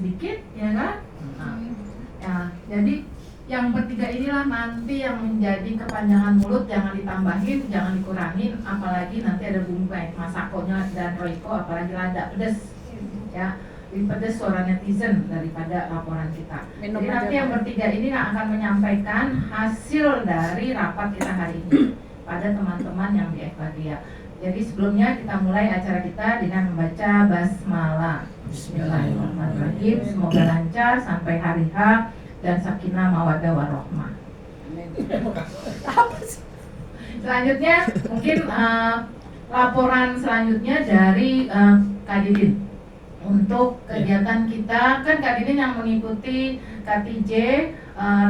sedikit, ya kan? Nah, ya, jadi yang bertiga inilah nanti yang menjadi kepanjangan mulut, jangan ditambahin, jangan dikurangin, apalagi nanti ada bumbu kayak Masakonya dan Royco, apalagi lada pedes, ya. Lebih pedas suara netizen daripada laporan kita. Jadi nanti yang bertiga ini akan menyampaikan hasil dari rapat kita hari ini pada teman-teman yang di FKGIA. Jadi sebelumnya kita mulai acara kita dengan membaca basmalah. Bismillahirrahmanirrahim. Semoga lancar sampai hari H dan sakinah mawaddah warahmah. Selanjutnya mungkin laporan selanjutnya dari Kak Didin. Untuk kegiatan kita, kan Kak Didin yang mengikuti KTJ,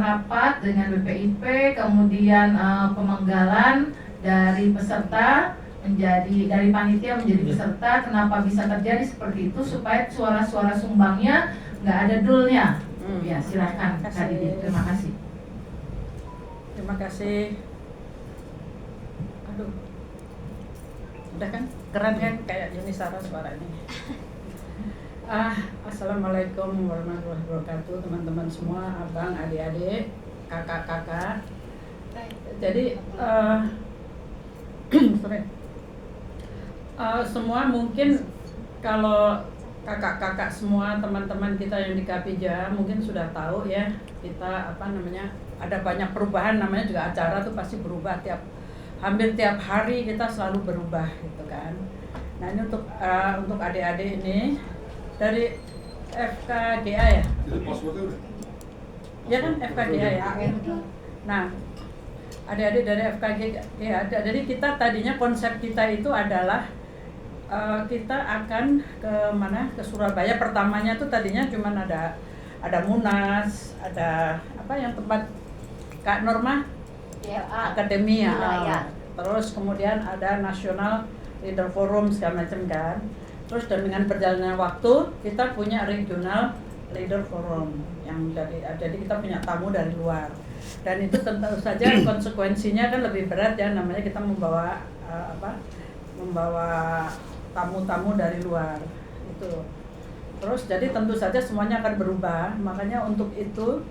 rapat dengan BPIP, kemudian pemenggalan dari peserta dari panitia menjadi peserta. Kenapa bisa terjadi seperti itu? Supaya suara-suara sumbangnya nggak ada dulnya. Ya, silahkan Kak Didin. Terima kasih. Terima kasih. Aduh, udah kan? Keren kan? Kayak Yuni Sarah suaranya. Assalamualaikum warahmatullahi wabarakatuh, teman-teman semua, abang, adik-adik, kakak-kakak. Jadi semua mungkin kalau kakak-kakak semua teman-teman kita yang di KPJ mungkin sudah tahu ya, kita ada banyak perubahan, namanya juga acara tuh pasti berubah hampir tiap hari, kita selalu berubah gitu kan. Nah ini untuk adik-adik ini dari FKGA ya? Ya kan FKGA ya? Nah, adik-adik dari FKGA, jadi kita tadinya konsep kita itu adalah kita akan ke Surabaya. Pertamanya tuh tadinya cuman ada Munas, ada apa yang tempat Kak Norma? Akademi ya. Terus kemudian ada National Leader Forum segala macam kan. Terus dan dengan berjalannya waktu kita punya regional leader forum yang jadi kita punya tamu dari luar, dan itu tentu saja konsekuensinya kan lebih berat ya, namanya kita membawa tamu-tamu dari luar itu. Terus jadi tentu saja semuanya akan berubah, makanya untuk itu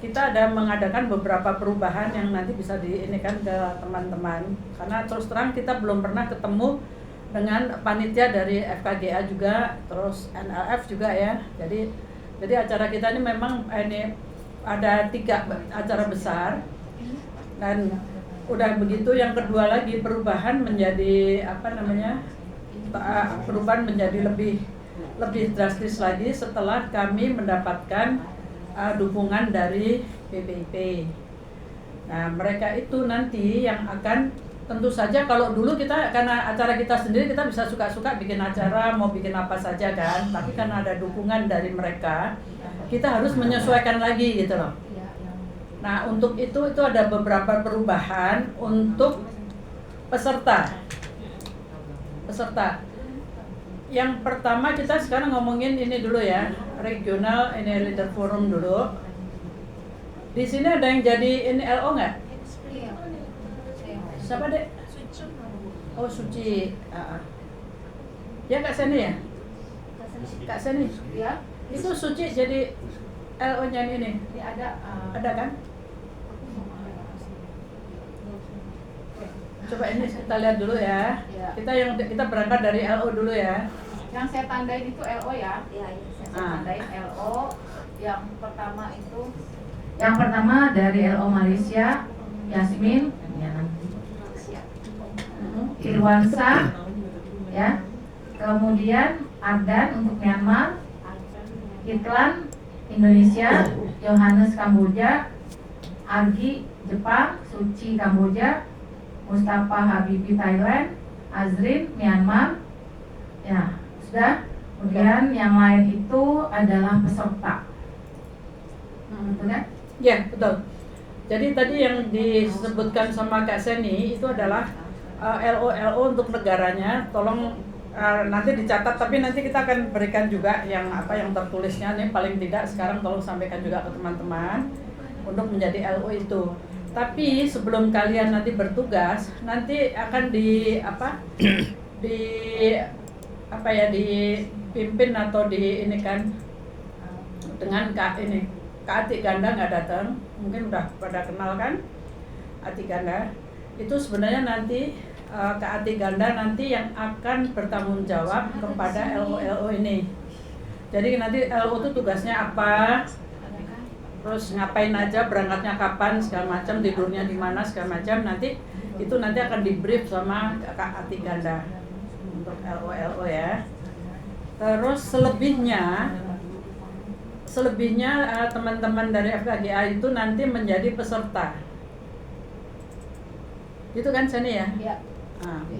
kita ada mengadakan beberapa perubahan yang nanti bisa diinikan ke teman-teman, karena terus terang kita belum pernah ketemu dengan panitia dari FKGA juga, terus NLF juga ya. Jadi acara kita ini memang ada 3 acara besar, dan udah begitu yang kedua lagi perubahan menjadi perubahan menjadi lebih drastis lagi setelah kami mendapatkan dukungan dari BPIP. Nah mereka itu nanti yang akan, tentu saja kalau dulu kita karena acara kita sendiri kita bisa suka-suka bikin acara, mau bikin apa saja kan, tapi karena ada dukungan dari mereka kita harus menyesuaikan lagi gitu loh. Nah untuk itu ada beberapa perubahan untuk peserta. Yang pertama kita sekarang ngomongin ini dulu ya, regional leader forum dulu. Di sini ada yang jadi ini LO nggak? Siapa dek? Oh Suci. Ya Kak Seni ya? Kak Seni? Ya. Itu Suci jadi LO-nya ini? Ya ada. Ada kan? Coba ini kita lihat dulu ya. Kita berangkat dari LO dulu ya. Yang saya tandain itu LO ya? Iya. Saya tandain LO. Yang pertama itu. Yang pertama dari LO Malaysia, Yasmin. Irwansa, ya. Kemudian Ardan untuk Myanmar, Kitlan Indonesia, Johannes Kamboja, Argi Jepang, Suci Kamboja, Mustafa Habibi Thailand, Azrin Myanmar. Ya, sudah. Kemudian yang lain itu adalah peserta. Betul kan? Ya, betul. Jadi tadi yang disebutkan sama Kak Seni itu adalah LO untuk negaranya, tolong nanti dicatat, tapi nanti kita akan berikan juga yang tertulisnya nih, paling tidak sekarang tolong sampaikan juga ke teman-teman untuk menjadi LO itu. Tapi sebelum kalian nanti bertugas, nanti akan dipimpin atau dengan Kak Ati Ganda nggak datang, mungkin udah pada kenal kan Ati Ganda. Itu sebenarnya nanti Kak Ati Ganda nanti yang akan bertanggung jawab kepada LO ini. Jadi nanti LO itu tugasnya apa, terus ngapain aja, berangkatnya kapan, segala macam, tidurnya di mana, segala macam. Nanti itu nanti akan di brief sama Kak Ati Ganda untuk LO ya. Terus selebihnya teman-teman dari FKGA itu nanti menjadi peserta. Itu kan Sani ya? Iya.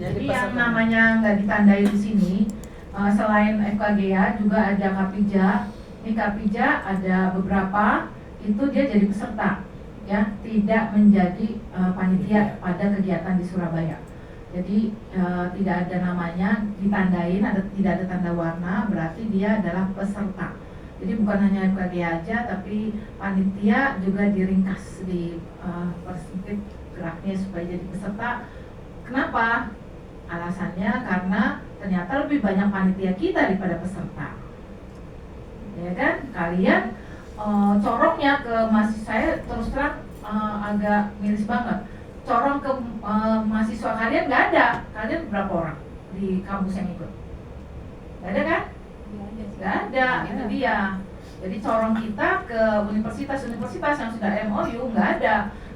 Jadi yang namanya nggak ditandai di sini, selain FKGA juga ada Kapija. Ini Kapija ada beberapa, itu dia jadi peserta, ya, tidak menjadi panitia pada kegiatan di Surabaya. Jadi tidak ada namanya ditandain, tidak ada tanda warna, berarti dia adalah peserta. Jadi bukan hanya FKGA aja, tapi panitia juga diringkas, persempit geraknya supaya jadi peserta. Kenapa? Alasannya karena ternyata lebih banyak panitia kita daripada peserta. Ya kan? Kalian corongnya ke saya terus terang agak miris banget. Corong ke mahasiswa kalian nggak ada. Kalian berapa orang di kampus yang ikut? Nggak ada kan? Nggak ada, itu dia. Jadi corong kita ke universitas-universitas yang sudah MOU nggak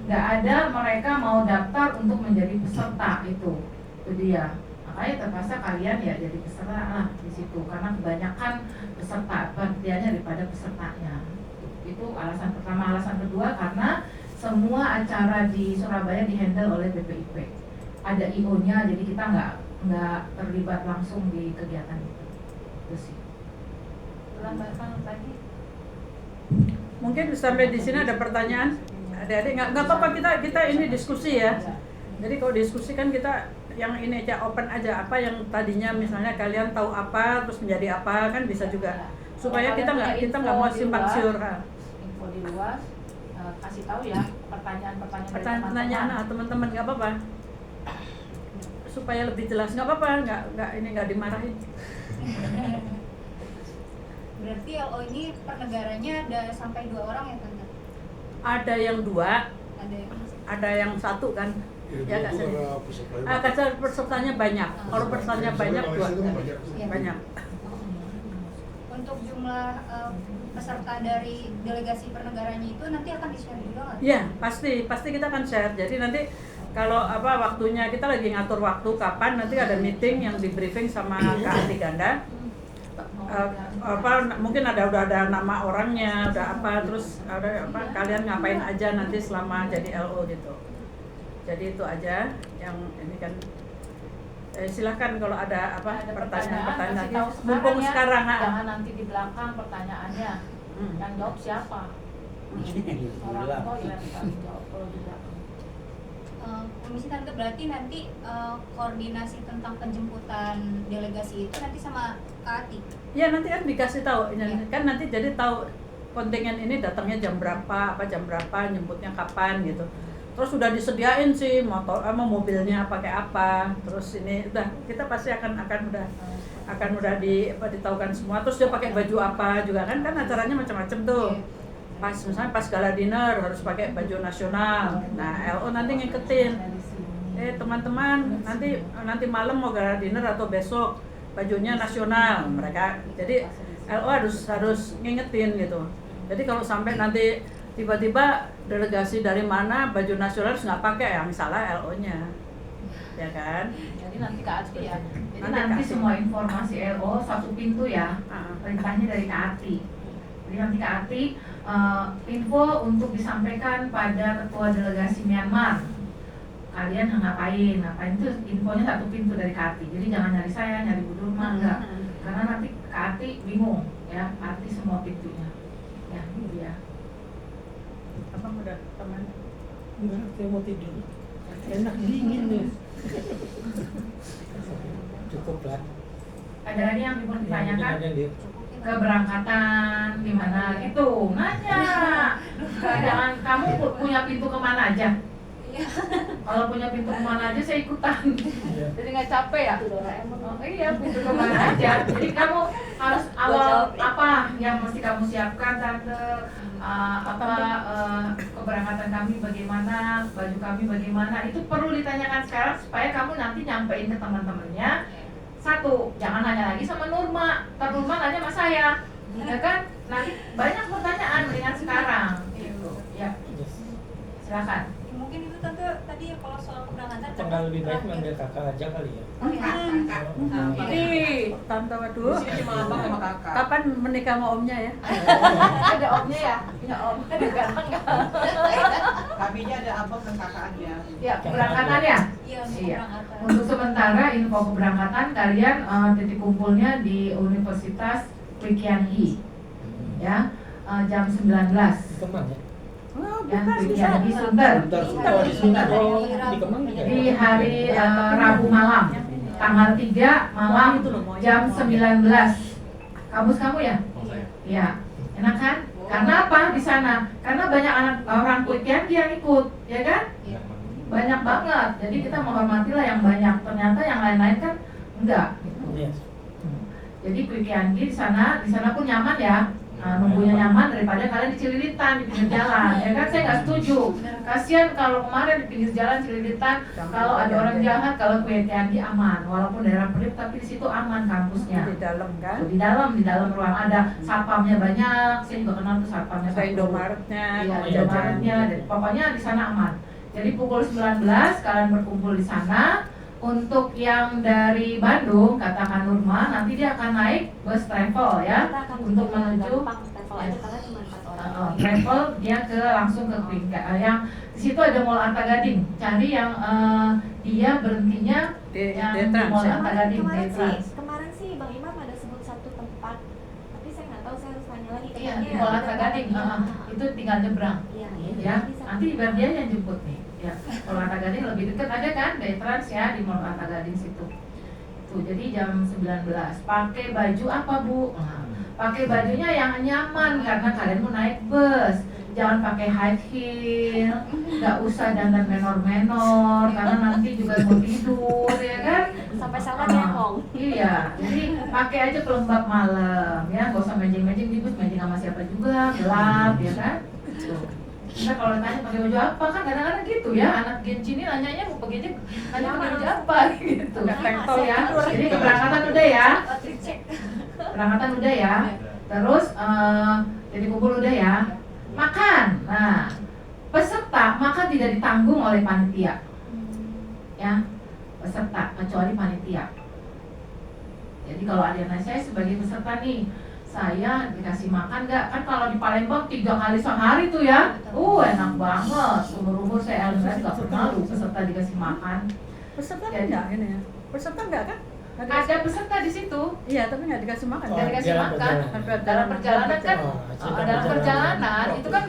ada mereka mau daftar untuk menjadi peserta itu dia. Makanya terpaksa kalian ya jadi peserta lah di situ karena kebanyakan peserta panitianya daripada pesertanya. Itu alasan pertama. Alasan kedua karena semua acara di Surabaya dihandle oleh BPIP. Ada IO-nya, jadi kita nggak terlibat langsung di kegiatan itu. Itu sih. Lambatkan lagi. Mungkin sampai di sini ada pertanyaan. Adik-adik nggak apa-apa, kita ini diskusi ya. Jadi kalau diskusi kan kita yang ini aja open aja, apa yang tadinya misalnya kalian tahu apa terus menjadi apa kan bisa juga, supaya kita nggak mau simpang siur. Info di luar, kasih tahu ya pertanyaan teman-teman nggak apa-apa, supaya lebih jelas. Nggak apa-apa, nggak dimarahin. Berarti LO ini per negaranya ada sampai 2 orang ya Tante? Ada yang 2, ada yang 1 kan? Ya nggak sih? Pesertanya banyak. Kalau pesertanya banyak 2 banyak. Untuk jumlah peserta dari delegasi per negaranya itu nanti akan di-share juga nggak? Iya, pasti kita akan share. Jadi nanti kalau waktunya kita lagi ngatur waktu kapan, nanti ada meeting yang di briefing sama Kak Ati Ganda. Mungkin udah ada nama orangnya, udah terus ada kalian ngapain aja nanti selama jadi LO gitu. Jadi itu aja yang ini kan. Silahkan kalau ada pertanyaan mumpung sekarang. Jangan nanti di belakang pertanyaannya. Yang jawab siapa? Orang toilet yang jawab kalau di belakang. Komisi Tante, berarti nanti koordinasi tentang penjemputan delegasi itu nanti sama Kak Ati? Ya nanti kan dikasih tahu, kan nanti jadi tahu kontingen ini datangnya jam berapa, jemputnya kapan gitu. Terus sudah disediain sih mobilnya pakai apa, terus ini udah kita pasti akan udah ditahukan semua. Terus dia pakai baju apa juga kan acaranya macam-macam tuh. Misalnya pas gala dinner harus pakai baju nasional. Nah LO nanti ngiketin, teman-teman nanti malam mau gala dinner atau besok bajunya nasional mereka. Jadi LO harus ngingetin gitu. Jadi kalau sampai nanti tiba-tiba delegasi dari mana baju nasional harus nggak pakai ya misalnya LO-nya, ya kan? Jadi nanti Kak Ati ya. Jadi nanti semua informasi LO satu pintu ya. Perintahnya dari Kak Ati. Jadi nanti Kak Ati info untuk disampaikan pada ketua delegasi Myanmar. Kalian ngapain itu infonya satu pintu dari Kak Ati. Jadi jangan nyari saya, nyari Bu Durma enggak. Karena nanti Kak Ati bingung ya, Kak Ati semua pintunya. Ya, itu ya. Apa udah teman? Enggak, saya mau tidur. Enak dingin nih. Cukup lah. Ada lagi yang mau ditanyakan? Ya, Keberangkatan di mana gitu, nanya. Jangan kamu punya pintu kemana aja. Kalau punya pintu kemana aja saya ikutan. Jadi nggak capek ya. Oh, iya, pintu kemana aja. Jadi kamu harus awal apa yang mesti kamu siapkan tante, keberangkatan kami bagaimana, baju kami bagaimana, itu perlu ditanyakan sekarang supaya kamu nanti nyampein ke teman-temannya. Satu, jangan nanya lagi sama Nurma, Nurma nanya sama saya, ya kan? Nanti banyak pertanyaan, mendingan sekarang gitu. Ya, silakan. Mungkin itu tante tadi kalau soal keberangkatan Tanggal lebih baik manggil kakak aja kali ya. Oh ya. Ini tante waduh. Di sini cuma abang sama kakak. Kapan menikah sama omnya ya? Ada omnya ya? Punya om, ada ganteng nggak? Kaminya ada abang dan kakak aja. Ya, keberangkatan ya? Iya, Iya. keberangkatan. Untuk sementara info keberangkatan kalian titik kumpulnya di Universitas Wikiangi ya, jam 19 Di Kemang ya? Oh, ya, bukan di Wikiangi sana. Sunter Oh, di sini. Oh, di Kemang juga ya? di hari Rabu malam tanggal 3 malam jam 19. Kampus kamu ya? Iya. Enak kan? Karena apa di sana? Karena banyak anak orang Wikiangi yang ikut, ya kan? Banyak banget. Jadi kita menghormatilah yang banyak. Ternyata yang lain-lain kan enggak gitu. Iya. Jadi Wikiangi di sana pun nyaman ya. Nunggunya nyaman daripada kalian di Cililitan di pinggir jalan, ya kan? Saya nggak setuju. Kasihan kalau kemarin di pinggir jalan Cililitan, kalau ada orang jahat, kalau Wikiangi aman, walaupun daerah Perip tapi di situ aman kampusnya. Di dalam kan? Di dalam ruang ada satpamnya banyak. Saya juga kenal tuh satpamnya. Ada Indomaretnya. Iya, Iya, Indomaretnya. Pokoknya di sana aman. Jadi pukul 19 kalian berkumpul di sana. Untuk yang dari Bandung, katakan Nurma, nanti dia akan naik bus travel ya, untuk menuju travel aja karena cuma 4 orang. travel dia ke langsung ke Kuingka. Yang di situ ada Mall Arta Gading. Cari yang dia berhentinya yang di Mall Arta Gading. Kemarin sih Bang Imam ada sebut satu tempat, tapi saya nggak tahu, saya harus tanya lagi. Iya, di Mall Arta Gading. Itu tinggal nyebrang. Iya, Ya, nanti biar dia yang jemput nih. Ya, Mall Arta Gading lebih dekat, ada kan Day Trans ya di Mall Arta Gading situ. Tuh, jadi jam 19. Pakai baju apa, Bu? Pakai bajunya yang nyaman karena kalian mau naik bus. Jangan pakai high heel, nggak usah dandan menor-menor karena nanti juga mau tidur, ya kan? sampai salah ya Hong. Iya, jadi pakai aja pelembab malam ya, nggak usah mejeng-mejeng di bus, mejeng sama siapa juga, gelap, ya kan? Tuh. Nah, kalau tanya pakai baju apa kan kadang-kadang gitu ya, anak Gen Z ini nanyanya mau pakai baju apa gitu. Tank top Ya, tidur. jadi keberangkatan udah ya, Trik cek. keberangkatan udah ya. Terus jadi kumpul udah ya. Makan. Nah, peserta makan tidak ditanggung oleh panitia. Ya, peserta kecuali panitia. Jadi kalau ada yang nanya, saya sebagai peserta nih, saya dikasih makan nggak? Kan kalau di Palembang 3 kali sehari tuh ya, enak banget. Umur saya nggak pernah lu peserta dikasih makan. Peserta Jadi- enggak ini ya? Peserta enggak kan? Nggak dikasih- Ada peserta di situ. Iya, tapi nggak dikasih makan. Nggak dikasih dalam makan. perjalanan. Dalam perjalanan kan, Oh, dalam perjalanan itu kan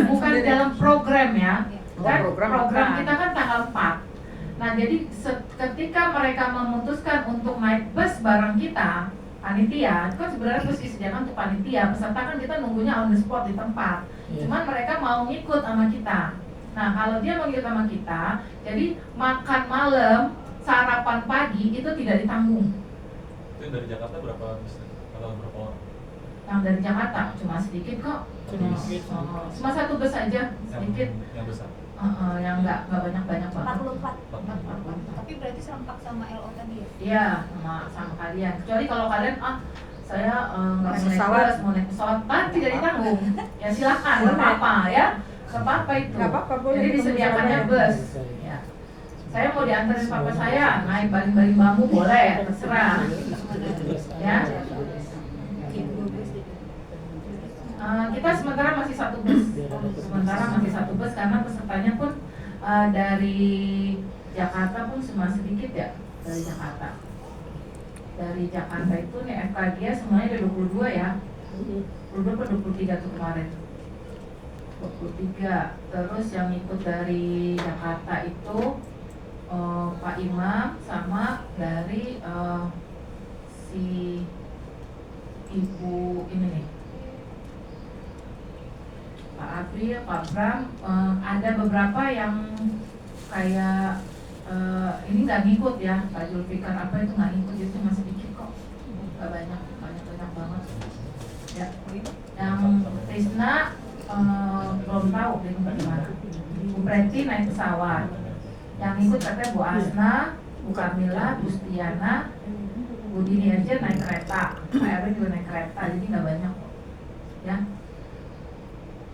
bukan dalam program ya. Oh, Kan program program makan. kita kan tanggal 4. Nah, jadi ketika mereka memutuskan untuk naik bus bareng kita, panitia, itu kan sebenarnya bus disediakan untuk panitia. Peserta kan kita nunggunya on the spot di tempat. Iya. Cuman mereka mau ngikut sama kita. Nah, kalau dia mau ngikut sama kita, jadi makan malam, sarapan pagi itu tidak ditanggung. Itu yang dari Jakarta berapa bis? Atau berapa orang? Yang dari Jakarta cuma sedikit kok. Sedikit. Cuma satu bus aja, sedikit. Yang besar. Yang nggak banyak banget. 44. Tapi berarti serempak sama LO tadi ya? Iya, sama kalian. Kecuali kalau kalian saya nggak mau naik Pesawat. bus, mau naik pesawat, kan tidak ditanggung. Ya silakan, nggak apa-apa ya, nggak apa-apa itu. Nggak apa-apa, boleh. Jadi disediakannya bus. Ya. Saya mau diantarin papa saya naik baling-baling bambu boleh, terserah. Ya. Kita sementara masih satu bus. Karena pesertanya pun dari Jakarta pun cuma sedikit ya, dari Jakarta. Dari Jakarta itu nih FKG semuanya ada 22 ya. 22 atau 23 tuh kemarin. 23. Terus yang ikut dari Jakarta itu Pak Imam sama dari si Ibu ini nih, Pak April, Pak Bram, ada beberapa yang kayak ini nggak ngikut ya, Pak Julfikar apa itu nggak ngikut, itu masih sedikit kok, nggak banyak banget. Ya. Yang Krisna belum tahu dia tempat di mana. Bu Preti naik pesawat. Yang ikut katanya Bu Asna, Bu Kamila, Bu Stiana, Bu Dini aja naik kereta. Pak Erwin juga naik kereta, jadi nggak banyak kok. Ya.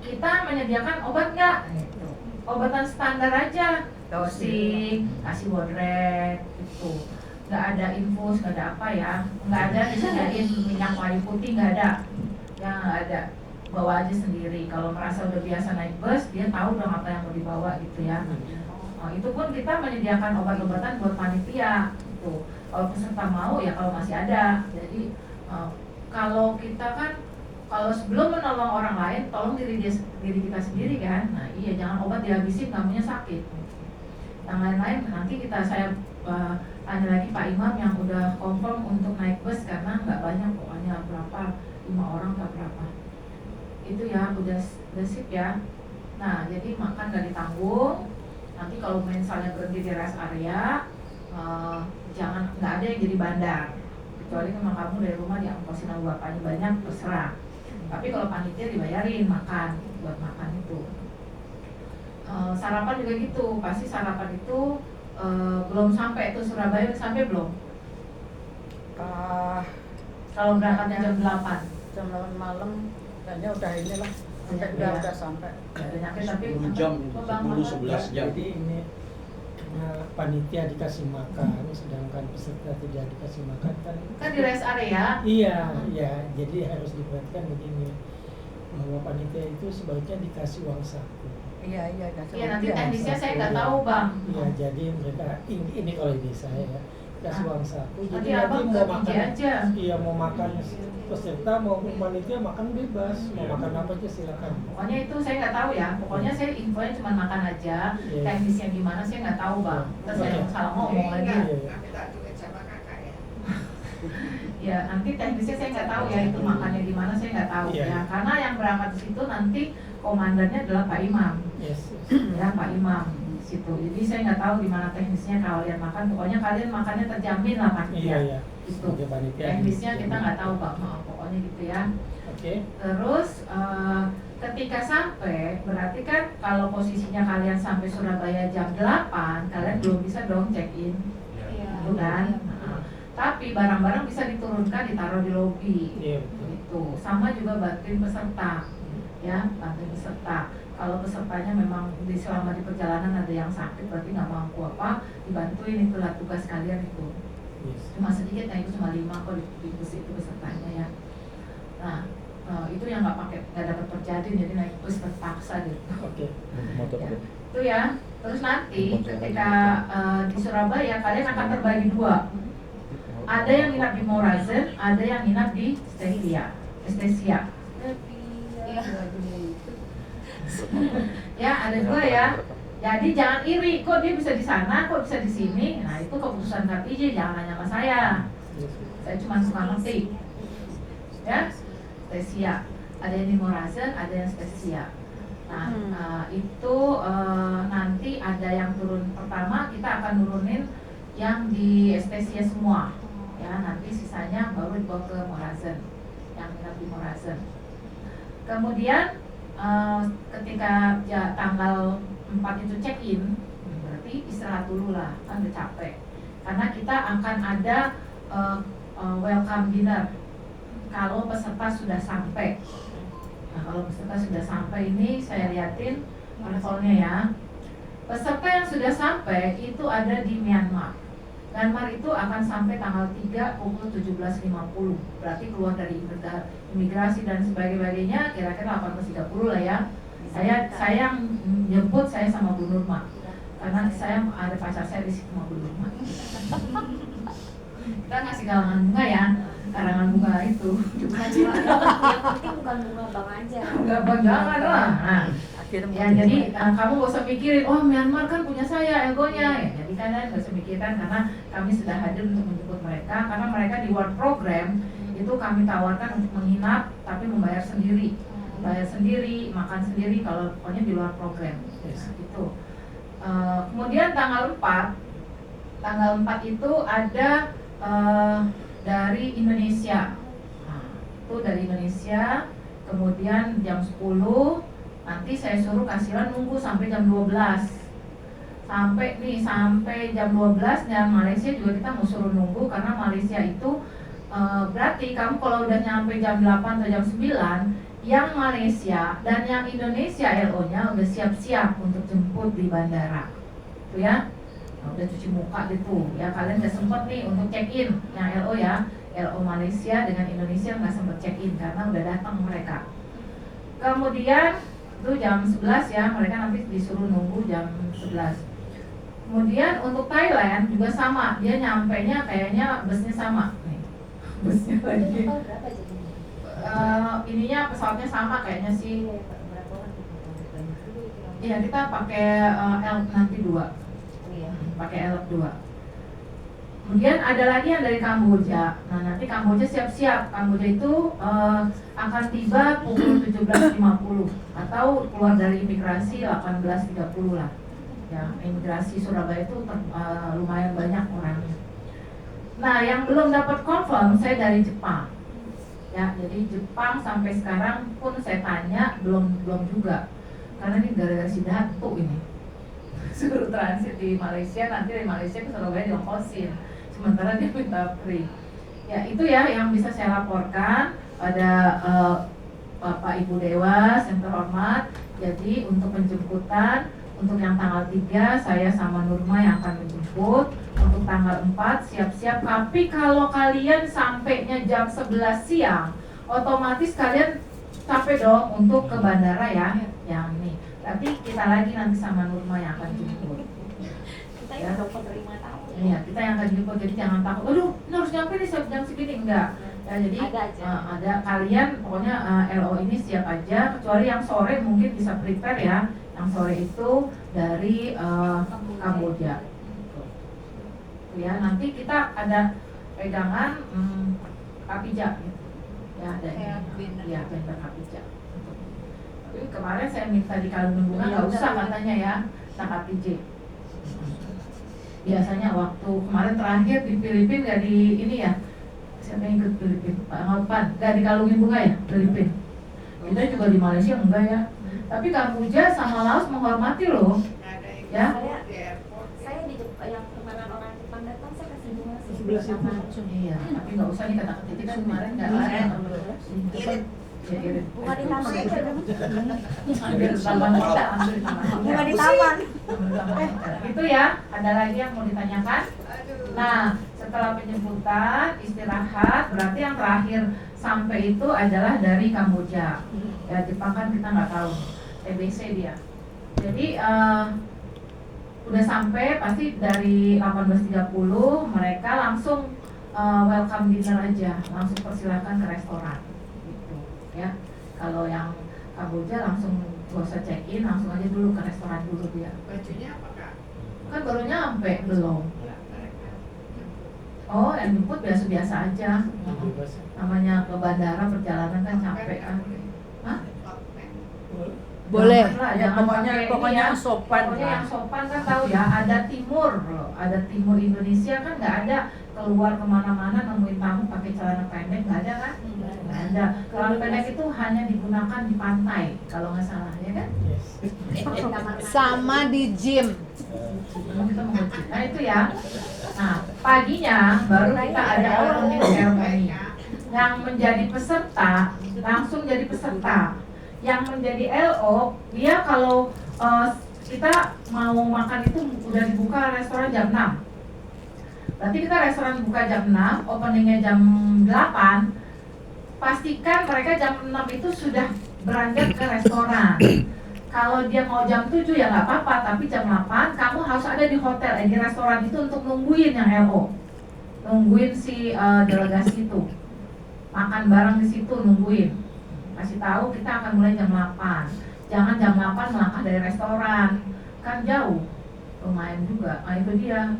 Kita menyediakan obat nggak? Gitu. Obatan standar aja, dosing, kasih bodrek, gitu. Nggak ada infus, nggak ada apa ya, nggak ada disediain minyak kayu putih, nggak ada, ya nggak ada, bawa aja sendiri. Kalau merasa udah biasa naik bus, dia tahu dong apa yang mau dibawa gitu ya. Itu pun kita menyediakan obat-obatan buat panitia, gitu. Kalau peserta mau ya kalau masih ada. Jadi kalau kita kan kalau sebelum menolong orang lain, tolong diri kita sendiri kan. Nah iya, jangan obat dihabisin kamunya sakit. Yang lain-lain nanti saya tanya lagi Pak Imam yang udah confirm untuk naik bus karena nggak banyak kok, hanya berapa 5 orang atau berapa. Itu ya udah sip ya. Nah jadi makan nggak ditanggung. Nanti kalau misalnya berhenti di rest area, jangan nggak ada yang jadi bandar. Kecuali memang kamu dari rumah diangkosin sama bapaknya banyak, terserah. Tapi kalau panitia dibayarin makan, buat makan itu. Sarapan juga gitu, pasti sarapan itu belum sampai tuh Surabaya, udah sampai belum? Kalau berangkatnya jam 8 jam 8 malam, kayaknya udah inilah, Banyak udah ya. sampai. banyak tapi 10 jam, 10-11 jam. Jadi ini panitia dikasih makan, sedangkan peserta tidak dikasih makan kan di rest area. Iya, iya. Jadi harus diperhatikan begini, bahwa panitia itu sebaiknya dikasih uang saku. Iya. Iya nanti teknisnya saya nggak tahu bang. Iya, jadi mereka ini kalau ide saya ya, kasih uang saku. Jadi Nanti abang mau ke makan DJ aja. Iya, mau makan peserta maupun panitia makan bebas, mau makan apa aja silakan. Pokoknya itu saya nggak tahu ya. Pokoknya saya infonya cuma makan aja. Iya. Teknisnya gimana saya nggak tahu bang. Terus saya Oke. salah ngomong lagi. Iya, iya. Ya nanti teknisnya saya nggak tahu ya itu makannya di mana saya nggak tahu Iya. ya. Karena yang berangkat di situ nanti komandannya adalah Pak Imam. Yes. Ya Pak Imam di situ. Jadi saya nggak tahu di mana teknisnya kalian makan. Pokoknya kalian makannya terjamin lah panitia. Iya. Itu. Sebagai panitia. Teknisnya kita nggak tahu bang. Pokoknya gitu ya. Oke. Terus ketika sampai, berarti kan kalau posisinya kalian sampai Surabaya jam 8, kalian belum bisa dong check in, Iya. gitu kan? Nah, tapi barang-barang bisa diturunkan, ditaruh di lobi, Iya. gitu. Sama juga bantuin peserta, ya, bantuin peserta. Kalau pesertanya memang selama di perjalanan ada yang sakit, berarti nggak mampu apa, dibantuin, itulah tugas kalian itu. Yes. Cuma sedikit, nah itu cuma 5 kok di bus itu pesertanya ya. Nah itu yang nggak dapat perjadian, jadi naik bus terpaksa gitu. Oke. Ya, itu ya. Terus nanti ketika di Surabaya kalian akan terbagi 2. Ada yang nginap di Morazen, ada yang nginap di Estesia. Iya. Ya ada 2 ya. Jadi jangan iri, kok dia bisa di sana, kok bisa di sini. Nah itu keputusan KPJ, jangan nanya sama saya. Saya cuma suka ngetik. Ya, Stesia. Ada yang di Morazen, ada yang Stesia. Nah, itu nanti ada yang turun pertama, kita akan nurunin yang di Estesia semua. Ya, nanti sisanya baru dibawa ke Morazen, yang nginap di Morazen. Kemudian ketika tanggal 4 itu check in, berarti istirahat dulu lah, kan udah capek. Karena kita akan ada welcome dinner kalau peserta sudah sampai. Nah, kalau peserta sudah sampai ini saya liatin levelnya ya. Peserta yang sudah sampai itu ada di Myanmar. Myanmar itu akan sampai tanggal 3 pukul 17.50. Berarti keluar dari imigrasi dan sebagainya kira-kira 18.30 lah ya. Saya yang jemput saya sama Bu Nurma. Karena saya ada pacar saya di situ sama Bu Nurma. Kita ngasih karangan bunga ya. Karangan bunga itu. Yang penting bukan bunga bang aja. Enggak jangan lah. Nah, ya jadi kamu gak usah mikirin, oh Myanmar kan punya saya egonya ya. Jadi kalian gak usah mikirkan karena kami sudah hadir untuk menjemput mereka. Karena mereka di work program itu kami tawarkan untuk menginap tapi membayar sendiri. Bayar sendiri, makan sendiri kalau pokoknya di luar program. Nah, itu. Kemudian tanggal 4 itu ada dari Indonesia. Nah, itu dari Indonesia, kemudian jam 10 nanti saya suruh kasiran nunggu sampai jam 12. Sampai jam 12 dan Malaysia juga kita mau suruh nunggu karena Malaysia itu berarti kamu kalau udah nyampe jam 8 atau jam 9, yang Malaysia dan yang Indonesia LO-nya udah siap-siap untuk jemput di bandara. Tuh ya. Nah, udah cuci muka gitu ya, kalian udah sempet nih untuk check in yang LO ya. LO Malaysia dengan Indonesia nggak sempet check in karena udah datang mereka. Kemudian itu jam 11 ya, mereka nanti disuruh nunggu jam 11. Kemudian untuk Thailand juga sama, dia nyampainya kayaknya busnya sama nih. Busnya lagi. Berapa jadinya? Ininya pesawatnya sama kayaknya sih. Berapa orang? Iya, kita pakai L nanti 2. Iya. Pakai L2. Kemudian ada lagi yang dari Kamboja. Nah, nanti Kamboja siap-siap. Kamboja itu akan tiba pukul 17.50 atau keluar dari imigrasi 18.30 lah. Ya, imigrasi Surabaya itu lumayan banyak orangnya. Nah, yang belum dapat confirm saya dari Jepang. Ya, jadi Jepang sampai sekarang pun saya tanya belum juga. Karena ini gara-gara si Datu ini. Suruh transit di Malaysia, nanti dari Malaysia ke Surabaya diongkosin. Sementara dia minta free. Ya itu ya yang bisa saya laporkan pada Bapak Ibu Dewas yang terhormat. Jadi untuk penjemputan untuk yang tanggal 3 saya sama Nurma yang akan menjemput. Untuk tanggal 4 siap-siap. Tapi kalau kalian sampainya jam 11 siang, otomatis kalian capek dong untuk ke bandara ya. Yang ini. Tapi kita lagi nanti sama Nurma yang akan jemput. Kita Ya. yang udah penerima tamu. Iya, kita yang akan jemput, jadi jangan takut. Aduh, ini harus nyampe nih jam segini, enggak. Ya, jadi Ada aja. ada kalian pokoknya LO ini siap aja. Kecuali yang sore mungkin bisa prepare ya. Yang sore itu dari Kamboja. Ya, nanti kita ada pegangan Kapija gitu. Ya, ada Kayak ini. banner. Ya, banner Kapija. Tapi kemarin saya minta di kalung bunga nggak usah katanya ya, Kapija. Biasanya waktu kemarin terakhir di Filipina nggak di ini ya, siapa yang ikut Filipina? Pak Ngaupan, nggak dikalungin bunga ya Filipina. Kita juga di Malaysia enggak ya. Tapi Kamboja sama Laos menghormati loh. Ya. Saya di Jepang yang kemarin orang Jepang datang saya kasih bunga sih. Sebelah situ. Iya, tapi nggak usah nih kata-kata itu kan kemarin nggak ada. Irit. Ya, irit. Bunga di taman aja dong. Ambil di taman kita, ambil di taman. Bunga di taman. Itu ya, ada lagi yang mau ditanyakan? Nah, setelah penjemputan, istirahat, berarti yang terakhir sampai itu adalah dari Kamboja. Ya, Jepang kan kita nggak tahu, TBC dia. Jadi udah sampai pasti dari 18.30 mereka langsung welcome dinner aja, langsung persilakan ke restoran. Gitu, ya. Kalau yang Kamboja langsung gak usah check in, langsung aja dulu ke restoran dulu dia. Bajunya apa kak? Kan baru nyampe belum. Oh, yang jemput biasa-biasa aja. Bebas. Namanya ke bandara perjalanan kan capek kan. Hah? Boleh. Jangan lah, Ya, jangan pokoknya pakai ini pokoknya ya. sopan. Pokoknya yang sopan kan tahu ya, ada timur loh, ada timur Indonesia kan nggak ada keluar kemana-mana nemuin tamu pakai celana pendek, nggak ada kan? Nggak ada. Celana pendek itu hanya digunakan di pantai kalau nggak salah ya kan? Yes. Sama di gym. Kita menguji. Nah itu ya. Nah paginya baru kita ada opening ceremony. Yang menjadi peserta langsung jadi peserta. Yang menjadi LO dia kalau kita mau makan itu udah dibuka restoran jam 6. Berarti kita restoran buka jam 6, openingnya jam 8. Pastikan mereka jam 6 itu sudah beranjak ke restoran. Kalau dia mau jam 7 ya nggak apa-apa, tapi jam 8 kamu harus ada di hotel, di restoran itu untuk nungguin yang LO. Nungguin si delegasi itu. Makan bareng di situ nungguin. Kasih tahu kita akan mulai jam 8. Jangan jam 8 melangkah dari restoran. Kan jauh. Lumayan juga. Nah, itu dia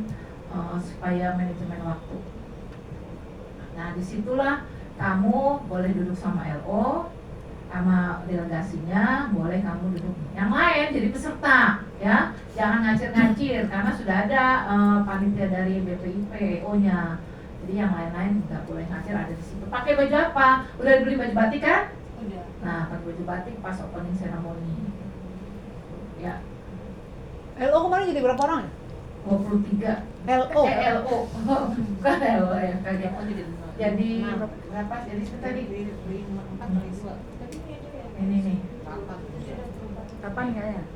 supaya manajemen waktu. Nah, disitulah kamu boleh duduk sama LO, sama delegasinya, boleh kamu duduk. Yang lain jadi peserta, ya. Jangan ngacir-ngacir karena sudah ada panitia dari BPIP, EO-nya. Jadi yang lain-lain nggak boleh ngasih ada di situ. Pakai baju apa? Udah beli baju batik kan? Udah. Nah, pakai baju batik pas opening ceremony. Ya, LO kemarin jadi berapa orang ya? 23. LO. LO. Bukan LO ya, kayak jadi berapa? Jadi itu tadi ini nih. Kapan kayaknya?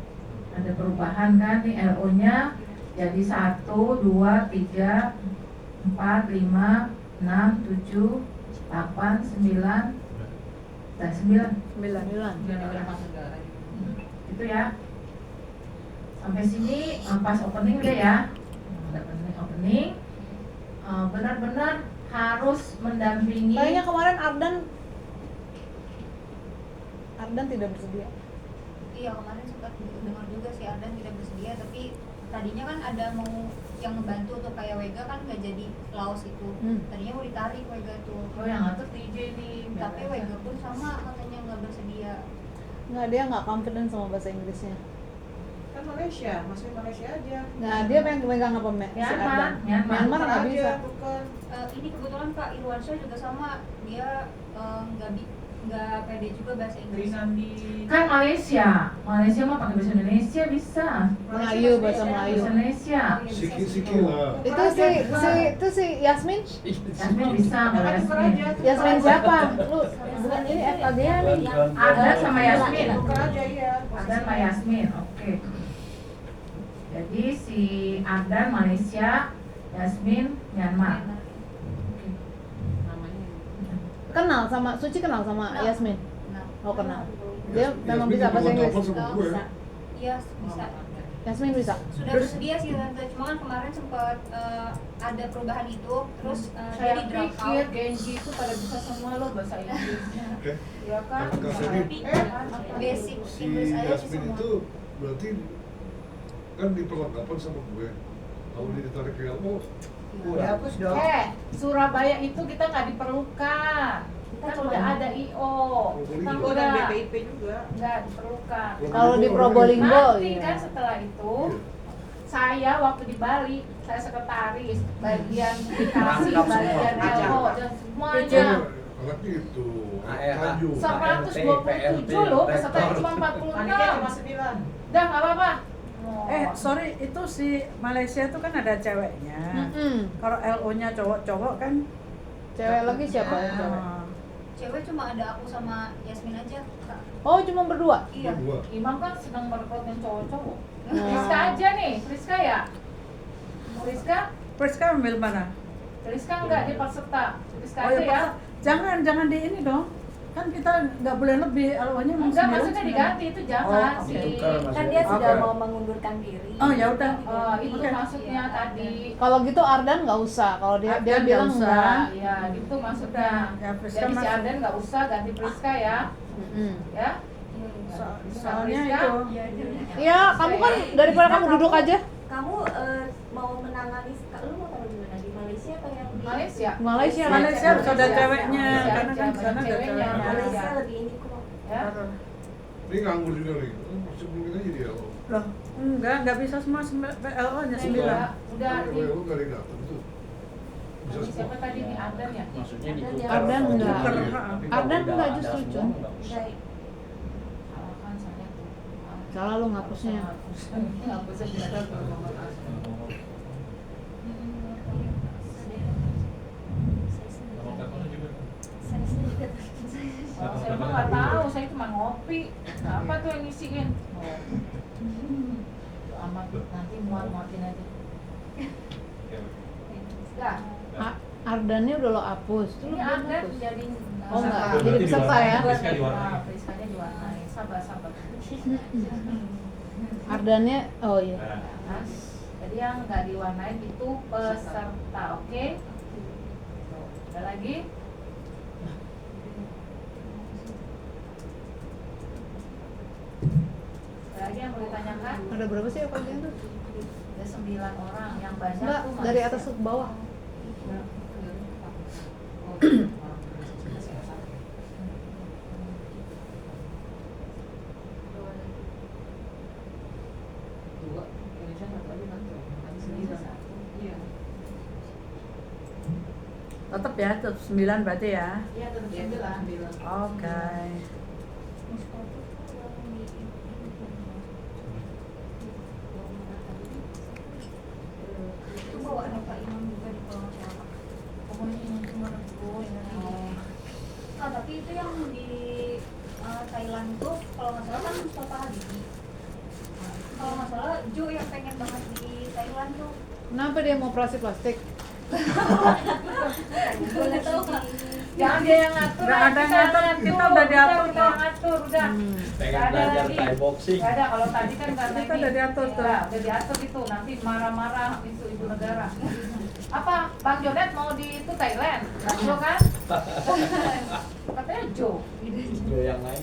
Ada perubahan kan nih LO-nya jadi 1, 2, 3, 4, 5, 6, 7, 8, 9 dan 9 itu ya. Sampai sini pas opening udah ya. Udah opening benar-benar harus mendampingi. Kayaknya kemarin Ardan tidak bersedia. Iya, kemarin sempat dengar juga sih Ardan tidak bersedia, tapi tadinya kan ada mau yang ngebantu tuh kayak Wega kan nggak jadi Laos itu. Tadinya mau ditarik Wega tuh. Oh, yang ngatur DJ nih. Tapi Wega pun sama katanya nggak bersedia. Nggak, dia nggak confident sama bahasa Inggrisnya. Kan Malaysia, masukin Malaysia aja. Nah, dia pengen megang apa si Ardan? Myanmar nggak bisa. Bukan. Ini kebetulan Kak Irwansyah juga sama, dia nggak pede juga bahasa Inggris. Kan Malaysia mah pakai bahasa Indonesia bisa. Melayu, bahasa Melayu. Bahasa Indonesia. Sikit-sikit lah. Itu si Yasmin? Yasmin bisa, Mbak Yasmin. Yasmin siapa? Lu bukan ini FKG nih. Ardan sama Yasmin. Bukan aja ya. Ardan sama Yasmin, oke. Jadi si Ardan Malaysia, Yasmin Myanmar. Oke. Kenal sama Suci, kenal sama Kenal. Yasmin? Nah, Oh, kenal. Dia memang bisa bahasa Inggris. bisa. Iya, bisa. Yasmin bisa. Sudah bersedia sih Tante, cuma kan kemarin sempat ada perubahan itu, terus Saya jadi drop pikir out. Genji itu pada bisa semua loh bahasa Inggrisnya. Ya kan? Kak Feby, Basic si Inggris aja sih Yasmin semua. itu berarti kan diperlengkapan sama gue. Kalau dia ditarik ke LO, Dihapus dong. Surabaya itu kita nggak diperlukan. Kan udah ada IO. Kita Gue dan udah BPIP juga. nggak diperlukan. Kalau di Probolinggo, Nanti iya. kan setelah itu saya waktu di Bali, saya sekretaris, bagian dikasih, Rangkap bagian semua. LO dan semuanya. anaknya itu ARH. maju. 127 loh, pesertanya cuma 46. Panitia cuma 9. Udah nggak apa-apa. Sorry, itu si Malaysia itu kan ada ceweknya. Kalau LO-nya cowok-cowok kan. Cewek lagi siapa yang cewek? Cewek cuma ada aku sama Yasmin aja, Kak. Oh, cuma berdua? Iya. Dua. Imam kan senang merekrut yang cowok-cowok. Friska aja nih, Friska ya? Friska ambil mana? Friska enggak, dia peserta. Friska Oh, aja ya. Jangan di ini dong. Kan kita nggak boleh lebih, LO-nya Enggak, maksudnya diganti itu jangan Oh, sih. Kan dia sudah Oke. mau mengundurkan diri. Oh, ya udah. Oh, itu Oke. maksudnya tadi. Kalau gitu Ardan nggak usah. Kalau dia Ardan nggak bilang usah. enggak. Iya, gitu maksudnya. Ya, Friska Jadi si masuk. Arden nggak usah ganti Friska ya. Ya. Soalnya Friska. itu. Iya, kamu kan daripada kamu duduk aja. Kamu mau menangani, lu mau taruh di mana? Di Malaysia atau yang di Malaysia. Malaysia harus ada ceweknya, Malaysia karena kan aja, di sana ada ceweknya. ceweknya. Malaysia lebih ini kok. Ya. Ini nganggur juga nih. Sebelumnya aja dia LO. Loh, nggak bisa semua LO-nya 9. Udah di Lo kali datang tuh. Bisa ini siapa semua. tadi nih Ardan ya? Maksudnya Ardan ditukar. Ardan enggak. Tapi kalau Ardan udah enggak ada justru, semua, Cun. nggak usah. Baik. Salah kan saya tuh. Salah lu ngapusnya. Ngapusnya bisa Sama teleponnya juga kan? Saya sendiri. saya mah nggak tahu, saya cuma ngopi. Apa tuh yang ngisiin? Amat nanti muatin aja. Enggak. Ardannya udah lo hapus. Ini Ardan jadi Oh, enggak. Berarti Jadi peserta ya? Friska diwarnai. Friskanya diwarnai. Sabar. Ardannya, oh iya. Nah, Jadi yang nggak diwarnain itu peserta, oke? Ada lagi? Ada lagi yang mau ditanyakan? Ada berapa sih apa itu? Ada 9 orang, yang banyak Enggak, tuh dari Malaysia. atas ke bawah. Dua, Indonesia satu lagi nanti. Sendiri satu. Iya. Tetap ya, tetap 9 berarti ya. Iya tetap 9. Oke. Itu bawa Pak Imam juga di kolom masyarakat. Pokoknya ini cuma rebus. Nah, tapi itu yang di Thailand tuh kalau nggak salah kan Mustafa Habibie. Kalau nggak salah Jo yang pengen banget di Thailand tuh. Kenapa dia mau operasi plastik? Boleh tahu Kak? Jangan dia yang ngatur. Nggak ada yang ngatur, kita udah diatur kita kok. yang ngatur udah. Pengen Nggak ada belajar lagi. Thai boxing. Nggak ada, kalau tadi kan karena Kita ini udah diatur tuh. ya, udah diatur itu nanti marah-marah itu ibu negara. Apa Bang Jonet mau di itu Thailand? Jo kan? Katanya Jo. Jo yang lain.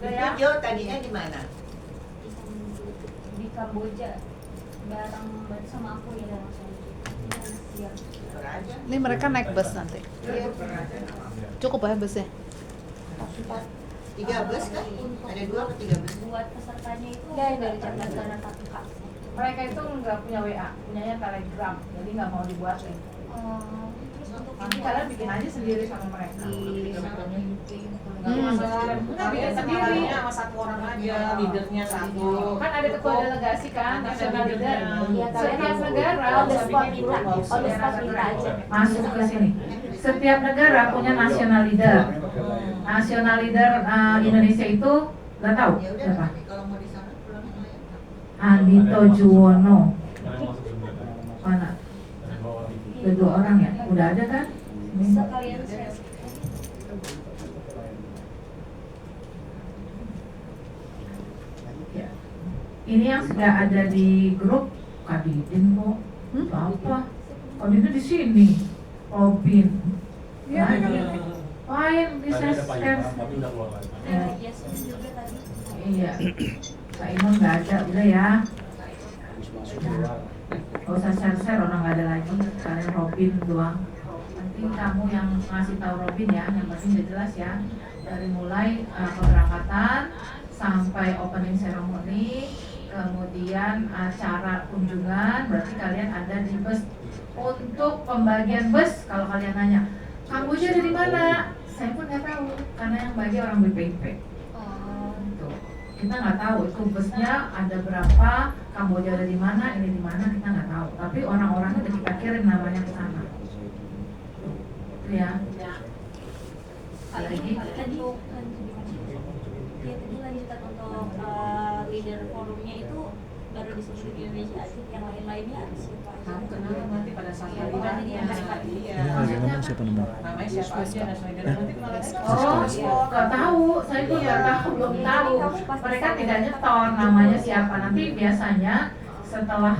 Udah ya. Jo tadinya di mana? Di Kamboja bareng sama aku ya langsung. Siap. Beraja. Ini mereka naik bus nanti. Iya, beraja. Cukup ya busnya? 3 bus kan? Ada 2 atau 3 bus? Buat pesertanya itu dari Jakarta dan Kak. Mereka itu nggak punya WA, punyanya Telegram, jadi nggak mau dibuatin. Terus untuk Nanti kalian bikin aja sendiri sama mereka. Enggak bikin sendiri sama satu orang aja, leadernya satu. Kan ada ketua delegasi kan, nasional leader. Iya, kalian Setiap langsung negara on the spot minta, on the spot minta aja. masuk ke sini. Setiap negara punya nasional leader. Nasional leader Indonesia itu nggak tahu Ya udah, siapa? kalau mau di sana pulang sama ya. Andito Juwono. Mana yang masuk sebenarnya? Mana? Dari bawah. Ada 2 orang ya? Udah ada kan? Ini. sekalian share. Ya. Ini yang sudah ada di grup Kadidin kok. Apa? Kadidin di sini. Robin. Iya, Lain bisa Tadi ada Pak share. Imam, tapi udah keluar lagi. Ya. Yasin juga tadi. Iya. Kak Imam nggak ada, udah ya. Gak usah share-share, orang nggak ada lagi. Kalian Robin doang. Nanti kamu yang ngasih tahu Robin ya, yang penting udah jelas ya. Dari mulai keberangkatan sampai opening ceremony, kemudian acara kunjungan, berarti kalian ada di bus. Untuk pembagian bus, kalau kalian nanya, Kamboja ada di mana? Saya pun nggak tahu, karena yang bagi orang BPIP. Tuh. Kita nggak tahu itu busnya ada berapa, Kamboja ada di mana, ini di mana, kita nggak tahu. Tapi orang-orangnya udah kita kirim namanya ke sana. Itu ya. Lagi. Tadi lanjutan untuk leader forumnya itu baru disebut di Indonesia aja, yang lain-lainnya ada siapa aja? Kamu kenal nanti pada saat Iya, leader. bukan dia mereka. Iya. Namanya siapa namanya? Namanya siapa aja nasional leader nanti kenalan aja. Oh, nggak tahu. Saya pun nggak tahu, belum tahu. Mereka tidak nyetor namanya siapa. Nanti biasanya setelah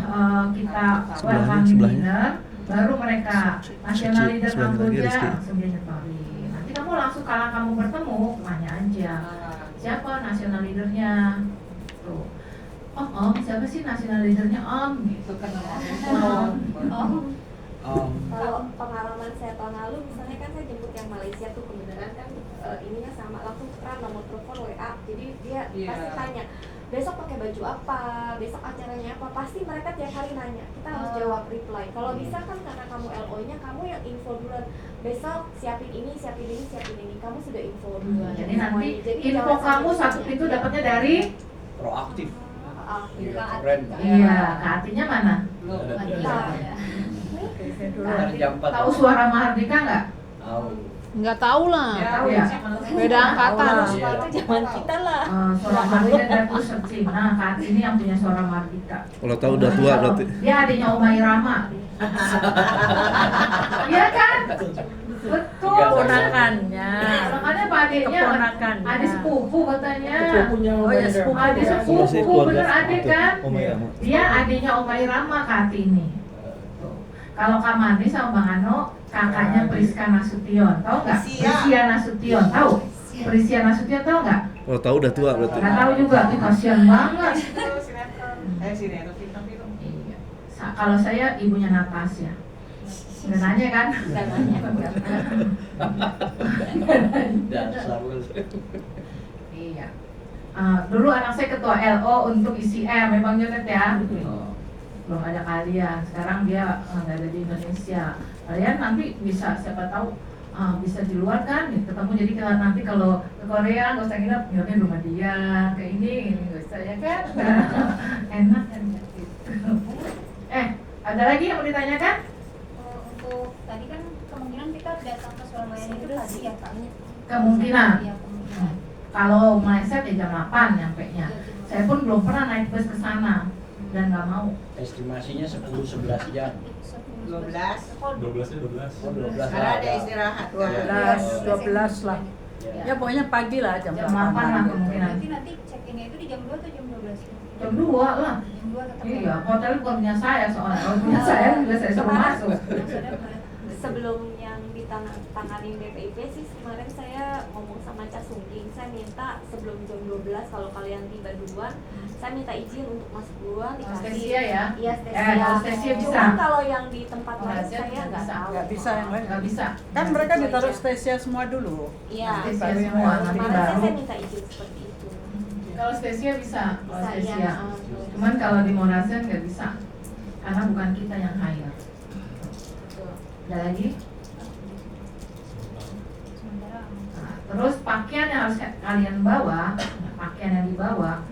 kita welcome dinner, baru mereka nasional leader Kamboja langsung dia nyetorin. Nanti kamu langsung kalau kamu bertemu, tanya aja siapa nasional leadernya. Tuh. Om, siapa sih nasional leadernya Om? Gitu kan. Kalau pengalaman saya tahun lalu, misalnya kan saya jemput yang Malaysia tuh kebenaran kan ininya sama, langsung tukeran nomor telepon WA. Jadi dia pasti tanya, besok pakai baju apa, besok acaranya apa, pasti mereka tiap hari nanya. Kita harus jawab reply. Kalau bisa kan karena kamu LO-nya, kamu yang info duluan. Besok siapin ini, siapin ini, siapin ini. Kamu sudah info duluan. Jadi nanti Jadi info jangan kamu sampai satu nanya. itu dapatnya dari Proaktif. Iya, Keren. iya, Kak Atinya mana? Jam 4. Tahu suara Mahardika nggak? Tahu. Nggak tahu lah. Tahu ya? Beda angkatan. Iya. Itu zaman kita lah. Suara Mahardika dan aku searching. Nah, Kak Ati ini yang punya suara Mahardika. Kalau tahu udah tua berarti. Dia adiknya Oma Irama. Iya kan? Betul. Keponakannya. Makanya Pak adiknya Keponakannya. adik sepupu katanya. Sepupunya Oh ya, sepupu. Adik Masih sepupu, keluarga bener adik itu, kan? Oma Irama. Dia adiknya Oma Irama Kak Ati ini. Tuh. Kalau Kak Mandi sama Bang Ano, kakaknya Priska Nasution, tahu nggak? Prisia Nasution, tahu? Prisia Nasution tahu nggak? Kalau tahu udah tua berarti. Nggak tahu juga, ih kasihan banget. Sinetron film-film. Iya. Kalau saya ibunya Natasha. Udah nanya kan? Nggak nanya. Dasar lu. Iya. Dulu anak saya ketua LO untuk ICM, memang Jonet ya. Oh. belum ada kalian. Sekarang dia nggak ada di Indonesia. Kalian nanti bisa, siapa tahu bisa di luar kan, ketemu. Jadi kalau nanti kalau ke Korea nggak usah nginepnya di rumah dia, kayak ini nggak usah ya kan. Enak kan gitu. Ada lagi yang mau ditanyakan? Untuk tadi kan kemungkinan kita datang ke Surabaya itu pagi ya Kak? Kemungkinan. Iya, kemungkinan. Kalau meleset ya jam 8 nyampe-nya. Saya pun belum pernah naik bus ke sana dan nggak mau. Estimasinya 10-11 jam. 12. 12-nya 12. Oh, 12 Karena ada lah. istirahat. 12 lah. Ya. Ya pokoknya pagi lah jam Jam 8 lah kemungkinan. Berarti nanti check-in-nya itu di jam 2 atau jam 12? Jam 2 lah. Jam 2 tetap. Iya, hotel bukan punya saya soalnya. Kalau punya saya juga saya suruh masuk. Sebelum yang ditanganin BPIP sih kemarin saya ngomong sama Ca Sungging, saya minta sebelum jam 12 kalau kalian tiba duluan, saya minta izin untuk masuk duluan dikasih. Stesia ya? Iya, stesia. Kalau stesia bisa. Cuman kalau yang di tempat lain Stesia saya nggak bisa. tahu. Nggak bisa yang lain. Nggak bisa. Kan mereka ditaruh stesia semua dulu. Iya. Stesia Baru yang semua, lain. nanti Kemarin baru. saya minta izin seperti itu. Kalau stesia bisa, kalau Bisa, stesia. iya. Cuman kalau di Morasian nggak bisa, karena bukan kita yang hire. Ada lagi? Nah, terus pakaian yang harus kalian bawa, pakaian yang dibawa,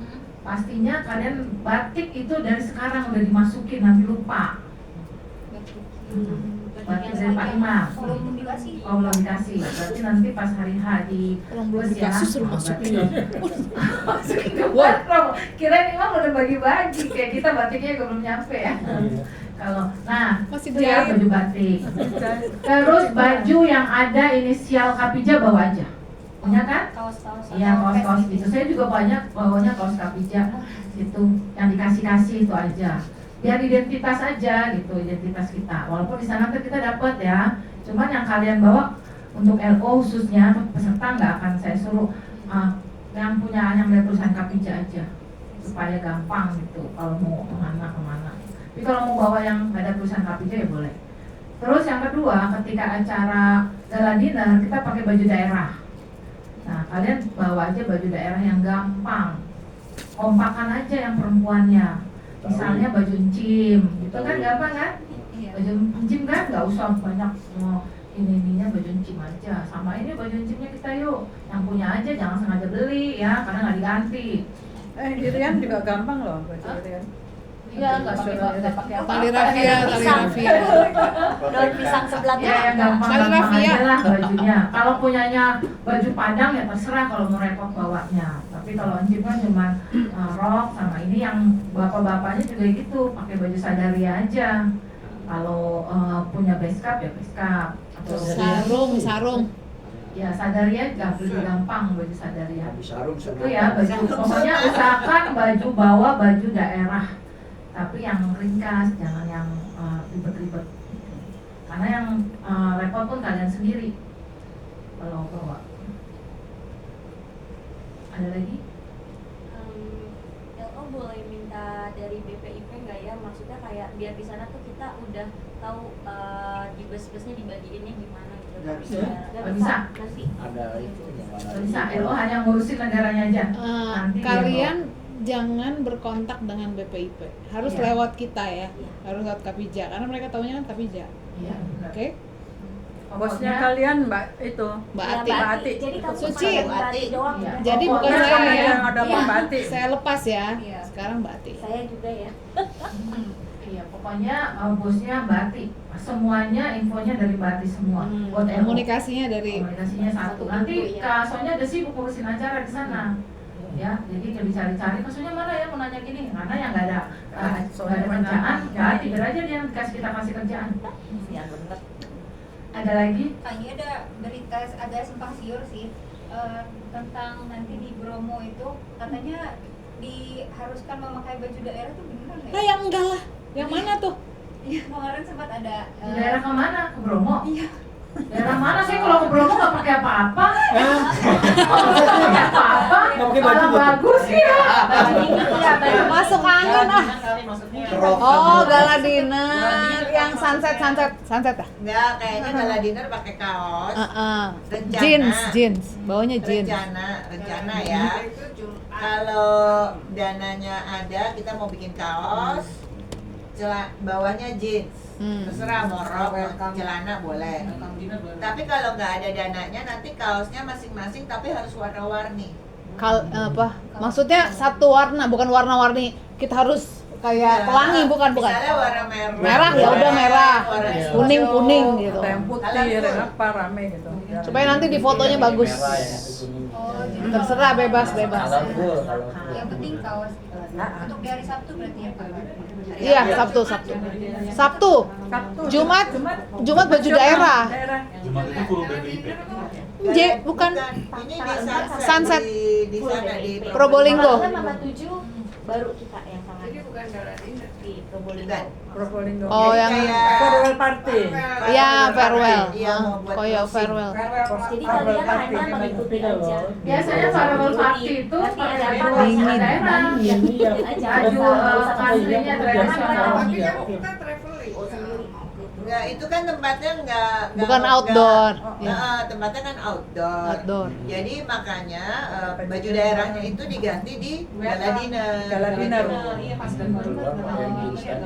pastinya kalian batik itu dari sekarang udah dimasukin, nanti lupa. Batik dari Pak Imam. Belum dikasih. Oh, belum dikasih. Berarti nanti pas hari H di bus ya. suruh masukin. Masukin ke batrong. Kirain Imam udah bagi-bagi, kayak kita batiknya juga belum nyampe ya. Kalau Masih itu ya jahit. baju batik. Terus baju yang ada inisial Kapija bawa aja. Punya kan? Kaos-kaos. Iya, kaos-kaos gitu. Saya juga banyak bawanya kaos Kapija itu yang dikasih-kasih itu aja. Biar identitas aja gitu, identitas kita. Walaupun di sana kita dapat ya. Cuman yang kalian bawa untuk LO khususnya peserta nggak akan saya suruh yang punya yang dari perusahaan Kapija aja supaya gampang gitu kalau mau kemana. Tapi kalau mau bawa yang nggak ada perusahaan Kapija ya boleh. Terus yang kedua, ketika acara gala dinner kita pakai baju daerah. Nah, kalian bawa aja baju daerah yang gampang. Kompakan aja yang perempuannya. Misalnya baju encim, itu kan gampang kan? Baju encim kan nggak usah banyak ininya, baju encim aja. Sama ini baju encimnya kita yuk, yang punya aja jangan sengaja beli ya, karena nggak diganti. Irian juga gampang loh baju Irian. Iya, nggak pakai apa. Tali rafia. Daun pisang sebelah Ya, yang gampang Tali rafia. aja lah bajunya. Kalau punyanya baju padang ya terserah kalau mau repot bawanya. Tapi kalau encim kan cuma rok sama ini yang bapak-bapaknya juga gitu, pakai baju sadaria aja. Kalau punya beskap ya beskap. Atau Sarung. ya sadaria juga gampang baju sadaria. Sarung Itu ya baju. Pokoknya usahakan baju bawa baju daerah. Tapi yang ringkas, jangan yang ribet-ribet. Karena yang repot pun kalian sendiri kalau bawa. Ada lagi? LO boleh minta dari BPIP nggak ya? Maksudnya kayak biar di sana tuh kita udah tahu di bus-busnya dibagiinnya gimana gitu. Nggak bisa. Nggak bisa. Nanti. Ada itu yang mana? Nggak bisa, LO hanya ngurusin negaranya aja. Nanti Kalian jangan berkontak dengan BPIP. Harus Iya. lewat kita ya. Iya. Harus lewat Kapija karena mereka taunya kan Kapija. Iya, benar. Oke? Bosnya kalian Mbak itu. Mbak Ya, Ati. Mbak Ati. Jadi kamu Suci. cuma Mbak Ati doang. Iya. udah. Jadi bukan Pokoknya saya ya. yang ada Iya. Mbak Ati. Saya lepas ya. Iya. Sekarang Mbak Ati. Saya juga ya. Iya, pokoknya bosnya Bati. Semuanya infonya dari Bati semua. Buat LO. Komunikasinya dari Komunikasinya satu. Nanti Kak Sonya udah sibuk ngurusin acara di sana. Ya, jadi kalau dicari-cari, maksudnya mana ya mau nanya gini, karena yang nggak ada kerjaan, Bati biar aja dia yang kita kasih kerjaan. Ya bener. Ada lagi? Ini ada berita agak simpang siur sih tentang nanti di Bromo itu katanya diharuskan memakai baju daerah tuh beneran Nah, ya? yang enggak lah. Yang mana tuh? Iya, kemarin sempat ada Di daerah kemana? Ke Bromo? Iya. Daerah mana sih kalau ke Bromo nggak pakai apa-apa? Kalau nggak pakai apa-apa, malah bagus ya. Masuk angin ah. Kali maksudnya. Oh, gala dinner yang sunset ya? Enggak, kayaknya gala dinner pakai kaos. Rencana. Jeans. Bawanya jeans. Rencana ya. Kalau dananya ada, kita mau bikin kaos. bawahnya jeans. Terserah mau rok, mau celana boleh. Tapi kalau nggak ada dananya nanti kaosnya masing-masing tapi harus warna-warni. Maksudnya satu warna, bukan warna-warni. Kita harus kayak pelangi, bukan. Misalnya warna merah. Merah ya udah merah. Kuning gitu. Ada yang putih, apa rame gitu. Supaya nanti di fotonya bagus. Merah ya, kuning. Terserah, bebas. Colorful, kalau Yang penting kaos gitu. Untuk di hari Sabtu berarti ya Pak? Iya, Sabtu. Jumat baju daerah. Jumat itu full BPIP. Bukan. Ini di Sunset. di sana di Probolinggo. Tanggal 7 baru kita yang tanggal. Jadi bukan Galadina Di Probolinggo. Probolinggo. Oh, yang farewell party. Iya, farewell. Iya, mau buat Koyo closing. farewell. Jadi kalian hanya mengikuti aja. Biasanya farewell party itu Nanti ada pakai apa baju dingin. daerah. Iya. Baju country-nya tradisional. Tapi kan kita traveling. Enggak, itu kan tempatnya enggak Bukan outdoor. Tempatnya kan outdoor. Outdoor. Jadi makanya baju daerahnya itu diganti di gala dinner. Gala dinner.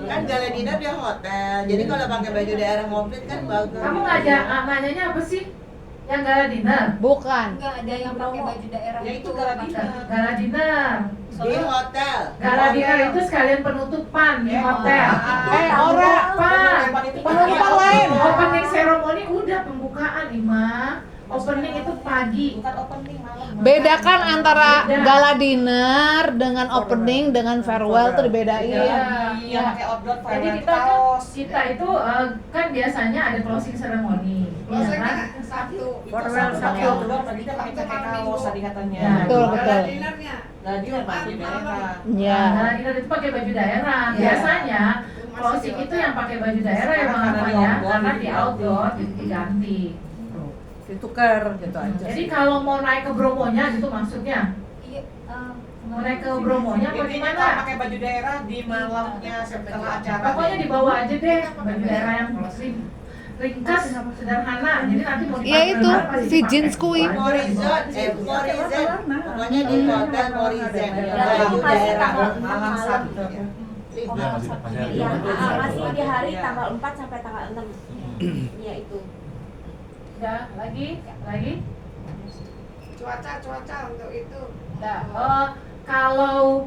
Kan gala dinner dia hotel. Jadi kalau pakai baju daerah komplit kan bagus. Kamu nanyanya apa sih? Yang gala dinner? Bukan. Enggak ada yang pakai baju daerah Ya, itu. itu gala dinner. Gala dinner. Di hotel. Gala dinner itu sekalian penutupan di hotel. Orang penutupan lain. Opening ceremony udah pembukaan, Ima. Opening itu pagi. Bedakan antara gala dinner dengan opening dengan farewell tuh dibedain. Iya, pakai outdoor. Jadi kita itu kan biasanya ada closing ceremony. Iya kan? Sabtu. Farewell Sabtu. Kita pakai kaos tadi katanya. Ya. Betul. Dinernya. Iya. Gala dinner itu pakai baju daerah. Biasanya closing itu yang pakai baju daerah yang mengapanya karena di outdoor diganti. Ditukar gitu aja. Jadi kalau mau naik ke Bromonya gitu maksudnya? Iya. Mau naik ke Bromonya apa gimana? Pakai baju daerah di malamnya setelah acara. Pokoknya dibawa aja deh baju daerah yang ringkas, sederhana. Jadi nanti mau Iya dipakai itu, apa, si jeans queen. Morizon. Pokoknya di hotel Morizon. Berarti Baju itu masih daerah. tanggal 6 malam. Iya, masih hari Iya, Jumat. masih di hari tanggal 4 sampai tanggal 6. Iya itu. Ya, lagi. Cuaca untuk itu. Nah, kalau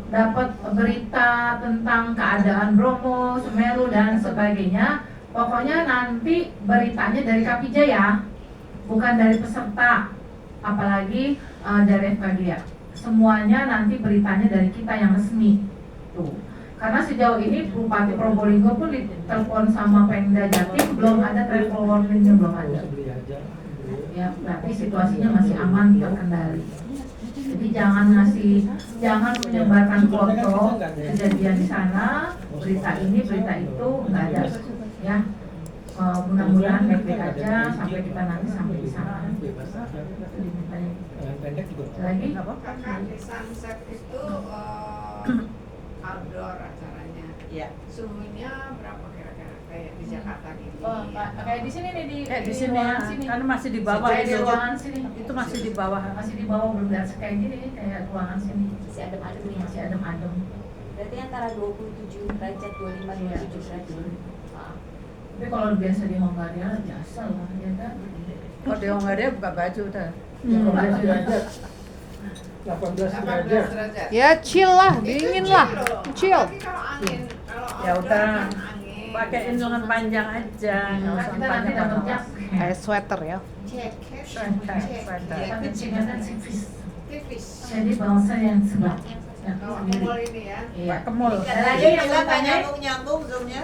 dapat berita tentang keadaan Bromo, Semeru dan sebagainya, pokoknya nanti beritanya dari Kapija ya, bukan dari peserta, apalagi dari FKG. Semuanya nanti beritanya dari kita yang resmi. Tuh. Karena sejauh ini Bupati Probolinggo pun ditelepon sama Pemda Jatim, belum ada travel warningnya, belum ada. Ya, berarti situasinya masih aman, terkendali. Jadi jangan menyebarkan foto kejadian di sana, berita ini, berita itu, nggak ada. Ya, mudah-mudahan baik-baik aja sampai kita nanti sampai di sana. Lagi? Kakak di Sunset itu outdoor acaranya. Iya. Suhunya berapa kira-kira kayak di Jakarta gitu? Kayak di sini nih Di sini ya, kan masih di bawah Kayak di itu. ruangan sini. Itu masih di bawah. Masih di bawah, belum ada kayak gini nih, kayak ruangan sini. Masih adem-adem ya. Masih adem-adem. Berarti antara 27 derajat, 25, 27 derajat. Tapi kalau biasa di Hongaria biasa lah, ya kan? Kalau di Hongaria buka baju udah. 18 derajat. Ya chill lah, dingin lah, chill. Tapi kalau angin, kalau Ya udah, angin. pakai lengan panjang aja, nggak usah Kita nanti panjang dapat banget. Kayak sweater ya. Sweater. Tapi Cina tipis. Tipis. Jadi bangsa yang sebelah. Kalau mall ini ya. Iya. Pak Kemul. Ada lagi yang mau tanya? nyambung zoomnya.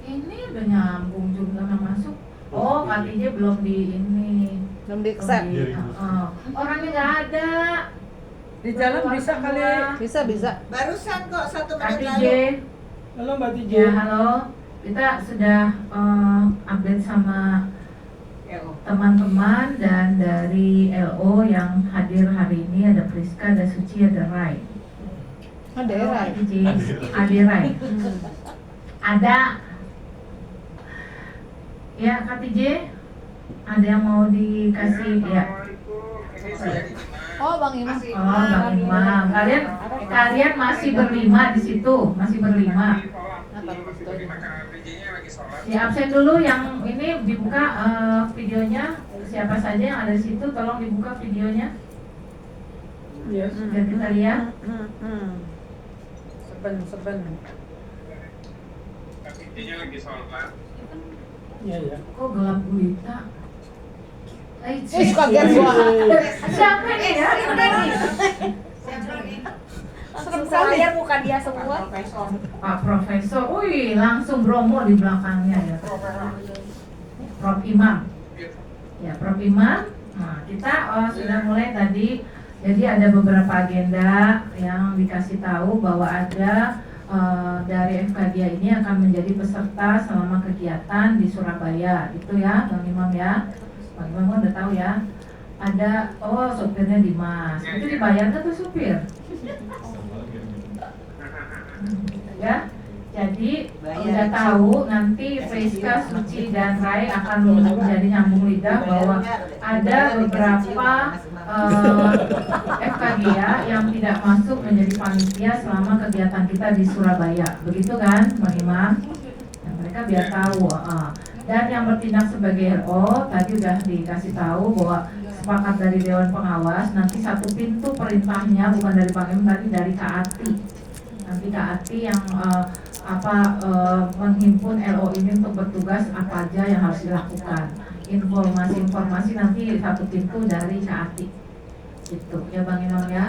Ini udah nyambung jumlah yang masuk. Oh, katanya belum di ini. Belum di accept. Orangnya nggak ada. Di jalan bisa kali. Bisa. Barusan kok 1 menit Kati J. lalu. Halo Mbak Tije. Ya, halo. Kita sudah update sama teman-teman dan dari LO yang hadir hari ini ada Priska, ada Suci, ada Rai. Ada ya, Rai? Ada Rai. Ada. Ya, Kati J. Ada yang mau dikasih ya? Oh, Bang Imam. Oh, Bang Imam. Kalian masih berlima di situ, masih berlima. Di absen dulu yang ini dibuka videonya. Siapa saja yang ada di situ tolong dibuka videonya. Yes. Biar kita lihat. Seben. Intinya lagi sholat. Iya ya. Kok gelap gulita? Kaget gua. Siapa ini ya? Langsung saya bukan dia semua. Pak Profesor. Wih, langsung Bromo di belakangnya ya. Prof Imam. Ya, Prof Imam. Nah, kita sudah mulai tadi. Jadi ada beberapa agenda yang dikasih tahu bahwa ada dari FKGIA ini akan menjadi peserta selama kegiatan di Surabaya. Itu ya, Bang Imam ya. Bang Imam udah tahu ya. Ada, sopirnya Dimas. Itu dibayar nggak tuh supir? Ya. Jadi udah tahu nanti Friska, Suci dan Rai akan menjadi nyambung lidah bahwa ada beberapa FKGIA yang tidak masuk menjadi panitia selama kegiatan kita di Surabaya. Begitu kan, Bang Imam? Nah, mereka biar tahu. Dan yang bertindak sebagai RO tadi udah dikasih tahu bahwa sepakat dari Dewan Pengawas nanti satu pintu perintahnya bukan dari Bang Imam, tadi dari Kak-Ati. Nanti Kak-Ati yang menghimpun LO ini untuk bertugas apa aja yang harus dilakukan. Informasi nanti satu pintu dari Kak-Ati. Gitu ya Bang Imam ya.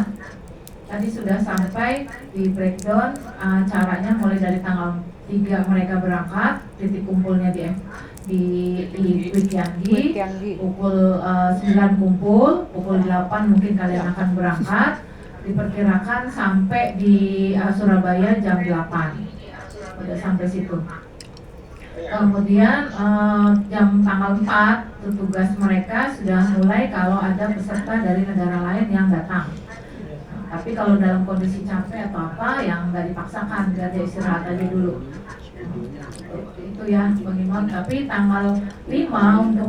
Tadi sudah sampai di breakdown caranya mulai dari tanggal 3 mereka berangkat, titik kumpulnya di Kwi Kianggi, pukul 9 kumpul, pukul 8 mungkin kalian akan berangkat. Diperkirakan sampai di Surabaya jam 8. Udah sampai situ. Kemudian jam tanggal 4 tugas mereka sudah mulai kalau ada peserta dari negara lain yang datang. Tapi kalau dalam kondisi capek atau apa yang nggak dipaksakan, biar dia istirahat aja dulu. Itu ya Bang Imam. Tapi tanggal 5 untuk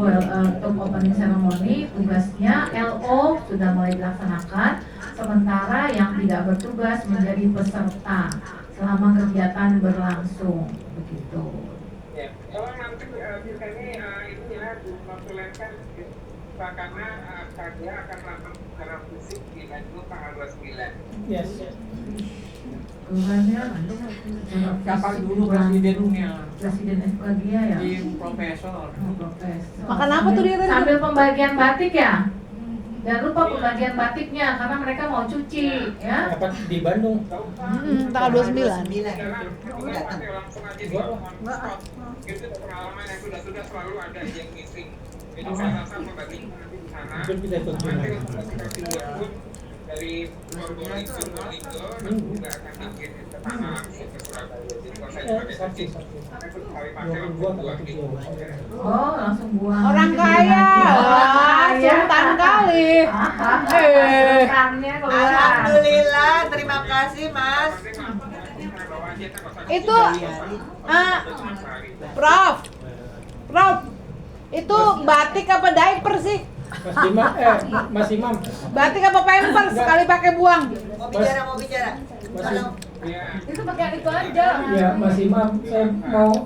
opening ceremony tugasnya LO sudah mulai dilaksanakan, sementara yang tidak bertugas menjadi peserta selama kegiatan berlangsung begitu. Ya, kalau nanti misalnya ini ya dikonsulenkan karena KGIA akan langsung secara fisik di Bandung tanggal 29. Yes. Siapa dulu presidennya? Presiden FKGIA ya? Profesor. Makan apa tuh dia tadi? Sambil pembagian batik ya? Jangan lupa pembagian batiknya karena mereka mau cuci ya. Dapat di Bandung. Tanggal 29. Langsung aja di itu pengalaman yang sudah selalu ada yang missing. Jadi saya rasa pembagian nanti di sana. Itu kita tunggu. Dari Probolinggo dan juga akan bikin ke sana langsung ke Surabaya. Jadi kalau saya sebagai saksi, kali pakai langsung buang di Langsung buang. Orang kaya. Sultan kali. Sultannya keluar. Alhamdulillah, terima kasih Mas. Itu Prof, itu batik apa diaper sih? Mas Imam. Batik apa pampers sekali pakai buang? Mau bicara. Itu pakai itu aja. Ya, Mas Imam, saya mau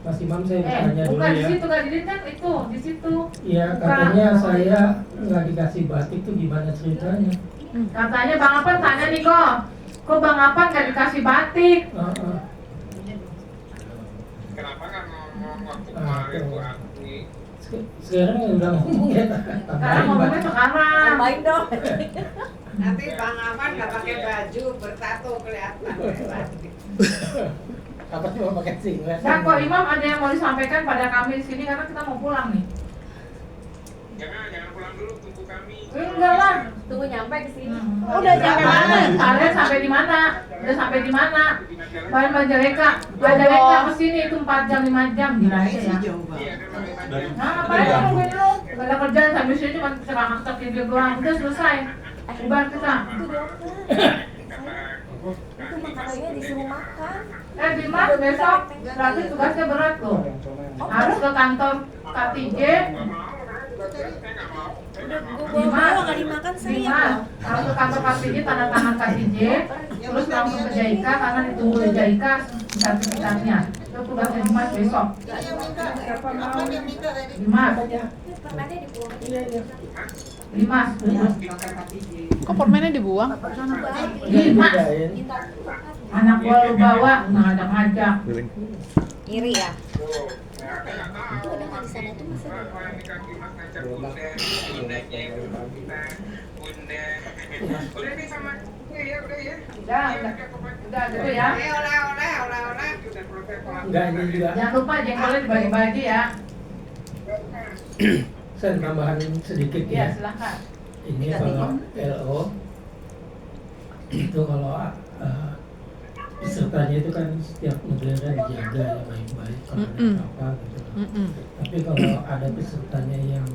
Mas Imam saya tanya dulu bukan ya. di situ kan, jadi kan itu di situ. Iya, katanya saya nggak dikasih batik tuh gimana ceritanya? Katanya Bang Apan tanya nih kok Bang Apan nggak dikasih batik? Kenapa nggak ngomong waktu kemarin tuh Ati? Sekarang udah ngomong ya. Sekarang ngomongnya sekarang. Main dong. Nanti Bang Aman nggak pakai baju bertato kelihatan. Apa sih mau pakai singlet? Dan kok Imam ada yang mau disampaikan pada kami di sini karena kita mau pulang nih. Jangan pulang dulu, tunggu kami. Enggak lah. Tunggu nyampe ke sini. Udah nyampe mana? Kalian sampai di mana? Udah sampai di mana? Kalian Majalengka ke sini itu 4 jam 5 jam gila aja ya. Nah, ngapain nungguin lu? Gak ada kerjaan sampai sini cuma serak-serak video doang. Udah selesai. Bubar kita. Itu makanannya disuruh makan. Dimas besok berarti tugasnya berat loh. Harus ke kantor K3. Udah gue bawa nggak dimakan sayang. Kalau ke kantor KPJ tanda tangan KPJ, terus langsung ke JIKA karena ditunggu di JIKA sertifikatnya. Itu udah ke Dimas besok. Dimas. Dimas. Kok permennya dibuang? Dimas. Anak gua lu bawa ngajak-ngajak. Iri ya. Itu udah nggak di sana tuh masih Udah nih sama ya, udah ya. Udah gitu ya. Oleh. Enggak, ini juga Jangan lupa jengkolnya dibagi-bagi ya. saya tambahan sedikit Iya, ya. silakan. Ini kalau LO itu kalau pesertanya itu kan setiap negara dijaga ya baik-baik kalau ada apa gitu. Tapi kalau ada pesertanya yang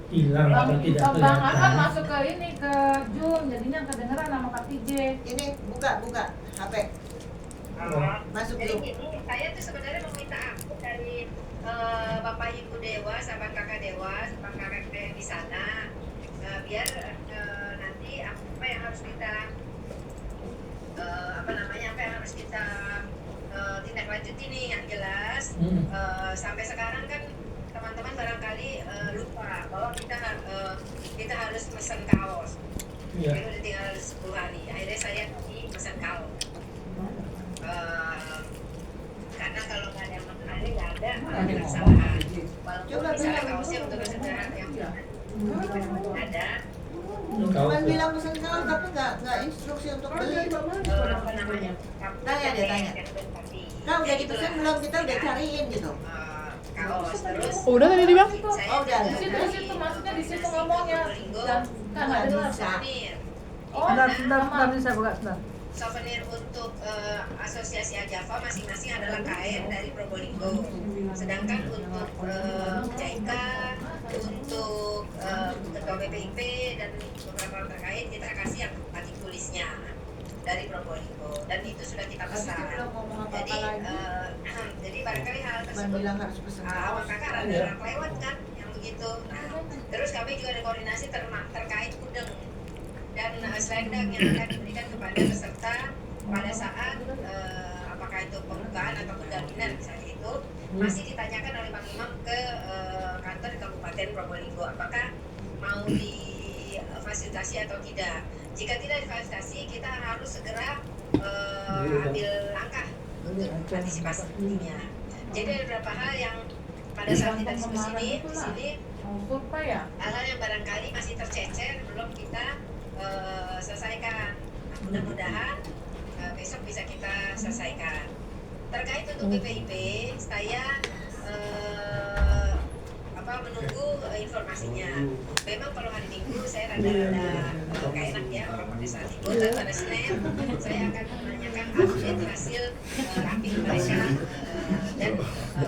hilang atau tidak Bang akan kelihatan, masuk ke ini ke Zoom, jadinya kedengeran sama KPJ. Ini buka HP. Masuk Jadi dulu. gini, saya tuh sebenarnya meminta ampun dari Bapak Ibu Dewa, sahabat kakak Dewa, sahabat kakak yang di sana, biar nanti apa yang harus kita apa yang harus kita tindak lanjut ini yang jelas. Sampai sekarang kan teman-teman barangkali lupa bahwa kita harus pesan kaos. Iya. Jadi udah tinggal 10 hari. Akhirnya saya tadi pesan kaos. Karena kalau nggak ada yang menarik nggak ada kesalahan. Walaupun misalnya kaosnya untuk kesederhanaan yang ada. Cuman bilang pesan kaos tapi nggak instruksi untuk beli. Apa namanya? Tanya deh, tanya. Kak udah dipesan belum? Kita udah cariin gitu. Kaos terus. Udah tadi dibilang? Oh udah. Di situ maksudnya di situ ngomongnya. Dan kan Nggak ada bisa. Sebentar, bisa buka sebentar. Souvenir untuk Asosiasi Ajava masing-masing adalah kain dari Probolinggo. Sedangkan untuk JIKA, untuk Ketua BPIP dan beberapa orang terkait kita kasih yang batik tulisnya dari Probolinggo dan itu sudah kita pesan. Jadi barangkali hal tersebut awak kakak ada lewat kan yang begitu. Nah, terus kami juga ada koordinasi terkait udeng dan selendang yang akan diberikan kepada peserta pada saat apakah itu pembukaan ataupun jaminan misalnya itu masih ditanyakan oleh Bang Imam ke kantor di Kabupaten Probolinggo apakah mau difasilitasi atau tidak. Jika tidak difasilitasi kita harus segera ambil langkah untuk antisipasinya. Jadi ada beberapa hal yang pada saat kita diskusi di sini hal-hal yang barangkali masih tercecer belum kita selesaikan. Mudah-mudahan besok bisa kita selesaikan. Terkait untuk BPIP, saya menunggu informasinya. Memang kalau hari Minggu saya rada-rada gak enak ya orang pada saat itu. Dan pada Senin saya akan menanyakan update hasil rapim mereka dan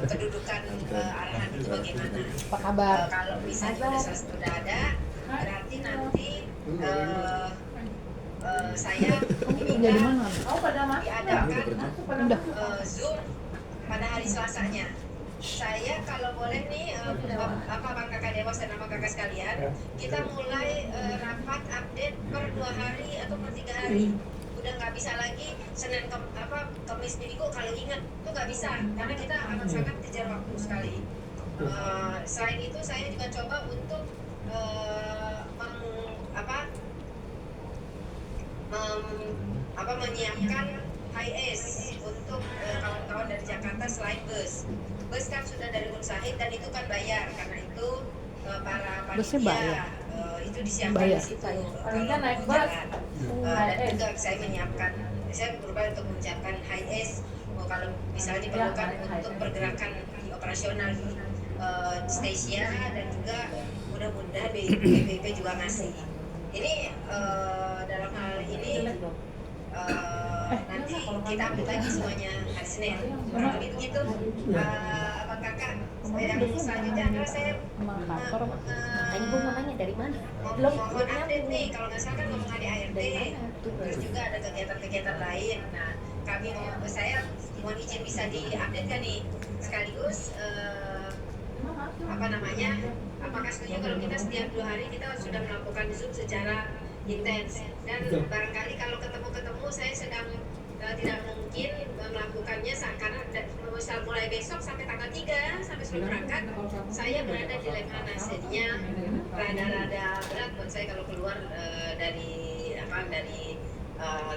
kedudukan arahan itu bagaimana. Apa kabar? Kalau misalnya sudah ada, berarti nanti saya diminta diadakan Zoom pada hari Selasanya. Saya kalau boleh nih Bang Kakak Dewas dan Bang Kakak sekalian, kita mulai rapat update per 2 hari atau per 3 hari. Udah nggak bisa lagi Senin Kamis Minggu kalau ingat tuh nggak bisa karena kita akan sangat kejar waktu sekali. Selain itu saya juga coba untuk menyiapkan HIS untuk kawan-kawan dari Jakarta selain bus. Bus kan sudah dari Unsahid dan itu kan bayar karena itu para panitia itu disiapkan di situ. Kalau naik bus dan juga saya menyiapkan, saya berupaya untuk menyiapkan HIS kalau misalnya diperlukan untuk pergerakan di operasional di Stasia dan juga mudah-mudahan BPIP juga ngasih. Ini dalam hal ini nanti kita ambil lagi semuanya hari Senin. Kurang lebih begitu. Abang Kakak, yang selanjutnya adalah saya mau nanya dari mana? mohon update nih. Kalau nggak salah kan ngomong di ART, terus juga ada kegiatan-kegiatan lain. Nah, saya mohon izin bisa diupdate kan nih sekaligus apakah setuju kalau kita setiap 2 hari kita sudah melakukan Zoom secara intens? Dan barangkali kalau ketemu saya sedang tidak mungkin melakukannya karena misal mulai besok sampai tanggal 3 sampai sebelum berangkat saya berada di Lemhanas, jadinya rada-rada berat buat saya kalau keluar dari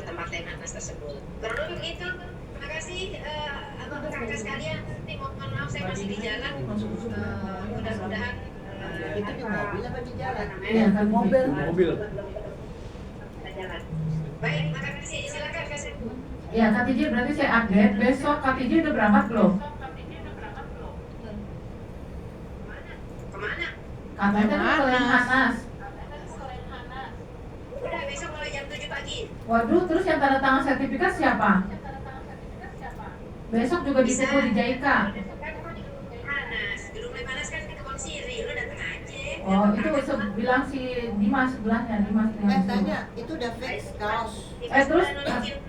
tempat Lemhanas tersebut. Kurang lebih begitu. Terima kasih kakak sekalian. Nanti mohon maaf saya masih di jalan. Mudah-mudahan itu di mobil apa di jalan? Iya, kan mobil. Jalan. Baik, makasih. Silakan Kak Sep. Ya, Kak Tiji berarti saya update. Besok Kak Tiji udah berangkat belum? Kemana? Katanya ke Lemhanas. Udah besok mulai jam 7 pagi. Waduh, terus yang tanda tangan sertifikat siapa? Besok juga ditunggu di JICA. Gedung Lemhanas kan di Kebon Siri, lo datang aja. Oh, itu bilang si Dimas sebelahnya, Dimas. Tanya, itu udah fix kaos. Terus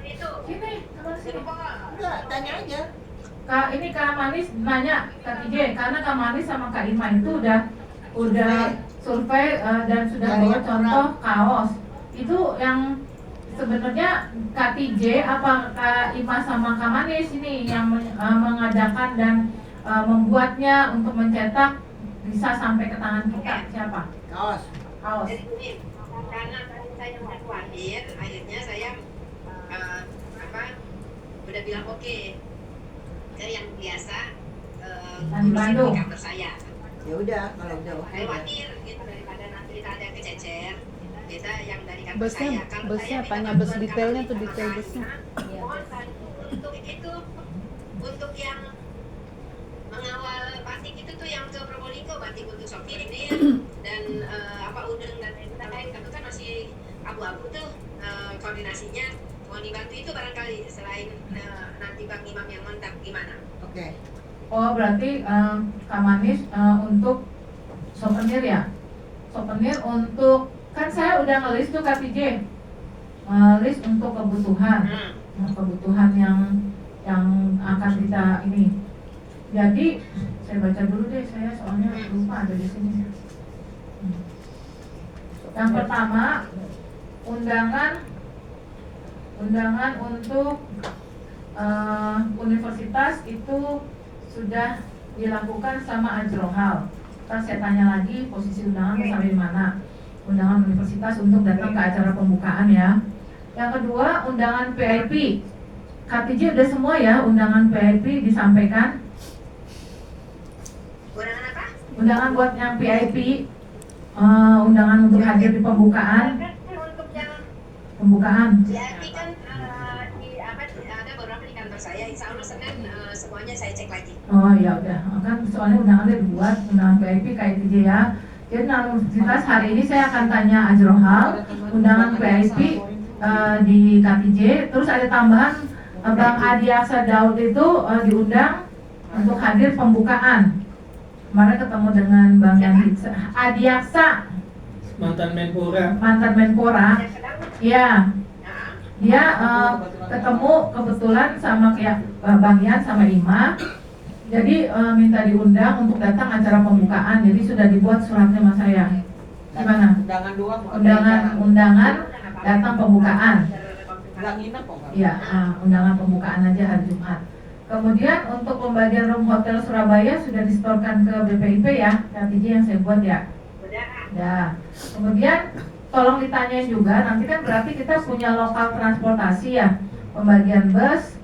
itu. Sini, kemana sini? Enggak, tanya aja. Kak, ini Kak Manis nanya Kak TJ, karena Kak Manis sama Kak Ima itu udah survei dan sudah bawa contoh kaos. Itu yang sebenarnya Kak TJ apa Kak Ima sama Kak Manis ini yang mengadakan dan membuatnya untuk mencetak bisa sampai ke tangan kita, siapa? Kaos. Jadi ini, karena saya mau khawatir, akhirnya saya udah bilang oke ke yang biasa di Bandung. di kantor saya. Ya udah, kalau udah oke. Saya khawatir gitu daripada nanti kita ada yang kececer, kita yang dari kantor Busnya, saya. Kalau busnya saya tanya minta bus bantuan detailnya kami tuh sama detail Kak busnya. Aina, mohon bantu untuk itu, untuk yang mengawal batik itu tuh yang ke Probolinggo, batik untuk souvenir dan udeng dan lain-lain, itu kan masih abu-abu tuh koordinasinya. Mau dibantu itu barangkali selain nanti Bang Imam yang mantap gimana? Oke. Oh, berarti Kak Manis untuk souvenir ya? Souvenir untuk, kan saya udah ngelis tuh Kak TJ, list untuk kebutuhan, kebutuhan yang akan kita ini. Jadi saya baca dulu deh, saya soalnya lupa ada di sini. Yang pertama, undangan untuk universitas itu sudah dilakukan sama Ajrohal. Ntar saya tanya lagi posisi undangan sampai di mana. Undangan universitas untuk datang ke acara pembukaan ya. Yang kedua, undangan PIP. KTJ udah semua ya undangan PIP disampaikan. Undangan apa? Undangan buat yang PIP, undangan untuk hadir di pembukaan. Untuk yang Pembukaan. VIP kan ada beberapa di kantor saya. Insya Allah Senin semuanya saya cek lagi. Oh ya udah, kan soalnya undangannya dibuat undangan PIP KTJ ya. Jadi universitas hari ini saya akan tanya Ajrohal, undangan PIP di KTJ. Terus ada tambahan Bang Adiaksa Daud itu diundang untuk hadir pembukaan. Kemarin ketemu dengan Bang Yandi Adiaksa, mantan Menpora. Ya, dia ketemu kebetulan sama kayak Bang Yan sama Ima. Jadi minta diundang untuk datang acara pembukaan. Jadi sudah dibuat suratnya sama saya. Gimana? Undangan doang. Undangan datang pembukaan. Nggak nginep kok. Iya, undangan pembukaan aja hari Jumat. Kemudian untuk pembagian room hotel Surabaya sudah disetorkan ke BPIP ya, KTJ yang saya buat ya. Ya. Kemudian tolong ditanyain juga, nanti kan berarti kita punya lokal transportasi ya, pembagian bus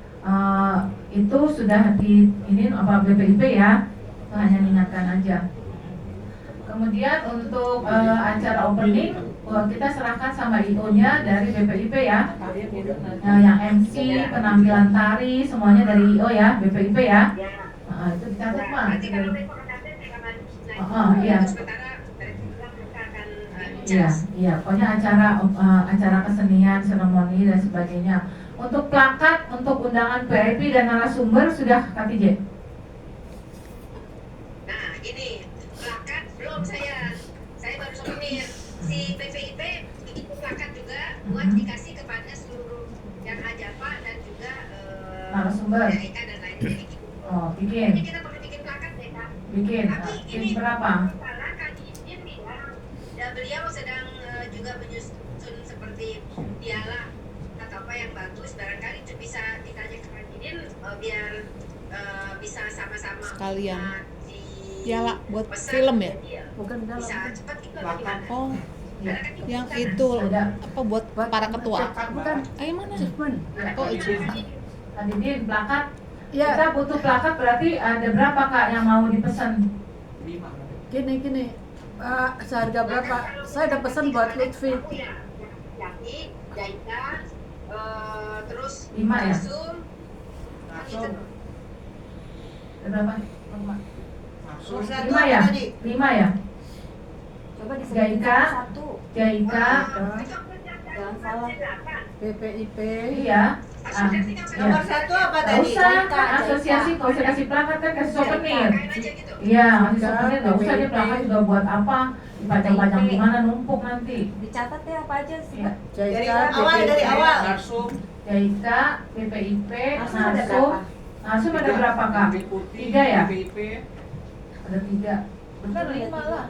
itu sudah di ini apa BPIP ya, hanya ingatkan aja. Kemudian untuk acara opening kita serahkan sama IO-nya dari BPIP ya. Yang MC, penampilan tari, semuanya dari IO ya, BPIP ya. Itu dicatat mah. Iya. Iya, pokoknya acara kesenian, seremoni dan sebagainya. Untuk plakat, untuk undangan PIP dan narasumber sudah KTJ. Nah, gini, plakat belum saya baru souvenir. Si PVIP bikin plakat juga buat dikasih kepada seluruh yang hajapa dan juga narasumber. Eka dan lain-lain. Oh, bikin. Jadi kita perlu bikin plakat ya, Kak. Bikin. Tapi Bikin ini berapa? salah kajian biar bisa sama-sama Sekalian. di Piala buat pesan film ya? jadi Bukan dalam. bisa cepat gitu atau gimana? Oh, Ya. yang itu apa buat para ketua? Bukan. Ayo mana? Achievement. Oh, izin. Adidin, plakat. Ya. Kita butuh plakat berarti ada berapa Kak yang mau dipesan? Gini. Seharga berapa? Saya udah pesan buat Lutfi. Aku ya, Yaki, Jaika, terus 5 ya? Zoom, gitu. Ada berapa? Nomor 1 5 apa ya? tadi? 5 ya? Coba Jaika, satu. Jaika, Jangan salah. PPIP. iya. Nomor 1 apa Nggak tadi? usah, kan asosiasi nggak usah kasih plakat kan kasih souvenir. Iya, kasih souvenir nggak usah dia plakat juga buat apa? Dipajang-pajang di mana numpuk nanti. Dicatat ya apa aja sih? Iya. Dari awal. Jaika, PPIP, Narsum ada Narsum. berapa? Narsum ada berapa Kak? 3 ya? Ada 3. Benar 5 lah.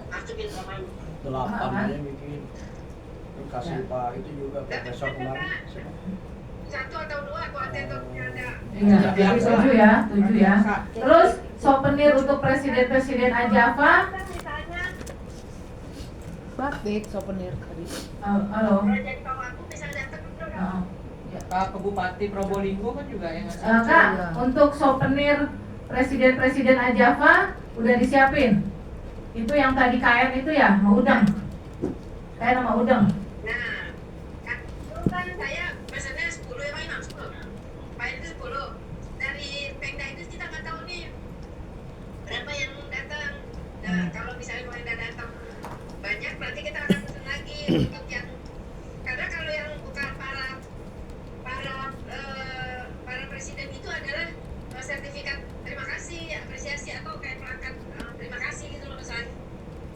8 aja bikin. Kasih Pak itu juga profesor kemarin. Satu atau dua buat tentunya ada. Iya, jadi 7 ya, 7 ya. Terus souvenir untuk presiden-presiden Ajava. Batik souvenir tadi. Halo. Jadi kalau aku bisa datang ke Oh, ya. Ke Bupati Probolinggo kan juga yang ngasih. Kak, untuk souvenir presiden-presiden Ajava udah disiapin. Itu yang tadi KM itu ya, mau udang. Kayak nama udang. Nah, itu kan saya pesannya 10 ya Pak Imam, 10. Pak itu 10. Dari Pemda itu kita nggak tahu nih berapa yang datang. Nah, kalau misalnya mau yang datang banyak, berarti kita akan pesan lagi untuk yang, karena kalau yang bukan para presiden itu adalah sertifikat terima kasih, apresiasi atau kayak plakat terima kasih gitu loh misalnya,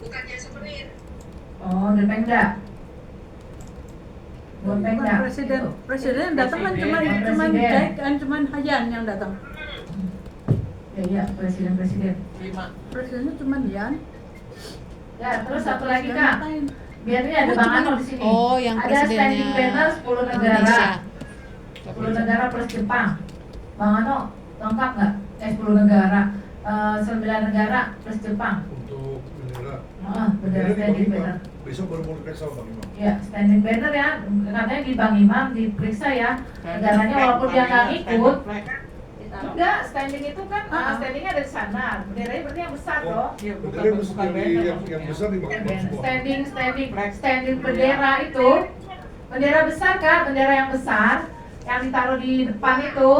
bukannya souvenir. Oh, dari Pemda. Buat Pemda. Presiden yang datang kan cuman Presiden. cuman Hayan yang datang. Iya, presiden-presiden. 5. Presidennya cuman Yan. Ya, terus satu lagi Kak. Biar ini ada Bang Anwar di sini. Oh, yang ada presidennya standing banner 10 negara. Indonesia. 10 negara plus Jepang. Bang Ano, lengkap nggak? 10 negara. 9 negara plus Jepang. Untuk bendera. Bendera standing banner. Besok baru mau diperiksa Bang Imam. Ya, standing banner ya. Katanya di Bang Imam diperiksa ya. Negaranya walaupun dia nggak ikut. Enggak, standing itu kan standingnya ada di sana. Benderanya berarti yang besar loh. Bendera yang besar di Bang Imam semua. Standing bendera itu bendera besar Kak, bendera yang besar yang ditaruh di depan itu,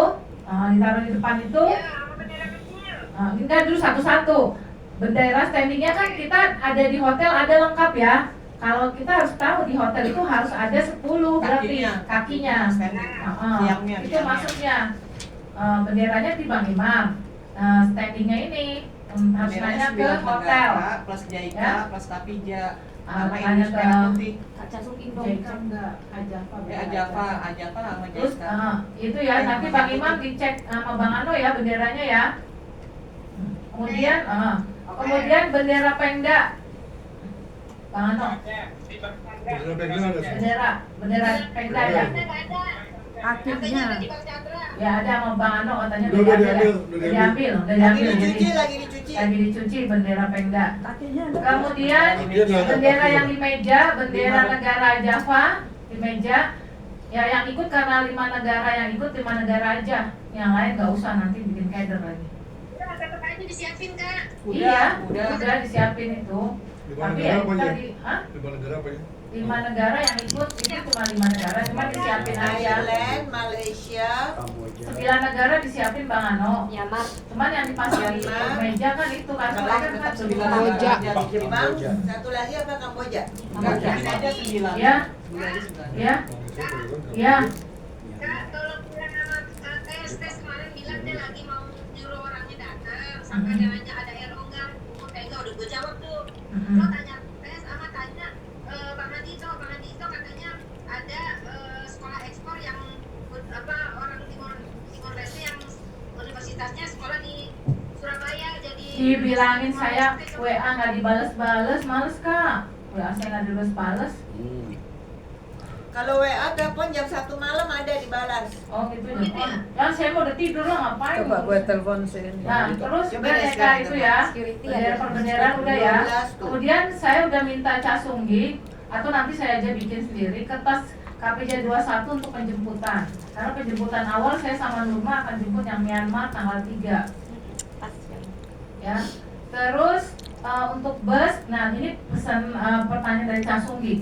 enggak dulu satu-satu. Bendera standingnya kan kita ada di hotel ada lengkap ya. Kalau kita harus tahu di hotel itu harus ada 10 berarti kakinya. Itu maksudnya. Benderanya di Bang Imam. Standingnya ini harus nanya ke hotel. Plus Jaika, Ya. plus Kapija. Tanya ke Casung Indo Jaika enggak, Ajava. Ajava sama Terus Jaika. itu ya nanti Bang Imam dicek sama Bang Ano ya benderanya ya. Kemudian bendera Pemda. Bang Ano. Bendera Pemda ya. Akhirnya. Ya ada sama Bang Ano katanya Udah diambil. Lagi dicuci. Bendera Pemda. Akhirnya Kemudian bendera yang di meja, bendera negara Java di meja. Ya yang ikut karena 5 negara yang ikut 5 negara aja. Yang lain nggak usah nanti bikin keder lagi. Udah, tetap aja disiapin Kak. Udah disiapin itu. Tapi ya tadi, 5 negara apa ya? 5 negara yang ikut itu cuma 5 negara, cuma disiapin aja. Thailand, Malaysia, 9 negara disiapin Bang Ano. Myanmar. Cuman yang dipasang di meja kan itu kan soalnya kan 9 Kamboja. Jepang, satu lagi apa Kamboja? Bikin aja 9. Ya. Ya. Ya. Kak, tolong bilang sama tes kemarin bilang dia lagi mau nyuruh orangnya datang sampai nanya ada RO enggak, enggak udah gue jawab tuh. Lo tanya tes sama tanya Bang Andito katanya ada sekolah ekspor yang orang Timor Leste yang universitasnya sekolah di Surabaya jadi Dibilangin saya WA nggak dibales-bales, males Kak. WA saya nggak dibales-bales. Kalau WA telepon jam 1 malam ada dibalas. Oh gitu ya. Kan saya mau udah tidur lah, ngapain? Coba gue telepon sini. Nah, terus Coba udah deh ya Kak sekarang itu kita ya. security Bendera ada. perbenderaan udah ya. 12 tuh. Kemudian saya udah minta Cak Sunggi atau nanti saya aja bikin sendiri kertas KPJ 21 untuk penjemputan. Karena penjemputan awal saya sama Nurma akan jemput yang Myanmar tanggal 3. Pas ya. Ya. Terus untuk bus, nah ini pesan pertanyaan dari Cak Sunggi.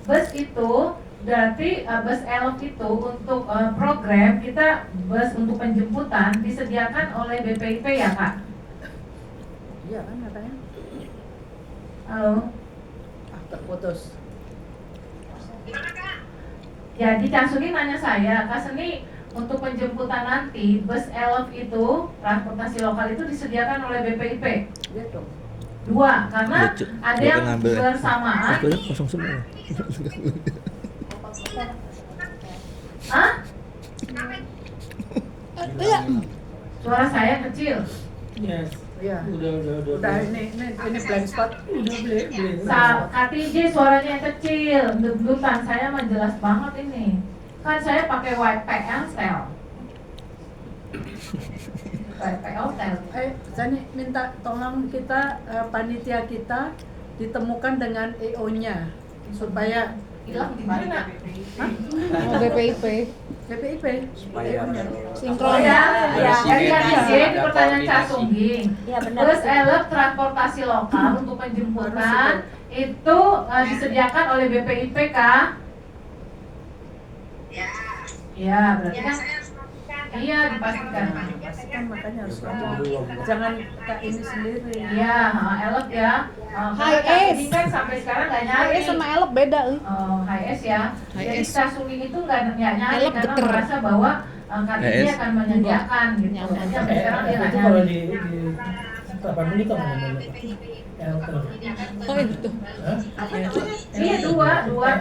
Bus itu berarti bus elok itu untuk program kita bus untuk penjemputan disediakan oleh BPIP ya Kak? Iya kan katanya. Halo? Terputus. Gimana Kak? Jadi Cak Suni nanya saya, Kak Seni untuk penjemputan nanti bus elok itu transportasi lokal itu disediakan oleh BPIP? Iya dong. 2, karena ada yang bersamaan. Kosong semua. Hah? Suara saya kecil. Yes. Iya. Udah. Udah ini blank spot. Udah beli. KTJ suaranya yang kecil, deg-degan saya mah jelas banget ini. Kan saya pakai YPL style. YPL style. Zani minta tolong kita panitia kita ditemukan dengan EO-nya supaya hilang di mana? Hah? Oh, BPIP. BPIP. Supaya Sinkron. Ya, Ya. dari KTJ ini pertanyaan Cak Sunggi. Iya benar. Terus elok transportasi lokal untuk penjemputan itu disediakan oleh BPIP kah? Ya. Iya, berarti Ya, kan saya harus memastikan. iya dipastikan. Kan makanya harus jangan Kak ini sendiri. Iya, elok ya. High Ini S. kan sampai sekarang nggak nyari. High S sama elok beda. High S ya. High Jadi S. Cak Sunggi itu nggak nyari Elok karena geter. merasa bahwa KTJ HS. akan menyediakan gitu. Nyambung. Jadi sampai sekarang dia nggak Itu kalau nyari. di 8 menit apa namanya? Elter. Oh itu. Iya dua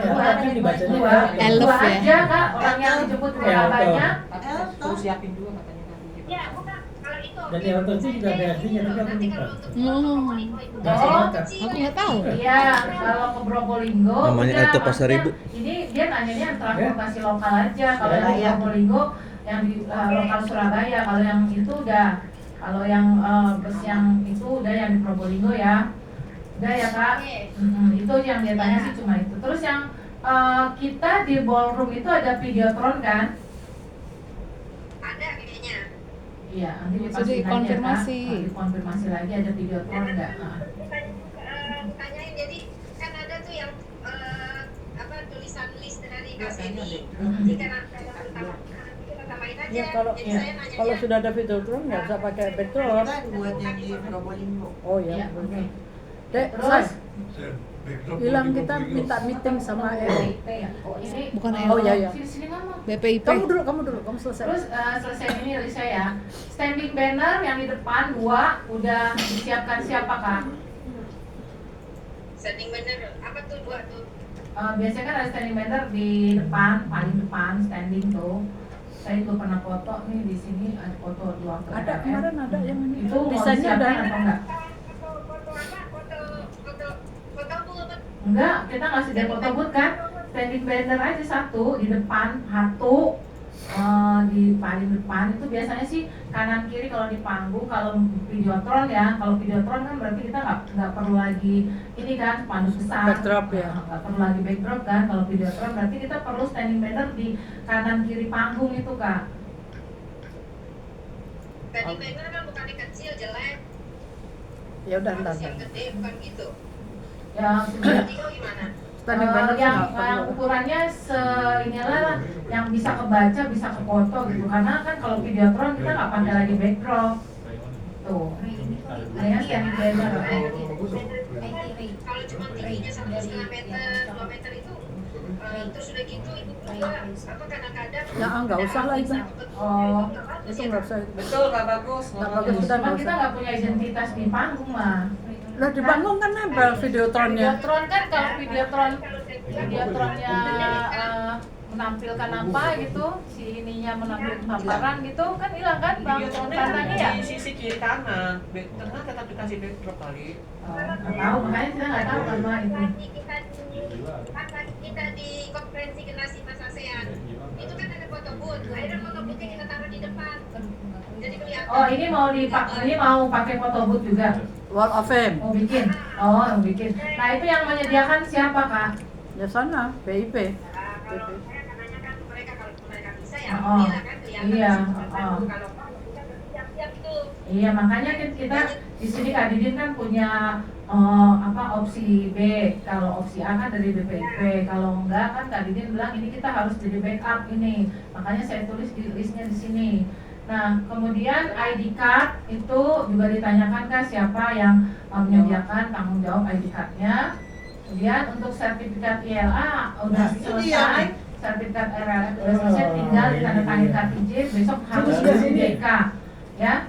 Kan dibacanya Elf dua ya. aja Kak, orang yang dijemput juga banyak. Terus siapin juga katanya kan. Ya, bukan. Kalau itu. Dan Elter itu juga ada artinya, tapi aku lupa. Bahasa Oh, Batak. Aku nggak tahu. Iya, kalau ke Probolinggo Namanya udah, Elto Pasar maksudnya Ibu. Ini dia nanyanya transportasi lokal aja. Kalau yang di Probolinggo, yang di lokal Surabaya, kalau yang itu udah, kalau yang bus yang itu udah yang di Probolinggo ya. Udah ya Kak. Itu yang dia tanya sih cuma itu. Terus yang kita di ballroom itu ada videotron kan? Ada videonya. Iya, nanti Jadi dipastikan konfirmasi. aja Kak. Dikonfirmasi lagi ada videotron enggak? Tanyain jadi kan ada tuh yang apa tulisan list dari KCD. Mhm. Jika nanti ada pertama kita tambahin aja. Ya kalau Jadi saya nanya kalau sudah ada videotron nggak usah pakai backdrop. Kan buat yang di Probolinggo. Oh Iya, ya. oke. Dek, Terus bilang kita minta meeting sama EO. Oh, ini Bukan Oh ya ya. sini ngomong. BPIP. Kamu dulu, kamu selesai. Terus selesai ini dari saya. Standing banner yang di depan 2 udah disiapkan siapa Kak? standing banner apa tuh dua tuh? Biasanya kan ada standing banner di depan, paling depan standing tuh. Saya juga pernah foto nih di sini ada foto 2 Ada kemarin ada yang ini. Itu mau Desainnya ada. disiapkan atau enggak? Enggak, kita nggak sediain foto booth kan? Standing banner aja satu di depan, satu di paling depan itu biasanya sih kanan kiri kalau di panggung. Kalau videotron ya, kalau videotron kan berarti kita nggak perlu lagi ini kan spanduk besar. Backdrop ya. Nggak perlu lagi backdrop kan. Kalau videotron berarti kita perlu standing banner di kanan kiri panggung itu Kak. Standing banner kan bukannya kecil jelek. Ya udah ntar. Yang gede bukan gitu. Yang Berarti kau gimana? Standing banner yang nggak perlu. ukurannya inilah yang bisa kebaca, bisa kefoto gitu. Karena kan kalau videotron kita nggak pakai lagi backdrop. Tuh. Saya standing banner. Kalau cuma tingginya 1,5 meter, 2 meter itu terus udah gitu ibu juga apa kadang-kadang Ya nggak usah lah itu. Oh, Itu nggak usah. Betul Pak Bagus. Nggak bagus sudah Cuma nggak kita usah. nggak punya identitas di panggung lah. Lah di panggung kan nempel videotronnya. Videotron kan kalau videotronnya menampilkan apa gitu, si ininya menampilkan paparan gitu kan hilang kan Bang Tantangi ya? Di sisi kiri kanan, tengah tetap dikasih backdrop kali. Nggak tahu, makanya kita nggak tahu kan Bang itu. Kita di konferensi generasi Mas ASEAN itu kan ada foto booth, akhirnya foto boothnya kita taruh di depan, jadi kelihatan. Oh ini mau pakai foto booth juga? Wall of Fame. Mau bikin? Oh mau bikin. Nah itu yang menyediakan siapa Kak? Ya sana, PIP. Oh, iya. Iya makanya kita di sini Kak Didin kan punya opsi B. Kalau opsi A kan dari BPIP. Kalau enggak kan Kak Didin bilang ini kita harus jadi backup ini. Makanya saya tulis di listnya di sini. Nah kemudian ID card itu juga ditanyakan Kak siapa yang menyediakan tanggung jawab ID cardnya. Kemudian untuk sertifikat ILA udah selesai. Sertifikat RLF udah selesai, tinggal ditandatangani KTJ, besok harus di DK ya.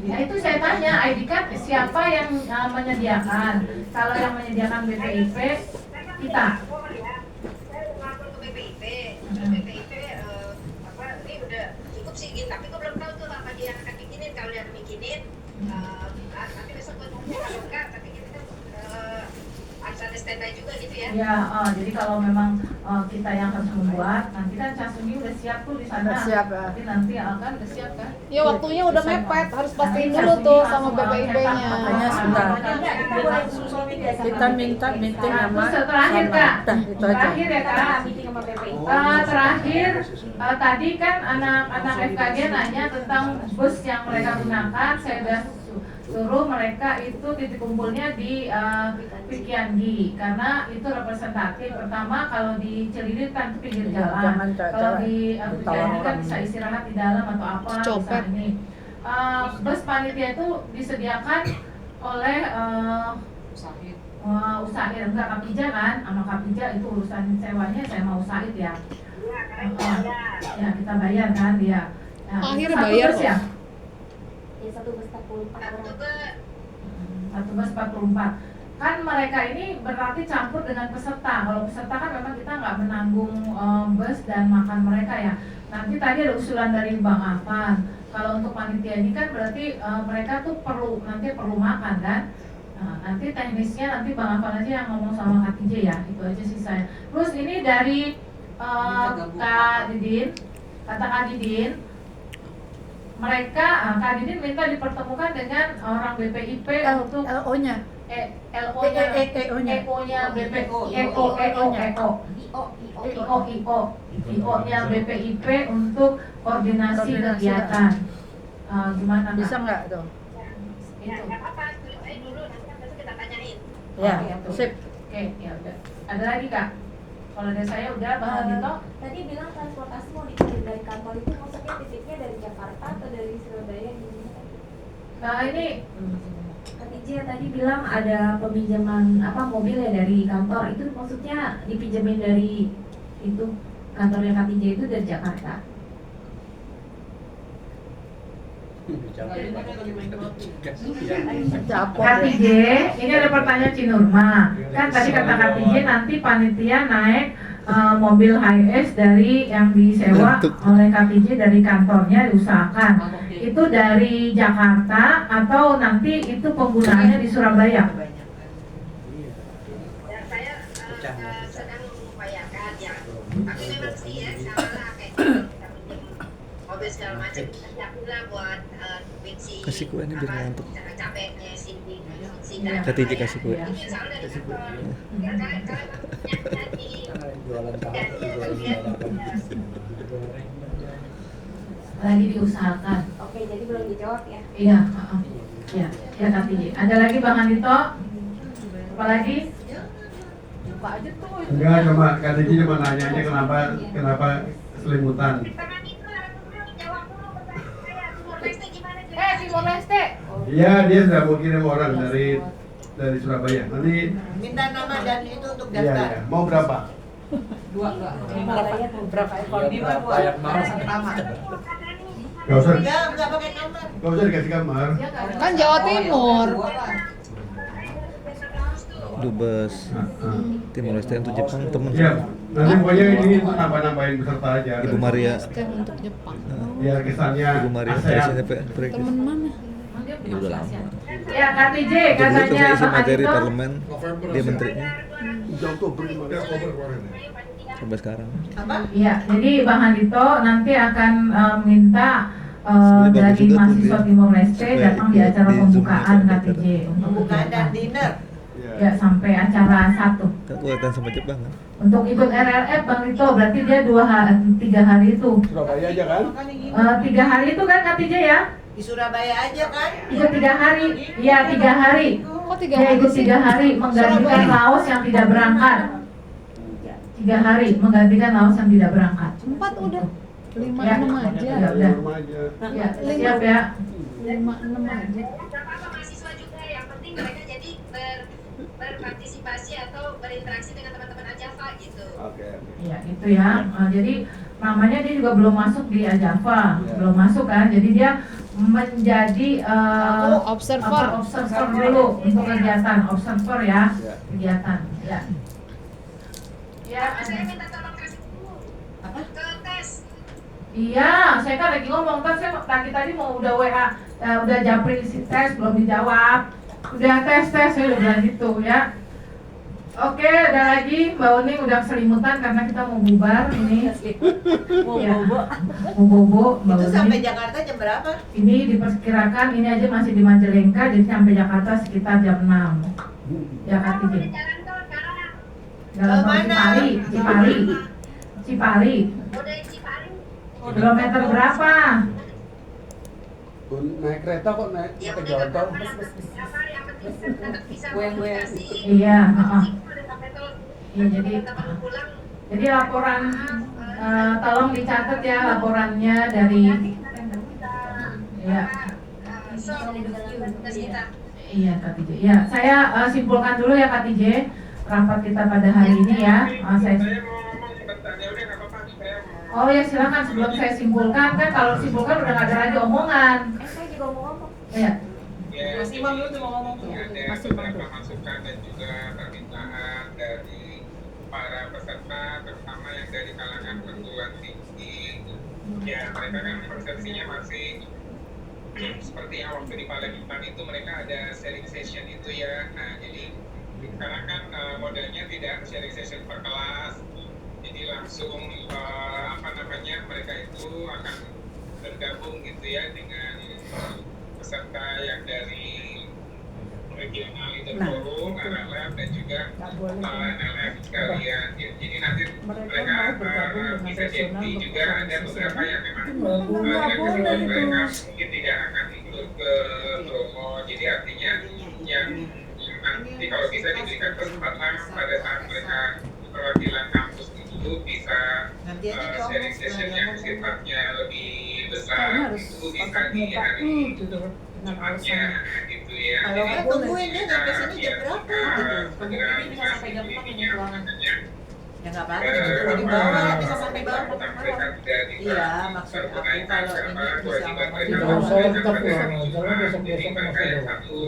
Ya itu saya tanya ID card siapa yang menyediakan. Kalau yang menyediakan BPIP kita. Ini udah cukup sih, tapi gue belum tahu tuh apa dia akan bikinin. Kalau dia bikinin, nanti besok gue tanya kalau enggak, tapi kita harus ada standby juga gitu ya. Ya, jadi kalau memang kita yang harus membuat, nanti kan Casumi udah siap tuh di sana. Udah siap ya. Tapi nanti akan udah siap kan? Ya waktunya udah mepet, harus pastiin dulu tuh sama BPIP-nya. Makanya sebentar. Kita minta meeting sama terakhir Kak. Itu aja. Terakhir ya Kak. Terakhir tadi kan anak-anak FKG nanya tentang bus yang mereka gunakan. Saya udah suruh mereka itu titik kumpulnya di Pikiandi karena itu representatif. Pertama kalau di Celidit kan itu pinggir jalan. Kalau di Pikiandi kan bisa istirahat di dalam atau apa. Bisa ini. Bus panitia itu disediakan oleh Usaid enggak Kapija kan, sama Kapija itu urusan sewanya saya mau Usaid ya. Ya kita bayar kan dia. Nah, akhirnya bayar bus ya? Ya satu bus 44 orang. Satu bus 44. Kan mereka ini berarti campur dengan peserta. Kalau peserta kan memang kita nggak menanggung bus dan makan mereka ya. Nanti tadi ada usulan dari Bang Afan. Kalau untuk panitia ini kan berarti mereka tuh perlu makan kan. Nah, nanti teknisnya nanti Bang Afan aja yang ngomong sama Kak TJ ya. Itu aja sih saya. Terus ini dari Kak Didin, kata Kak Didin, mereka Kak Didin minta dipertemukan dengan orang BPIP untuk LO-nya. EO-nya BPIP, EO-nya BPIP untuk koordinasi kegiatan. Gimana Kak? Bisa nggak tuh? Itu. Ya, sip. Oke, ya udah. Ada lagi Kak? Kalau dari saya udah Bang Adito. Tadi bilang transportasi mau dikirim dari kantor itu maksudnya titiknya dari Jakarta atau dari Surabaya gimana? Nah ini KTJ tadi bilang ada peminjaman mobil ya dari kantor, itu maksudnya dipinjemin dari itu kantornya KTJ itu dari Jakarta. KTJ, ini ada pertanyaan Cinurma. Kan tadi kata KTJ nanti panitia naik mobil HIS dari yang disewa oleh KTJ dari kantornya diusahakan. Itu dari Jakarta atau nanti itu penggunaannya di Surabaya? Saya sedang mengupayakan ya. Tapi memang sih ya sama kayak kita pinjam mobil segala macam. Lah buat kasih kue ini biar ngantuk. Capeknya KTJ kasih kue. Lagi diusahakan. Oke, jadi belum dijawab ya? Iya, ya KTJ. Ada lagi Bang Andito? Apa lagi? Buka aja tuh. Enggak, cuma KTJ cuma nanya aja kenapa selimutan. Timor Leste. Iya, dia sudah mau kirim orang dari Surabaya. Nanti minta nama dan itu untuk iya, daftar. iya. Mau berapa? Dua. Berapa ekor? 5 2. Sama. Gak usah. Enggak pakai kamar. Gak usah dikasih kamar. Kan Jawa Timur. Dubes Timor Leste untuk Jepang temen. Iya, nanti pokoknya ini nambah-nambahin peserta aja. Ibu Maria. Untuk Jepang. Biar kesannya Ibu Maria ASEAN. presiden Temen mana? Ya udah lama. Ya KTJ Dulu katanya saya isi Bang materi Adito. parlemen, dia menterinya Oktober kemarin. sampai sekarang. Apa? Iya, jadi Bang Adito nanti akan minta Sebenarnya bagus dari juga tuh mahasiswa dia. Timor Leste Supaya datang di ikut acara di pembukaan Zoom-nya KTJ untuk Pembukaan dan kegiatan. dinner. Ya sampai acara 1. Kan kelihatan sama Jepang kan? Untuk ikut RLF Bang Dito berarti dia 3 hari itu. Surabaya aja kan? 3 hari itu kan KTJ ya? Di Surabaya aja kan? Ikut 3 hari. Iya 3 hari. Kok 3 Dia hari ikut sih? 3 hari menggantikan Laos yang tidak berangkat. 3 hari menggantikan Laos yang tidak berangkat. 4 udah. 5, Ya, 6 aja. ya udah. Ya, siap ya. 5, 6 aja. Apa mahasiswa juga yang penting mereka jadi berpartisipasi atau berinteraksi dengan teman-teman Ajava gitu. Iya itu ya. Jadi namanya dia juga belum masuk di Ajava, belum masuk kan. Jadi dia menjadi Observer. observer dulu untuk kegiatan observer ya, kegiatan. Ya. Ya. Saya minta tolong kasih ke tes. Iya, saya kan lagi ngomong kan saya tadi mau udah WA, udah japri isi tes belum dijawab. Udah tes saya udah bilang gitu ya. Oke, ada lagi Mbak Uning udah selimutan karena kita mau bubar ini. Ya, mau bobo Mbak Itu Uning. sampai Jakarta jam berapa? Ini diperkirakan ini aja masih di Majalengka jadi sampai Jakarta sekitar jam 6. Jakarta ini. Jalan tol Cipali. Kilometer berapa? Naik kereta kok naik pakai jalan tol. Iya, iya jadi laporan tolong dicatat ya laporannya dari ya. Iya Kak TJ. Ya, saya simpulkan dulu ya Kak TJ rapat kita pada hari ini ya. Oh ya silakan sebelum saya simpulkan kan kalau simpulkan udah nggak ada lagi omongan. Saya juga mau ngomong. Ya. Mas Imam dulu mau ngomong tuh. Ada beberapa masukan dan juga permintaan dari para peserta, terutama yang dari kalangan perguruan tinggi. Ya, mereka kan persepsinya masih seperti yang waktu di Palembang itu mereka ada sharing session itu ya. Nah, jadi sekarang kan modelnya tidak sharing session per kelas. Jadi langsung mereka itu akan bergabung gitu ya dengan peserta yang dari regional leader forum, RLF dan juga NLF sekalian. Jadi nanti mereka bisa jadi juga ada beberapa yang memang mereka mungkin tidak akan ikut ke promo. Jadi artinya yang nanti kalau bisa diberikan kesempatan pada saat mereka perwakilan kampus itu bisa sharing session yang sifatnya lebih besar itu bisa di hari Jumatnya gitu ya. Kalau nggak tungguin dia sampai sini jam berapa gitu. Segera bisa sampai jam 6 ini makanya Ya nggak apa-apa, juga di bawah, bisa sampai bawah. mereka tidak Iya, maksud aku kalau ini bisa Kalau saya kita pulang aja lah besok-besok mereka yang satu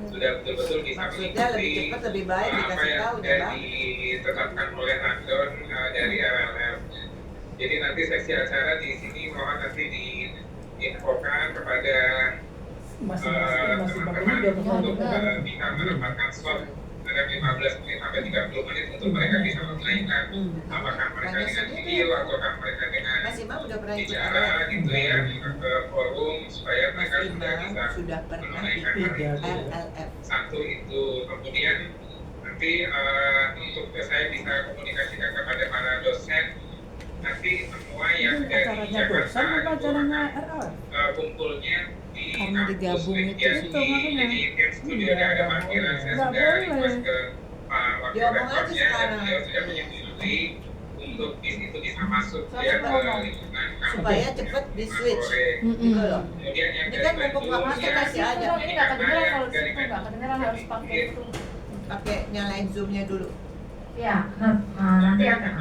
sudah betul-betul bisa maksudnya lebih cepat lebih baik dikasih tahu udah yang bang. ditetapkan oleh Andon dari RLF. Jadi nanti seksi acara di sini mohon nanti diinfokan kepada teman-teman untuk bisa menempatkan slot ada 15 menit sampai 30 menit untuk mereka bisa menunaikan apakah mereka dengan video ataukah mereka dengan bicara gitu ya ke forum supaya mereka sudah bisa menunaikan RLF. Satu itu, kemudian nanti untuk saya bisa komunikasikan kepada para dosen nanti semua yang dari Jakarta kumpulnya di kampus Mediasi. Jadi kan studionya ada parkiran, saya sudah request ke Pak Wakil Rektornya dan beliau sudah menyetujui untuk bis itu bisa masuk ya ke lingkungan kampus supaya cepat di switch gitu loh. Kemudian yang Ini kan mumpung waktunya kasih aja. Ini nggak kedengeran kalau di situ nggak kedengeran harus pakai itu. Pakai nyalain zoomnya dulu. Ya, nanti akan.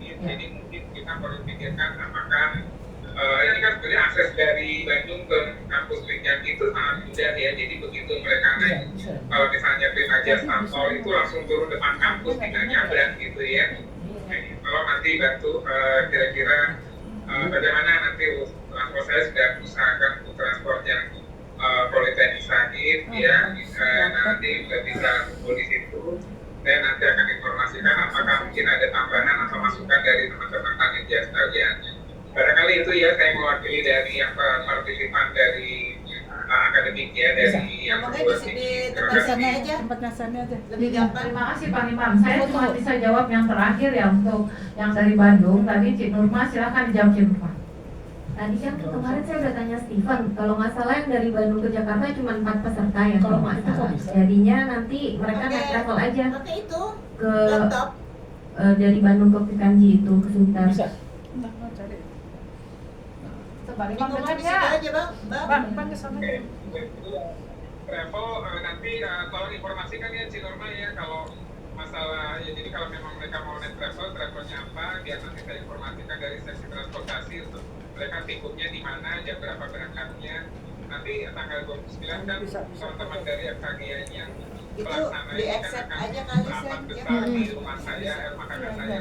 Jadi mungkin kita perlu pikirkan apakah ini kan sebenarnya akses dari Bandung ke kampus Wikian itu sangat mudah ya. Jadi begitu mereka naik, kalau misalnya aja Stampol itu langsung turun depan kampus, tinggal nyabrang gitu ya. Kalau nanti bantu kira-kira bagaimana nanti transport saya sudah usahakan untuk transport yang Politeknik Syahid ya, nanti sudah bisa kumpul di situ. Dan nanti akan informasikan apakah mungkin ada tambahan atau masukan dari teman-teman panitia sekalian. Barangkali itu ya saya mewakili dari yang partisipan dari akademik ya, dari yang tempat nasannya aja. Lebih gampang. Terima kasih Pak Imam. Saya cuma bisa jawab yang terakhir ya untuk yang dari Bandung. Tadi Cik Nurma silahkan dijawab Cik Nurma. Tadi kan kemarin saya udah tanya Steven, kalau nggak salah yang dari Bandung ke Jakarta cuma 4 peserta ya kalau nggak salah. Jadinya nanti mereka naik travel aja ke dari Bandung ke Pikanji itu ke Sunter. Bisa. Bang Imam dekat ya? Bang ke sana. Travel nanti tolong informasikan ya Cik Norma ya kalau masalah ya, jadi kalau memang mereka mau naik travelnya apa, biar nanti saya informasikan dari seksi transportasi untuk mereka tiketnya di mana, jam berapa berangkatnya. Nanti tanggal 29 kan teman-teman dari FKG yang pelaksana ini kan akan rapat besar di rumah saya, makanan saya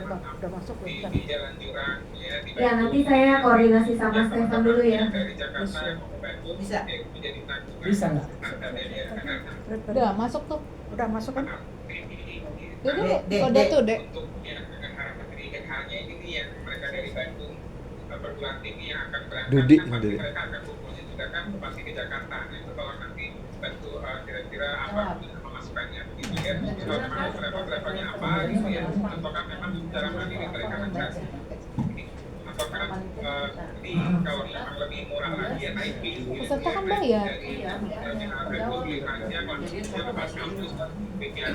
di Jalan Jurang ya. Ya nanti saya koordinasi sama Stefan dulu ya. Dari Jakarta mau Bandung bisa menjadi tanggungan. Bisa nggak? Udah masuk tuh. Udah masuk kan? Itu kode tuh dek. Untuk yang dengan harapan pendidikan halnya ini yang mereka dari Bandung perguruan tinggi yang akan berangkat, pasti mereka akan kumpulnya juga kan pasti ke Jakarta. Nah itu tolong nanti bantu kira-kira apa masukannya begitu ya. Kalau memang travelnya apa gitu ya, ataukah memang secara mandiri mereka rencana. Ataukah kalau memang lebih murah lagi ya naik bis. Peserta kan bayar. Iya. Hanya kondisinya lepas kampus bagian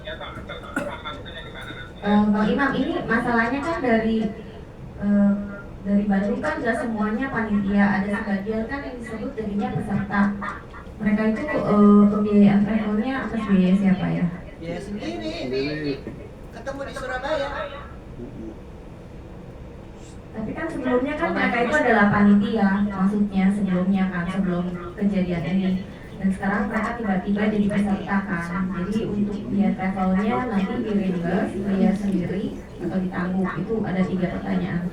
ya masukannya ke sana. Bang Imam, ini masalahnya kan dari Bandung kan nggak semuanya panitia, ada sebagian kan yang disebut jadinya peserta. Mereka itu pembiayaan travelnya atas biaya siapa ya? Biaya sendiri. Ketemu di Surabaya. Tapi kan sebelumnya kan mereka itu adalah panitia, maksudnya sebelumnya kan sebelum kejadian ini. Dan sekarang mereka tiba-tiba jadi peserta kan. Jadi untuk biaya travelnya nanti di reimburse, bayar sendiri atau ditanggung. Itu ada 3 pertanyaan.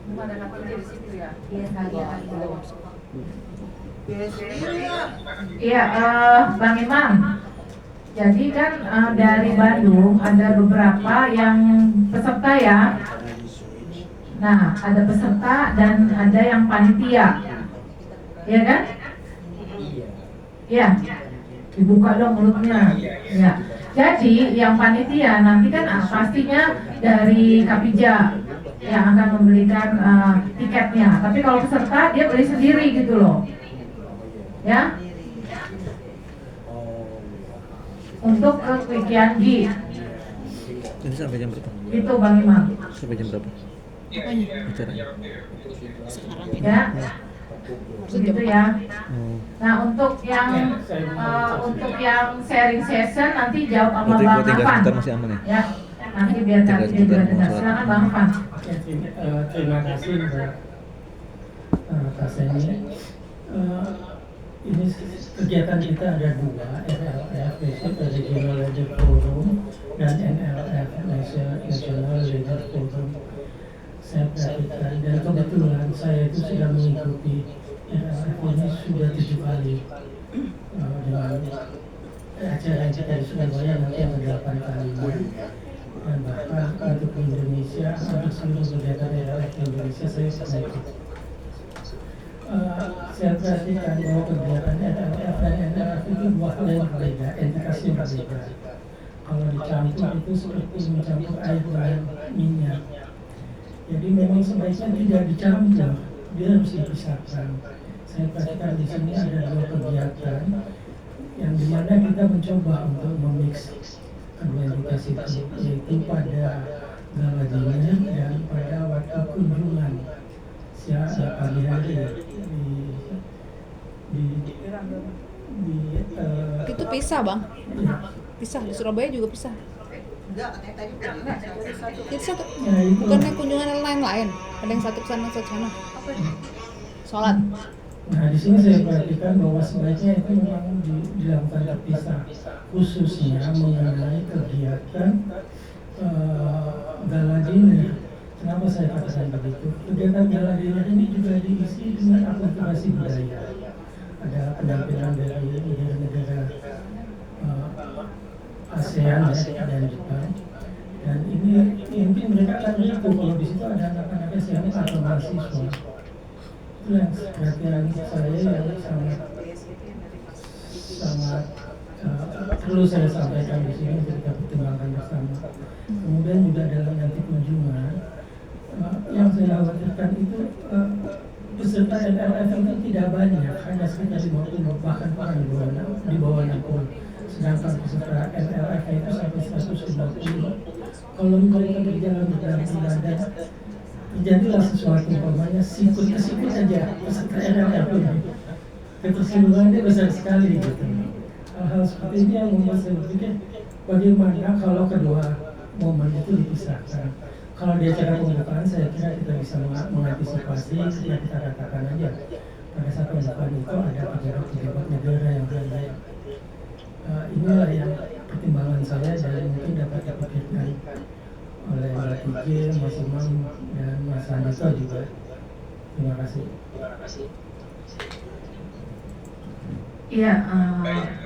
Ada kata di situ ya. Iya sekali ya. Iya, Bang Imam. Jadi kan dari Bandung ada beberapa yang peserta ya. Nah, ada peserta dan ada yang panitia. Iya kan? Iya. Dibuka dong mulutnya. Ya. Jadi yang panitia nanti kan pastinya dari Kapija yang akan membelikan tiketnya. Tapi kalau peserta dia beli sendiri gitu loh. Ya. Untuk ke Wikiangi. Ini sampai jam berapa? Itu Bang Imam. Sampai jam berapa? Acaranya? Ya. Begitu ya. Nah untuk yang sharing session nanti jawab sama Bang Afan. Masih aman ya? Ya. Nanti biar kami juga dengar. Silakan Bang Afan. Terima kasih Mbak Kaseni. Ini kegiatan kita ada 2, RLF besok Regional Leader Forum dan NLF National Leader Forum. Saya perhatikan dan kebetulan saya itu sudah mengikuti RLF ini sudah 7 kali dengan acara kita di Surabaya nanti yang 8 kalinya. Dan bahkan untuk Indonesia, untuk seluruh kegiatan RLF Indonesia saya pernah ikut. Saya perhatikan bahwa kegiatan RLF dan NLF itu 2 hal yang berbeda, entitas yang berbeda. Kalau dicampur itu seperti mencampur air dengan minyak. Jadi memang sebaiknya tidak dicampur, dia harus dipisahkan. Saya perhatikan di sini ada 2 kegiatan yang dimana kita mencoba untuk memix kedua entitas itu, yaitu pada gala dinner dan pada waktu kunjungan pagi hari itu pisah bang, pisah di Surabaya juga pisah. Enggak, katanya tadi udah satu. Itu satu. Ya, itu. Bukannya kunjungan lain-lain. Ada yang satu kesana, satu sana. Sholat. Nah, di sini saya perhatikan bahwa sebaiknya itu memang dilakukan terpisah, khususnya mengenai kegiatan gala dinner. Kenapa saya katakan begitu? Kegiatan gala dinner ini juga diisi dengan akulturasi budaya. Ada penampilan dari negara-negara ASEAN dan Jepang. Dan ini mungkin mereka akan melihat kalau di situ ada anak-anak SMA atau mahasiswa. Itu yang perhatian saya yang sangat perlu saya sampaikan di sini untuk kita pertimbangkan bersama. Kemudian juga dalam nanti kunjungan yang saya khawatirkan itu peserta LLF itu tidak banyak, hanya sekitar 50 bahkan orang di bawah 60. Sedangkan peserta LLF itu sampai 150. Kalau mereka berjalan berdampingan, terjadilah sesuatu umpamanya sikut aja peserta LLF ini. Ketersinggungannya besar sekali gitu. Hal-hal seperti ini yang membuat saya berpikir bagaimana kalau kedua momen itu dipisahkan. Kalau di acara pembukaan saya kira kita bisa mengantisipasi ketika kita katakan aja pada saat pembukaan itu ada pejabat-pejabat negara yang hadir. Inilah yang pertimbangan saya dan mungkin dapat dipikirkan oleh Mbak Tije, Mas Imam, dan Mas Andito juga. Terima kasih. Iya,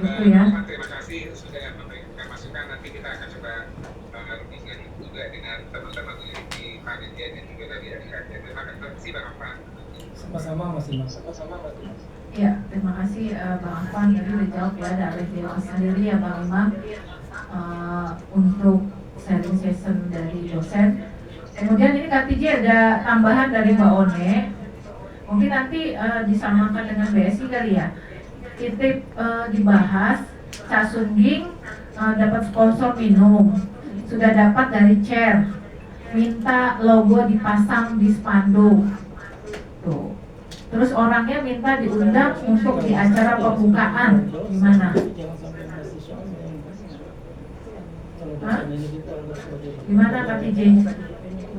itu ya. Terima kasih sudah memberikan masukan. Nanti kita akan coba diskusi juga dengan teman-teman di panitia dan juga dari adik-adik. Terima kasih Bang Afan. Sama-sama Mas Imam. Ya, terima kasih Bang Afan. Tadi udah jawab ya dari Dewas sendiri ya Bang Imam untuk sharing session dari dosen. Kemudian ini Kak Tije ada tambahan dari Mbak One. Mungkin nanti disamakan dengan BSI kali ya. Kita dibahas Casungging dapat sponsor minum, sudah dapat dari chair, minta logo dipasang di spanduk. Tuh. Terus orangnya minta diundang untuk di acara pembukaan, gimana? Hah? Gimana Kak Tije?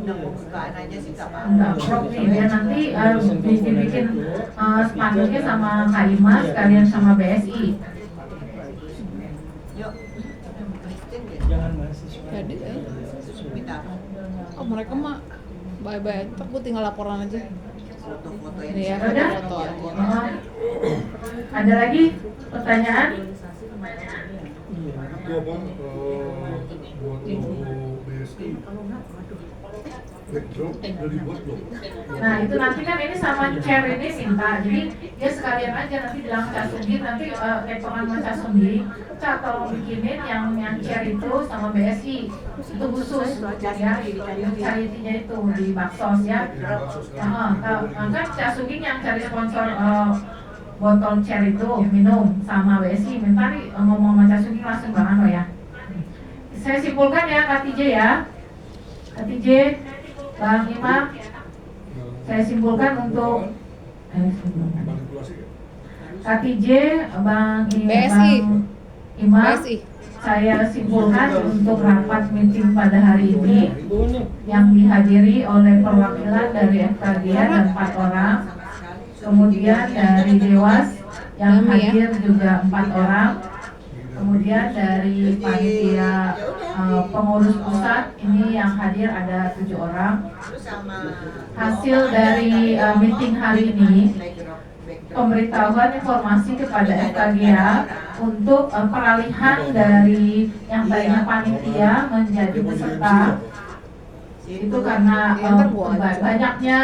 Undang pembukaan aja sih nggak apa-apa. Enggak, prok nih, dia nanti bikin spanduknya sama Kak Imas, kalian sama BSI. Yuk. Jangan mahasiswa. Jadi, Minta oh mereka mah bye-bye. Ntar gue tinggal laporan aja. foto-foto yang Ini ya, Udah? foto aja. Ada lagi pertanyaan? Itu apa? Buat logo BSI. Backdrop udah dibuat belum? Nah itu nanti kan ini sama chair ini minta, jadi dia sekalian aja nanti bilang Casungging, nanti ketongan sama Casungging, Cak tolong bikinin yang chair itu sama BSI, itu khusus ya, charity-nya itu di Baksos ya. Kan Casungging yang cari sponsor botol chair itu minum sama BSI, minta nih ngomong sama Casungging langsung Bang Ano ya. Saya simpulkan ya Kak Tije ya, Kak Tije, Bang Imam, saya simpulkan untuk Kak Tije, Bang Imam, saya simpulkan untuk rapat meeting pada hari ini yang dihadiri oleh perwakilan dari FKGIA dan 4 orang, kemudian dari Dewas yang hadir juga 4 orang, kemudian dari panitia pengurus pusat ini yang hadir ada 7 orang. Hasil dari meeting hari ini pemberitahuan informasi kepada FKGIA untuk peralihan dari yang tadinya panitia menjadi peserta. Itu karena banyaknya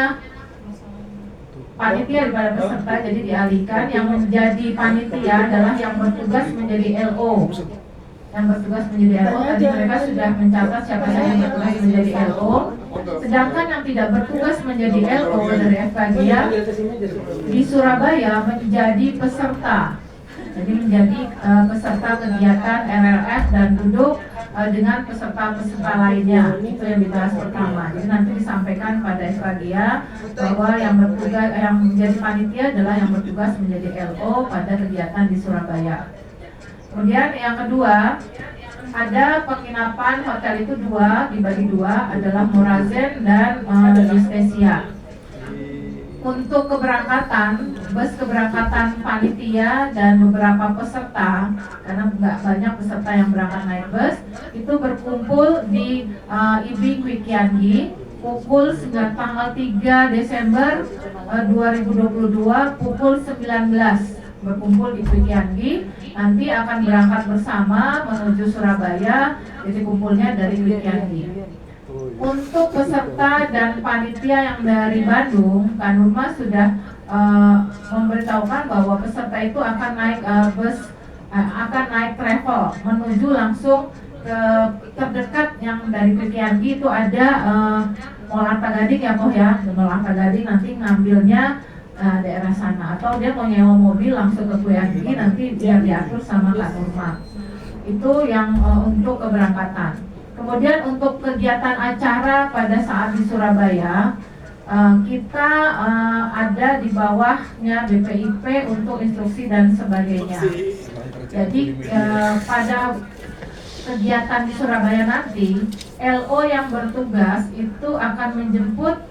panitia daripada peserta, jadi dialihkan. Yang menjadi panitia adalah yang bertugas menjadi LO. Yang bertugas menjadi LO, tadi mereka sudah mencatat siapa saja yang bertugas menjadi LO. Sedangkan yang tidak bertugas menjadi LO dari FKGIA di Surabaya menjadi peserta. Jadi menjadi peserta kegiatan RLF dan duduk dengan peserta-peserta lainnya. Itu yang dibahas pertama. Jadi nanti disampaikan pada FKGIA bahwa yang bertugas, yang menjadi panitia adalah yang bertugas menjadi LO pada kegiatan di Surabaya. Kemudian yang kedua, ada penginapan hotel itu dibagi dua, adalah Morazen dan Justesia. Untuk keberangkatan, bus keberangkatan panitia dan beberapa peserta, karena nggak banyak peserta yang berangkat naik bus, itu berkumpul di IBI Kwikiangi pukul tanggal 3 Desember 2022 pukul 19. Berkumpul di Kwikiangi, nanti akan berangkat bersama menuju Surabaya, jadi kumpulnya dari Kwikiangi. Untuk peserta dan panitia yang dari Bandung, Kanurma sudah memberitahukan bahwa peserta itu akan naik akan naik travel menuju langsung ke terdekat yang dari Kwikiangi itu ada Mall Arta Gading ya Koh ya, Mall Arta Gading nanti ngambilnya daerah sana, atau dia mau nyewa mobil langsung ke Kwikiangi nanti dia diatur sama Kanurma. Itu yang untuk keberangkatan. Kemudian untuk kegiatan acara pada saat di Surabaya, kita ada di bawahnya BPIP untuk instruksi dan sebagainya. Jadi pada kegiatan di Surabaya nanti, LO yang bertugas itu akan menjemput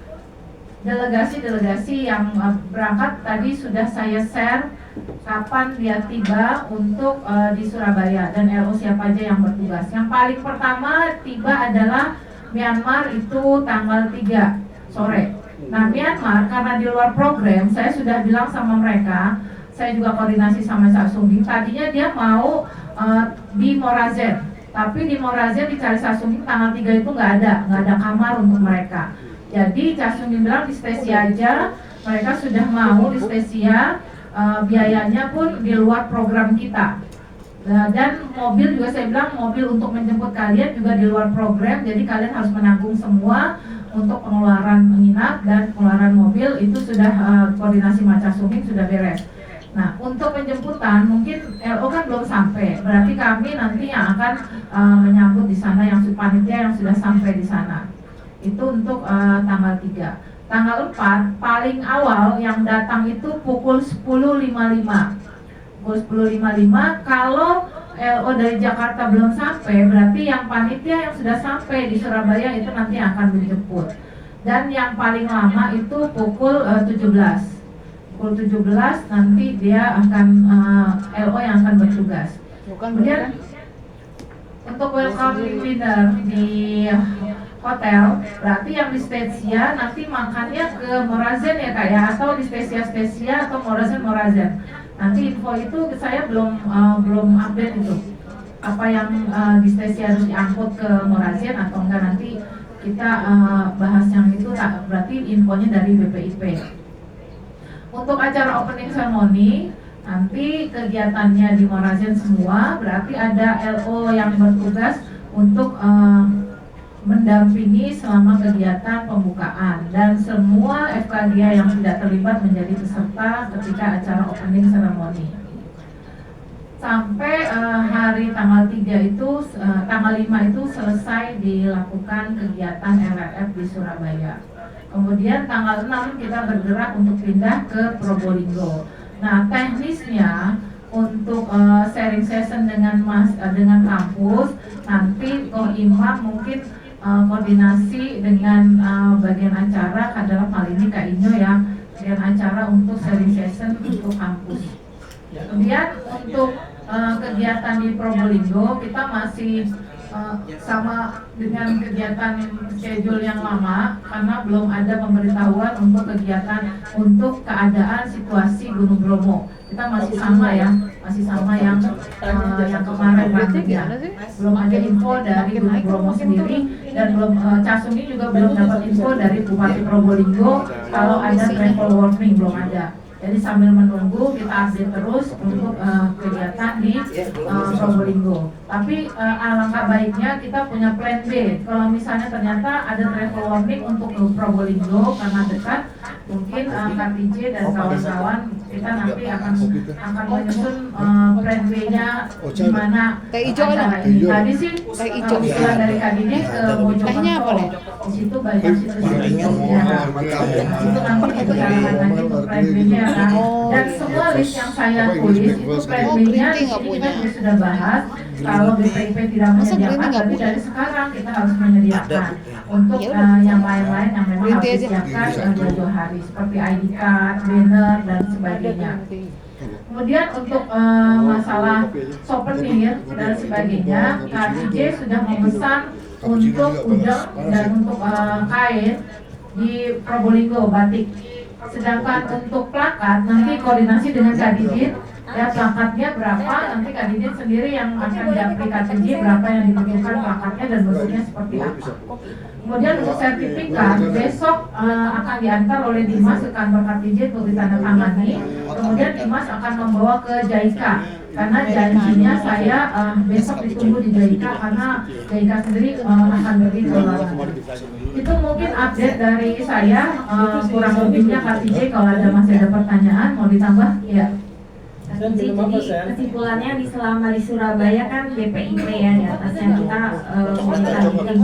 delegasi-delegasi yang berangkat. Tadi sudah saya share kapan dia tiba untuk di Surabaya dan LO siapa aja yang bertugas. Yang paling pertama tiba adalah Myanmar itu tanggal 3 sore. Nah Myanmar karena di luar program, saya sudah bilang sama mereka, saya juga koordinasi sama Cak Sunggi. Tadinya dia mau di Morazen, tapi di Morazen dicari Cak Sunggi tanggal 3 itu nggak ada kamar untuk mereka. Jadi Cak Sunggi bilang di Stesia aja, mereka sudah mau di Stesia. Biayanya pun di luar program kita, dan mobil juga saya bilang mobil untuk menjemput kalian juga di luar program, jadi kalian harus menanggung semua untuk pengeluaran menginap dan pengeluaran mobil itu sudah koordinasi Maca Suming sudah beres. Nah untuk penjemputan mungkin LO kan belum sampai, berarti kami nanti yang akan menyambut di sana yang panitia yang sudah sampai di sana. Itu untuk tanggal 3. Tanggal 4 paling awal yang datang itu pukul 10.55. Pukul 10.55 kalau LO dari Jakarta belum sampai, berarti yang panitia yang sudah sampai di Surabaya itu nanti akan dijemput. Dan yang paling lama itu pukul 17. Pukul 17 nanti dia akan LO yang akan bertugas. Kemudian untuk welcome dinner di hotel, berarti yang di Stesia nanti makannya ke Morazen ya Kak ya, atau di Stesia atau Morazen. Nanti info itu saya belum update itu. Apa yang di Stesia harus diangkut ke Morazen atau enggak, nanti kita bahas yang itu, berarti infonya dari BPIP. Untuk acara opening ceremony nanti kegiatannya di Morazen semua, berarti ada LO yang bertugas untuk mendampingi selama kegiatan pembukaan, dan semua FKGA yang tidak terlibat menjadi peserta ketika acara opening ceremony. Sampai hari tanggal 3 itu, tanggal 5 itu selesai dilakukan kegiatan LRF di Surabaya. Kemudian tanggal 6 kita bergerak untuk pindah ke Probolinggo. Nah teknisnya untuk sharing session dengan kampus, nanti Koh Imam mungkin koordinasi dengan bagian acara adalah kali ini Kak Inyo ya, bagian acara untuk sharing session untuk kampus. Kemudian untuk kegiatan di Probolinggo kita masih sama dengan kegiatan schedule yang lama karena belum ada pemberitahuan untuk kegiatan untuk keadaan situasi Gunung Bromo. Kita masih sama ya, masih sama yang kemarin ya. Belum ada info dari Gunung Bromo sendiri, dan belum Casumi juga belum dapat info dari Bupati Probolinggo kalau ada travel warning, belum ada. Jadi sambil menunggu kita update terus untuk kegiatan di Probolinggo. Tapi alangkah baiknya kita punya plan B. Kalau misalnya ternyata ada travel warning untuk ke Probolinggo karena dekat, mungkin Kak TJ dan kawan-kawan kita nanti akan menyusun plan B-nya di mana acara ini. Tadi sih usulan dari Kak Dini ke Mojokerto. Di situ banyak situs-situs sejarah. Di situ nanti dibicarakan lagi untuk plan B-nya. Dan semua list yang saya tulis itu plan B-nya di sini kita sudah bahas. Kalau BPIP tidak menyediakan, berarti dari sekarang kita harus menyediakan untuk yang lain-lain yang memang harus disiapkan jauh-jauh hari seperti ID card, banner dan sebagainya. Kemudian untuk masalah souvenir dan sebagainya, KTJ sudah memesan untuk udang dan untuk kain di Probolinggo batik. Sedangkan untuk plakat nanti koordinasi dengan Kadidin, ya plakatnya berapa, nanti Kadidin sendiri yang akan diaplikasi berapa yang dibutuhkan plakatnya dan bentuknya seperti apa. Kemudian untuk sertifikat besok akan diantar oleh Dimas ke kantor KTJ untuk ditandatangani. Kemudian Dimas akan membawa ke JICA karena janjinya saya besok ditunggu di JICA karena JICA sendiri akan beri keluaran. Itu mungkin update dari saya, kurang lebihnya KTJ. Kalau masih ada pertanyaan mau ditambah ya. Jadi kesimpulannya selama di Surabaya kan BPIP ya di atasnya kita monitoring.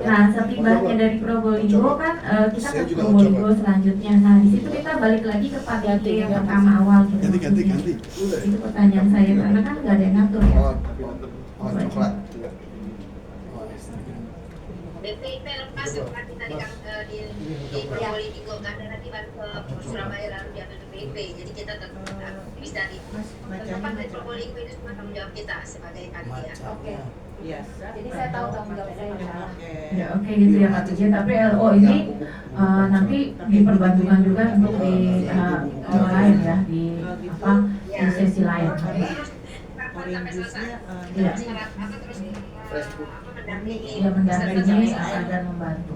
Nah setibanya dari Probolinggo kan kita ke Probolinggo selanjutnya. Nah di situ kita balik lagi ke KTJ yang pertama awal gitu. Itu pertanyaan saya karena kan nggak ada yang ngatur ya. BPIP lepas seperti tadi kan di Probolinggo kan nanti balik ke Surabaya lalu diambil BPIP. Jadi kita tetap bisa di tempat di Probolinggo itu semua tanggung jawab kita sebagai panitia. Oke. Yes. Jadi saya tahu tanggung jawab saya. Ya oke gitu ya KTJ. Tapi LO ini nanti diperbantukan juga untuk di lain ya di apa di sesi lain. Iya. Ya mendampingi dan membantu.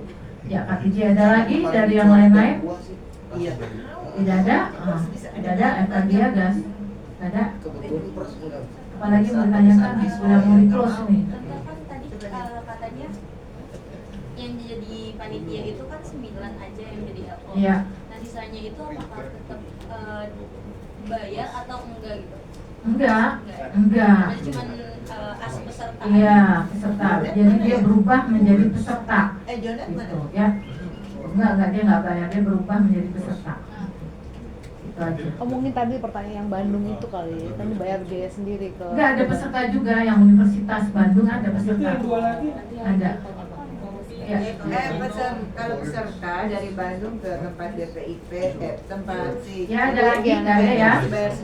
Ya KTJ ada lagi dari yang lain-lain? Iya. Tidak ada? Tidak ada. Dia gas. Tidak ada. Apalagi mau ditanyakan? Sudah mau di close nih. Kan tadi katanya yang jadi panitia itu kan 9 aja yang jadi LO. Iya. Nah sisanya itu apakah tetap bayar atau enggak gitu? Enggak. Jadi cuman as peserta. Iya, peserta. Jadi dia berubah menjadi peserta. Jonet gitu, ya. Enggak, dia enggak bayar, dia berubah menjadi peserta. Itu aja. Oh mungkin tadi pertanyaan yang Bandung itu kali, tadi bayar biaya sendiri ke. Enggak, ada peserta juga yang Universitas Bandung ada peserta. Ada. Ya. Kalau peserta dari Bandung ke tempat BPIP, tempat si. Ya ada lagi, enggak ada ya.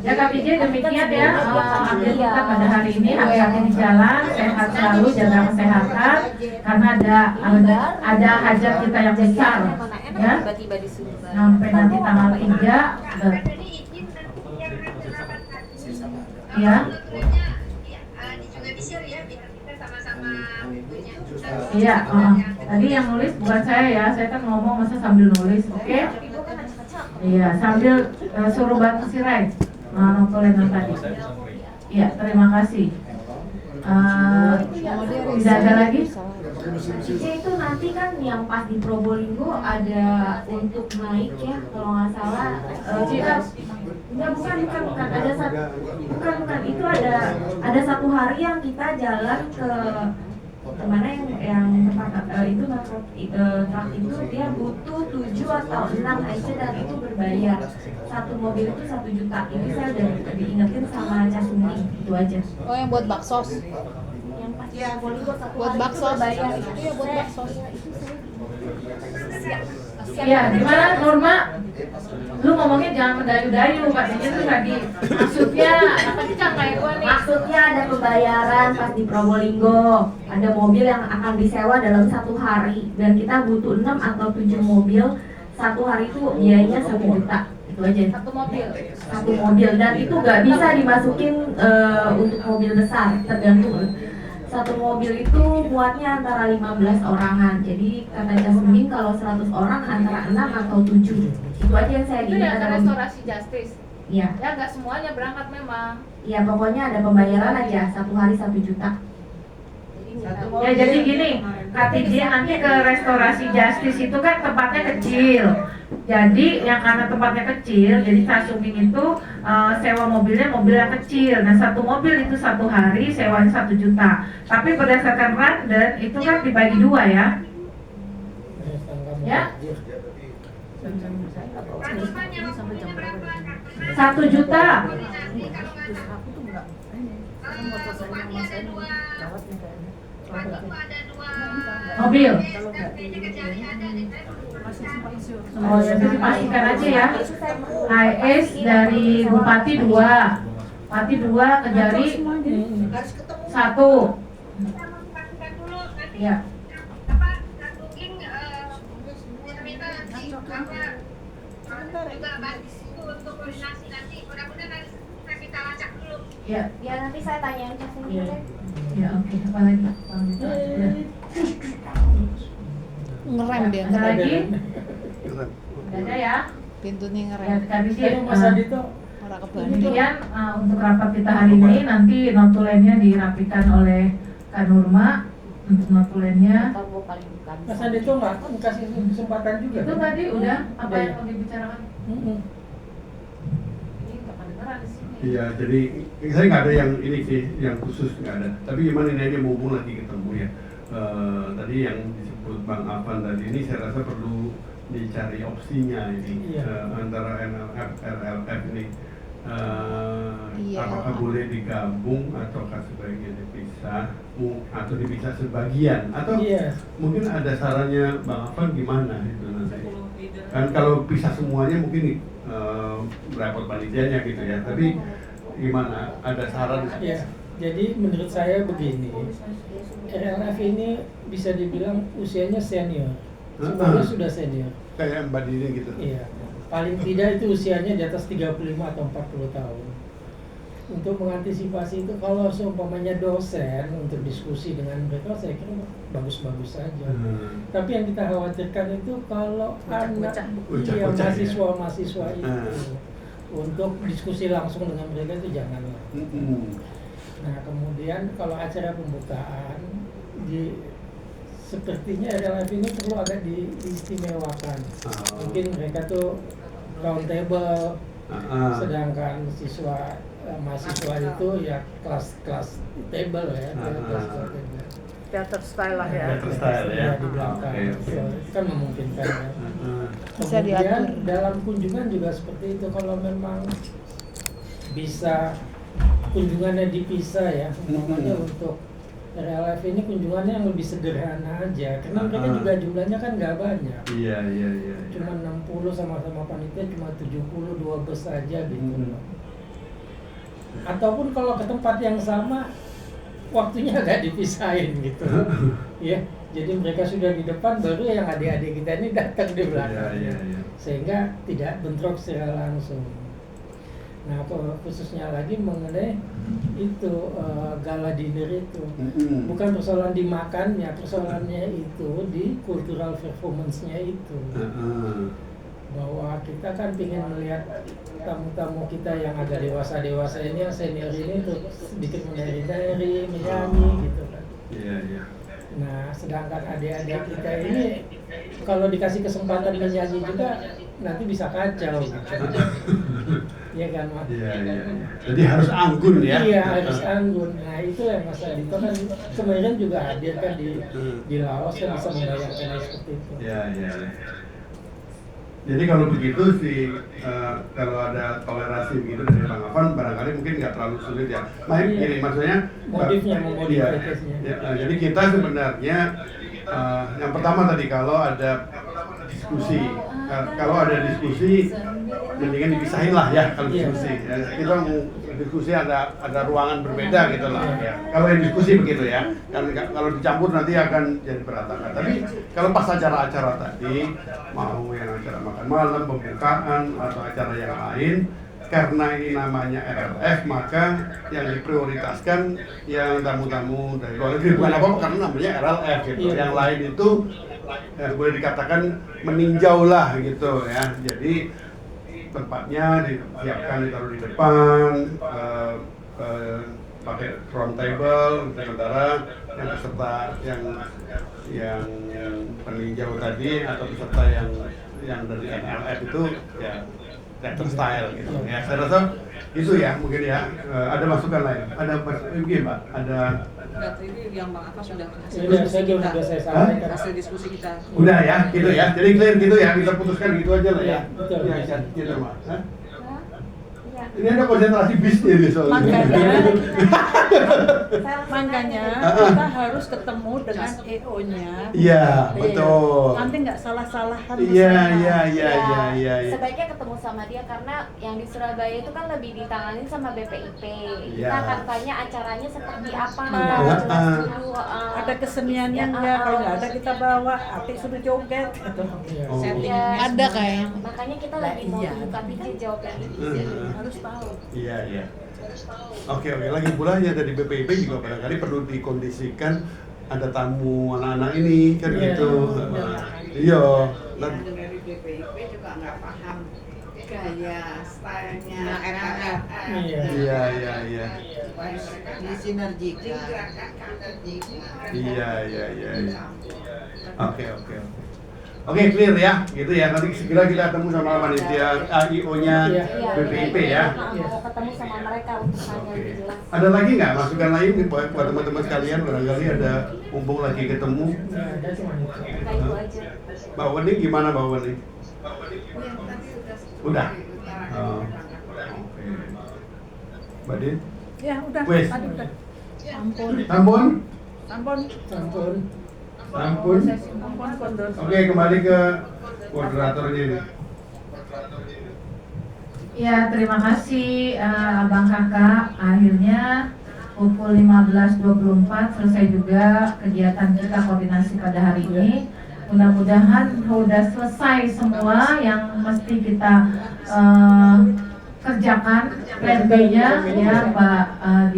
Ya KPJ demikian ya update kita pada hari ini. Hati-hati di jalan, sehat selalu, jaga kesehatan. Karena ada hajat kita yang besar, ya. Sampai nanti tanggal 3. Ya. Iya, tadi yang nulis bukan saya ya, saya kan ngomong masa sambil nulis, oke? Iya, sambil suruh bantu si Rai nonton yang tadi. Iya, terima kasih. Tidak ada lagi? Itu nanti kan yang pas di Probolinggo ada untuk naik ya, kalau nggak salah. Bukan ada satu, bukan itu ada satu hari yang kita jalan ke kemana yang tempat itu truk itu dia butuh 7 atau 6 aja dan itu berbayar. Satu mobil itu 1 juta. Ini saya udah diingetin sama Casumi, itu aja. Oh yang buat baksos? Yang pas di Probolinggo satu buat hari baksos bayar. Iya buat baksos. Iya, gimana Norma? Lu ngomongnya jangan mendayu-dayu, katanya tuh tadi maksudnya apa sih kayak gua nih? Maksudnya ada pembayaran pas di Probolinggo, ada mobil yang akan disewa dalam 1 hari dan kita butuh 6 atau 7 mobil. 1 hari itu biayanya 1 juta. Itu aja. Satu mobil dan itu nggak bisa dimasukin untuk mobil besar, tergantung. Satu mobil itu muatnya antara 15 orangan. Jadi kata Jasmine kalau 100 orang antara 6 atau 7. Itu aja yang saya Itu yang ke restorasi Justice. Iya. Ya nggak semuanya berangkat memang. Iya, pokoknya ada pembayaran aja 1 hari 1 juta. Ya jadi gini, KTJ nanti ke restorasi Justice itu kan tempatnya kecil. Jadi yang karena tempatnya kecil, jadi Casuming itu sewa mobilnya mobil yang kecil. Nah 1 mobil itu 1 hari sewanya 1 juta. Tapi berdasarkan random itu kan dibagi 2 ya. Ya. 1 juta. motor saya sama saya gawat nih kayaknya. Mobil. Kalau nggak di masih simpang siur. Oh ya, jadi pastikan aja ya. HS dari Bupati 2, Bupati 2, Kejari 1. Ya. Ya. Ya nanti saya tanyain ke sini. Ya oke, apa lagi? Ngerem dia. Ada lagi? Keren. Ada ya? Pintunya Ya, ngerem. tadi sih Mas Adi tuh Orang kemudian kebanding. untuk rapat kita hari ini nanti notulennya dirapikan oleh Kak Nurma untuk notulennya. Mas Adi tuh nggak kasih kesempatan juga. Itu kan? tadi udah apa Udah, yang mau dibicarakan? Mm-mm. Ini nggak kedengeran di sini. Iya, jadi saya nggak ada yang ini sih, yang khusus nggak ada. Tapi gimana ini aja mumpung lagi ketemu ya. Tadi yang disebut Bang Afan tadi ini saya rasa perlu dicari opsinya ini antara NLF, RLF ini. Apakah boleh digabung ataukah sebaiknya dipisah atau dipisah sebagian atau mungkin ada sarannya Bang Afan gimana itu nanti kan kalau pisah semuanya mungkin repot panitianya gitu ya, tapi gimana, ada saran? Ya, jadi menurut saya begini, RLF ini bisa dibilang usianya senior, semuanya sudah senior kayak Mbak Dini gitu. Iya, paling tidak itu usianya di atas 35 atau 40 tahun. Untuk mengantisipasi itu, kalau seumpamanya dosen untuk diskusi dengan mereka, saya kira bagus-bagus saja. Tapi yang kita khawatirkan itu kalau anak mahasiswa-mahasiswa itu untuk diskusi langsung dengan mereka itu janganlah. Nah kemudian kalau acara pembukaan sepertinya RLF ini perlu agak diistimewakan. Mungkin mereka tuh round table, sedangkan mahasiswa itu ya kelas table ya, Theater style lah ya. Theater style ya, di belakang. Itu kan memungkinkan ya. Bisa Kemudian diatur. dalam kunjungan juga seperti itu, kalau memang bisa kunjungannya dipisah ya, umpamanya untuk RLF ini kunjungannya yang lebih sederhana aja, karena mereka juga jumlahnya kan nggak banyak. Iya. Cuma 60 sama-sama panitia cuma 72 bus aja gitu. Ataupun kalau ke tempat yang sama, waktunya agak dipisahin gitu. Ya, jadi mereka sudah di depan, baru yang adik-adik kita ini datang di belakang. Sehingga tidak bentrok secara langsung. Nah, khususnya lagi mengenai itu gala dinner itu, bukan persoalan dimakannya, persoalannya itu di cultural performance-nya itu. Bahwa kita kan ingin melihat tamu-tamu kita yang agak dewasa ini, yang senior ini tuh sedikit menari-nari, menyanyi gitu kan. Iya. Nah, sedangkan adik-adik kita ini kalau dikasih kesempatan menyanyi juga nanti bisa kacau gitu. Iya kan, Mas? Iya. Jadi harus anggun ya. Iya, harus anggun. Nah, itu yang Mas Adito kan kemarin juga hadir kan di Laos, kan bisa membayangkan seperti itu. Iya. Jadi kalau begitu kalau ada toleransi begitu dari Bang Afan, barangkali mungkin nggak terlalu sulit ya. Gini, maksudnya motifnya memodifikasinya. Jadi kita sebenarnya yang pertama tadi kalau ada diskusi, mendingan dipisahin lah ya kalau diskusi. Ya, kita mau diskusi ada ruangan berbeda gitu lah ya. Kalau yang diskusi begitu ya, kan kalau dicampur nanti akan jadi berantakan. Tapi kalau pas acara-acara tadi, mau yang acara makan malam, pembukaan atau acara yang lain, karena ini namanya RLF, maka yang diprioritaskan yang tamu-tamu dari luar negeri, bukan apa-apa karena namanya RLF gitu. Yang lain itu boleh dikatakan meninjau lah gitu ya. Jadi tempatnya disiapkan, ditaruh di depan, pakai round table, sementara yang peserta yang peninjau tadi atau peserta yang dari NLF itu ya theater style gitu ya. Saya rasa itu ya mungkin ya. Ada masukan lain, ada mungkin Mbak, ada. Ini yang Bang Afan sudah hasil diskusi kita. Udah ya, gitu ya. Jadi clear gitu ya, kita putuskan gitu aja lah ya. Betul. Ya, gitu Mbak. Ini ada konsentrasi bisnya nih soalnya. Makanya kita harus ketemu dengan EO-nya. Iya, betul. Nanti nggak salah-salahan. Iya. Sebaiknya ketemu sama dia karena yang di Surabaya itu kan lebih ditangani sama BPIP. Kita akan tanya acaranya seperti apa, jelas dulu. Ada keseniannya nggak? Kalau nggak ada kita bawa, Atik suruh joget. Gitu. Ada kayaknya. Makanya kita lebih mau buka pikir jawab yang itu sih. Harus tahu. Iya. Oke, lagi pula ya dari BPIP juga barangkali perlu dikondisikan ada tamu anak-anak ini kan gitu. Iya. Dari BPIP juga nggak paham gaya, stylenya, RLF. Iya. Disinergikan. Iya. Oke, clear ya, gitu ya. Nanti segera kita ketemu sama panitia IO-nya BPIP ya. Mau ketemu sama mereka untuk tanya lebih jelas. Ada lagi nggak masukan lain buat teman-teman sekalian, barangkali ada mumpung lagi ketemu. Itu aja. Mbak Wening gimana Mbak Wening? Udah. Oke. Mbak Din? Ya udah. Wes. Tadi udah. Ampun. Oke, kembali ke moderatornya nih. Ya, terima kasih Abang Kakak. Akhirnya pukul 15.24 selesai juga kegiatan kita koordinasi pada hari ini. Mudah-mudahan sudah selesai semua yang mesti kita kerjakan plan B-nya ya Pak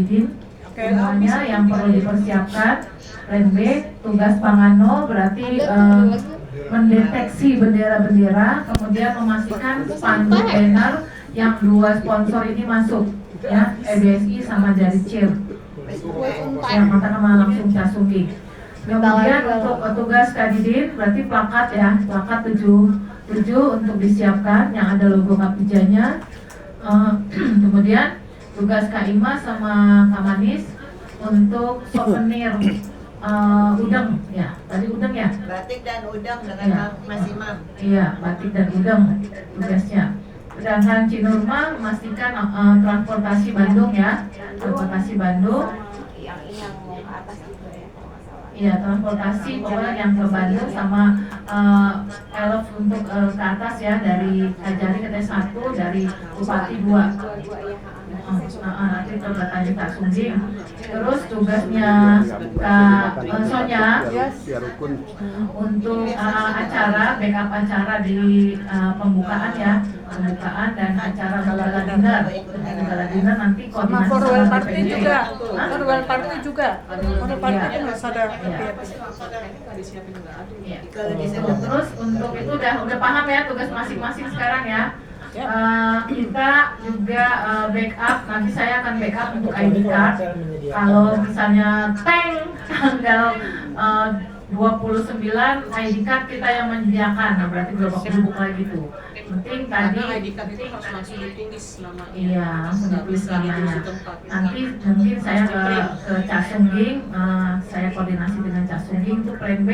Didin. Semuanya yang perlu dipersiapkan. Plan B, tugas Pangano berarti mendeteksi bendera-bendera, kemudian memastikan spanduk banner yang dua sponsor ini masuk, ya, EBSI sama Jari Cir, yang pertama langsung Casunggi. Kemudian untuk tugas Kadidin berarti plakat ya, plakat 7 untuk disiapkan yang ada logo Kapijanya. Kemudian tugas Kak Ima sama Kak Manis untuk souvenir udang ya, tadi udang ya? Batik dan udang dengan Mas Imam. Iya, batik dan udang tugasnya. Sedangkan Cinurma memastikan transportasi Bandung ya, transportasi Bandung. Yang mau ke atas juga ya, kalau nggak salah. Iya, transportasi pokoknya yang ke Bandung sama elf untuk ke atas ya, dari Kajari ke T1, dari Bupati 2. Nanti terbatanya Kak Sungging. Terus tugasnya Kak Sonya untuk acara, backup acara di pembukaan ya, pembukaan dan acara gala dinner. Gala dinner nanti koordinasi sama farewell party BPJ. juga. Farewell party juga. Farewell party kan harus ada. Terus untuk itu udah paham ya tugas masing-masing sekarang ya. Kita juga backup, nanti saya akan backup untuk ID card. Kalau misalnya tank tanggal 29 ID card kita yang menyediakan, nah berarti berubah lagi tuh. Penting tadi ID card itu harus langsung ditulis namanya. Iya, langsung ditulis namanya. Nanti mungkin saya ke Casungging, saya koordinasi dengan Casungging untuk plan B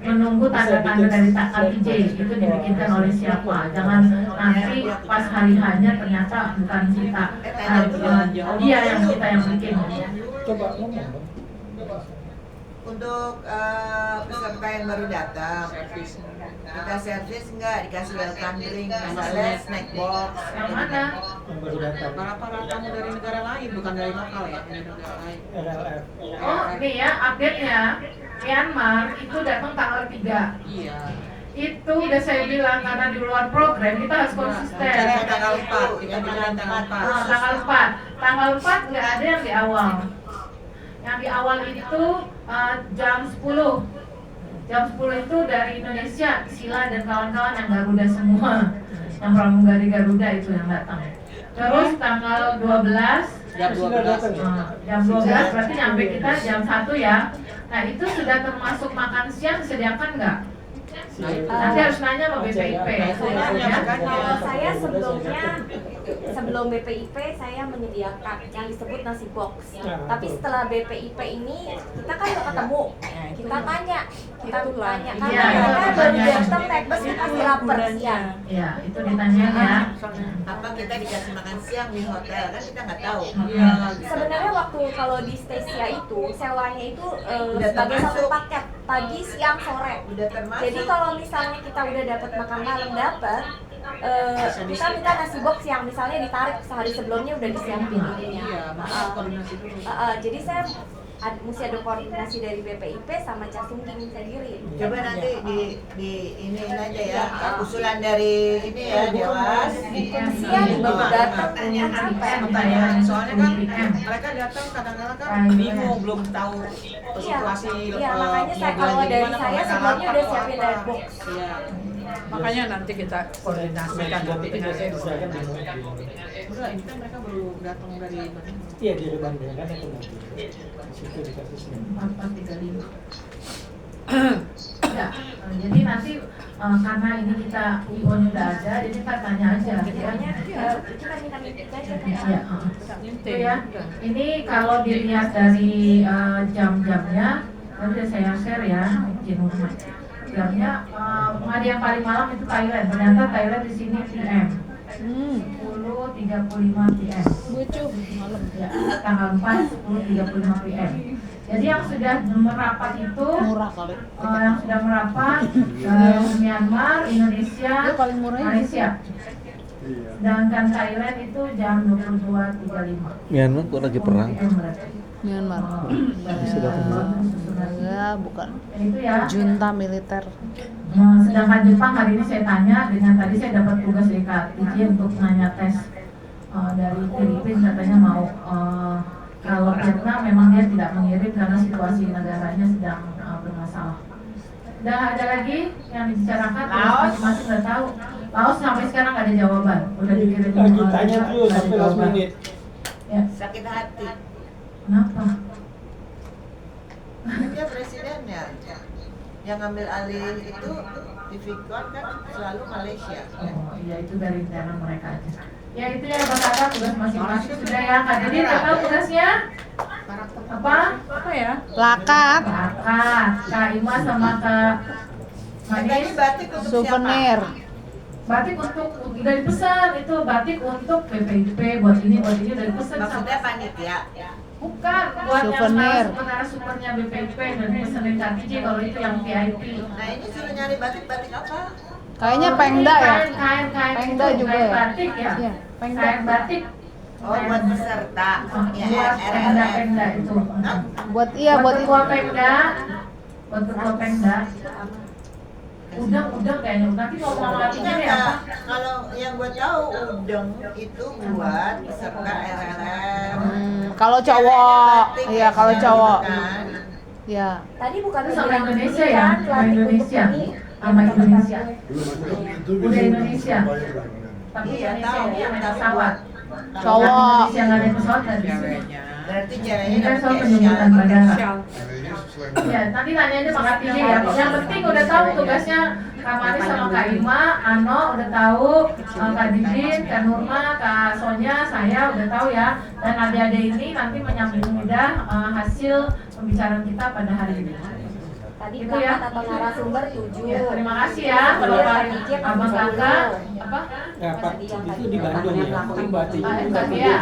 menunggu tanda-tanda dari KPJ itu dibikinkan oleh siapa. Jangan nanti pas hari hanya ternyata bukan kita, dia yang kita yang bikin. Coba ngomong. Untuk peserta yang baru datang, kita servis nggak, dikasih welcome drink, misalnya snack box. Yang mana? Yang baru datang. Para tamu dari negara lain, bukan dari lokal ya, dari negara lain. RLF. Oh, nih ya update-nya, Myanmar itu datang tanggal 3. Iya. Itu udah saya bilang karena di luar program kita harus konsisten. Tanggal 4, kita bilang tanggal 4. Tanggal 4. Tanggal 4 nggak ada yang di awal. Yang di awal itu jam 10. Jam 10 itu dari Indonesia, Sila dan kawan-kawan yang Garuda semua. Yang pramugari Garuda itu yang datang. Terus tanggal 12 jam 12. Jam 12 berarti nyampe kita jam 1 ya. Nah, itu sudah termasuk makan siang disediakan nggak? Nanti harus nanya sama BPIP. Saya sebelumnya sebelum BPIP saya menyediakan yang disebut nasi box. Tapi setelah BPIP ini kita kan udah ketemu, kita tanya karena mereka baru datang naik bus kita pasti lapar siang. Iya, itu ditanyain ya. Apa kita dikasih makan siang di hotel kan kita nggak tahu. Sebenarnya waktu kalau di Stasia itu sewanya itu sebagai satu paket pagi, siang, sore. Udah termasuk. Jadi kalau misalnya kita udah dapat makan malam dapat kita minta nasi box yang misalnya ditarik sehari sebelumnya udah disiapin ininya. Jadi saya mesti ada koordinasi dari BPIP sama Casungking sendiri. Coba nanti di ini aja ya, usulan dari ini ya Dewas. Kesian baru datang pertanyaan, soalnya kan mereka datang kadang-kadang kan bingung, belum tahu situasi. Iya, makanya saya kalau dari saya sebelumnya udah siapin red box. Makanya nanti kita koordinasikan nanti dengan Udah, ini kan mereka baru datang dari mana? Iya, dari Bandung kan itu nanti. Di situ dikasih semua. 435. Ya, jadi nanti karena ini kita IO-nya udah ada, jadi kita tanya aja. Kita minta aja kan. Iya, itu ya. Ini kalau dilihat dari jam-jamnya, nanti saya share ya, izin rumah. Jamnya yang paling malam itu Thailand. Ternyata Thailand di sini PM. 10.35 PM. Lucu malam. Ya, tanggal 4 10.35 PM. Jadi yang sudah merapat itu murah kali. Yang sudah merapat Myanmar, Indonesia, Malaysia. Sedangkan Thailand itu jam 22.35. Myanmar kok lagi perang? Myanmar. Sudah perang. Ya, bukan. Itu ya. Junta militer. Sedangkan Jepang hari ini saya tanya dengan tadi saya dapat tugas dari KTJ untuk nanya tes dari Filipina, katanya mau kalau Vietnam memang dia tidak mengirim karena situasi negaranya sedang bermasalah. Dan ada lagi yang dibicarakan, Laos masih nggak tahu. Laos sampai sekarang nggak ada jawaban. Udah dikirim Tanya terus sampai last minute. Ya. Sakit hati. Kenapa? Dia presidennya yang ngambil alih itu di Vicon kan selalu Malaysia. Oh iya, itu dari internal mereka aja. Ya itu ya Bapak, tugas masing-masing sudah ya. Kak Didi udah tahu tugasnya? Apa? Apa ya? Plakat. Plakat. Kak Ima sama Kak Manis. Batik untuk Souvenir. Batik untuk udah dipesan, itu batik untuk PPIP buat ini udah dipesan. Maksudnya panitia. Bukan, buat Souvenir. yang narasumbernya BPIP dan pesanin KTJ kalau itu yang VIP. Nah ini suruh nyari batik apa? Kayaknya Pengda ya. Kain Pengda itu, juga kain ya. batik ya. Iya, Pengda. Kain batik. Oh buat peserta. Buat Pengda itu. Buat buat itu. ketua Pengda. Buat ketua Pengda. Udang kayaknya. Nanti mau ngomong ya. Kalau yang gue tahu udang itu buat peserta RLM. Kalau cowok, iya kalau cowok. Kan? Ya. Tadi bukan Itu sama Indonesia ya, sama Indonesia. Sama Indonesia. Udah Indonesia. Tapi Indonesia ini yang naik pesawat. Cowok. Indonesia nggak naik pesawat nggak bisa. Berarti Ini ceweknya kan soal pakai penyebutan shawl. bandara. Ya, nanti tanya aja sama KTJ ya. Yang penting udah tahu tugasnya Kak Manis sama Kak Ima, Ano udah tahu, Kak Didin, Kak Nurma, Kak Sonya, saya udah tahu ya. Dan adik-adik ini nanti menyambung mudah hasil pembicaraan kita pada hari ini. Tadi Itu ya. plakat atau narasumber 7. Ya, terima kasih ya. Bapak Abang Kakak. Apa? Ya, Pak, itu di Bandung ya. Itu batik. Ya.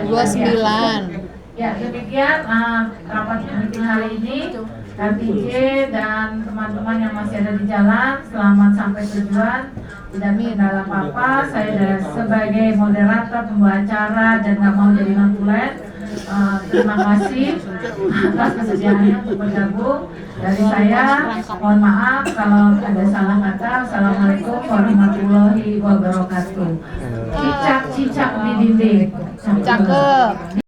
29. Ya, demikian rapat meeting hari ini. KTJ dan teman-teman yang masih ada di jalan, selamat sampai tujuan. Tidak kendala apa-apa. Saya sebagai moderator, pembawa acara dan nggak mau jadi non-tulen. Terima kasih atas kesediaannya untuk bergabung. Dari saya, mohon maaf kalau ada salah kata. Assalamualaikum warahmatullahi wabarakatuh. Cicak-cicak di dinding. Cakep.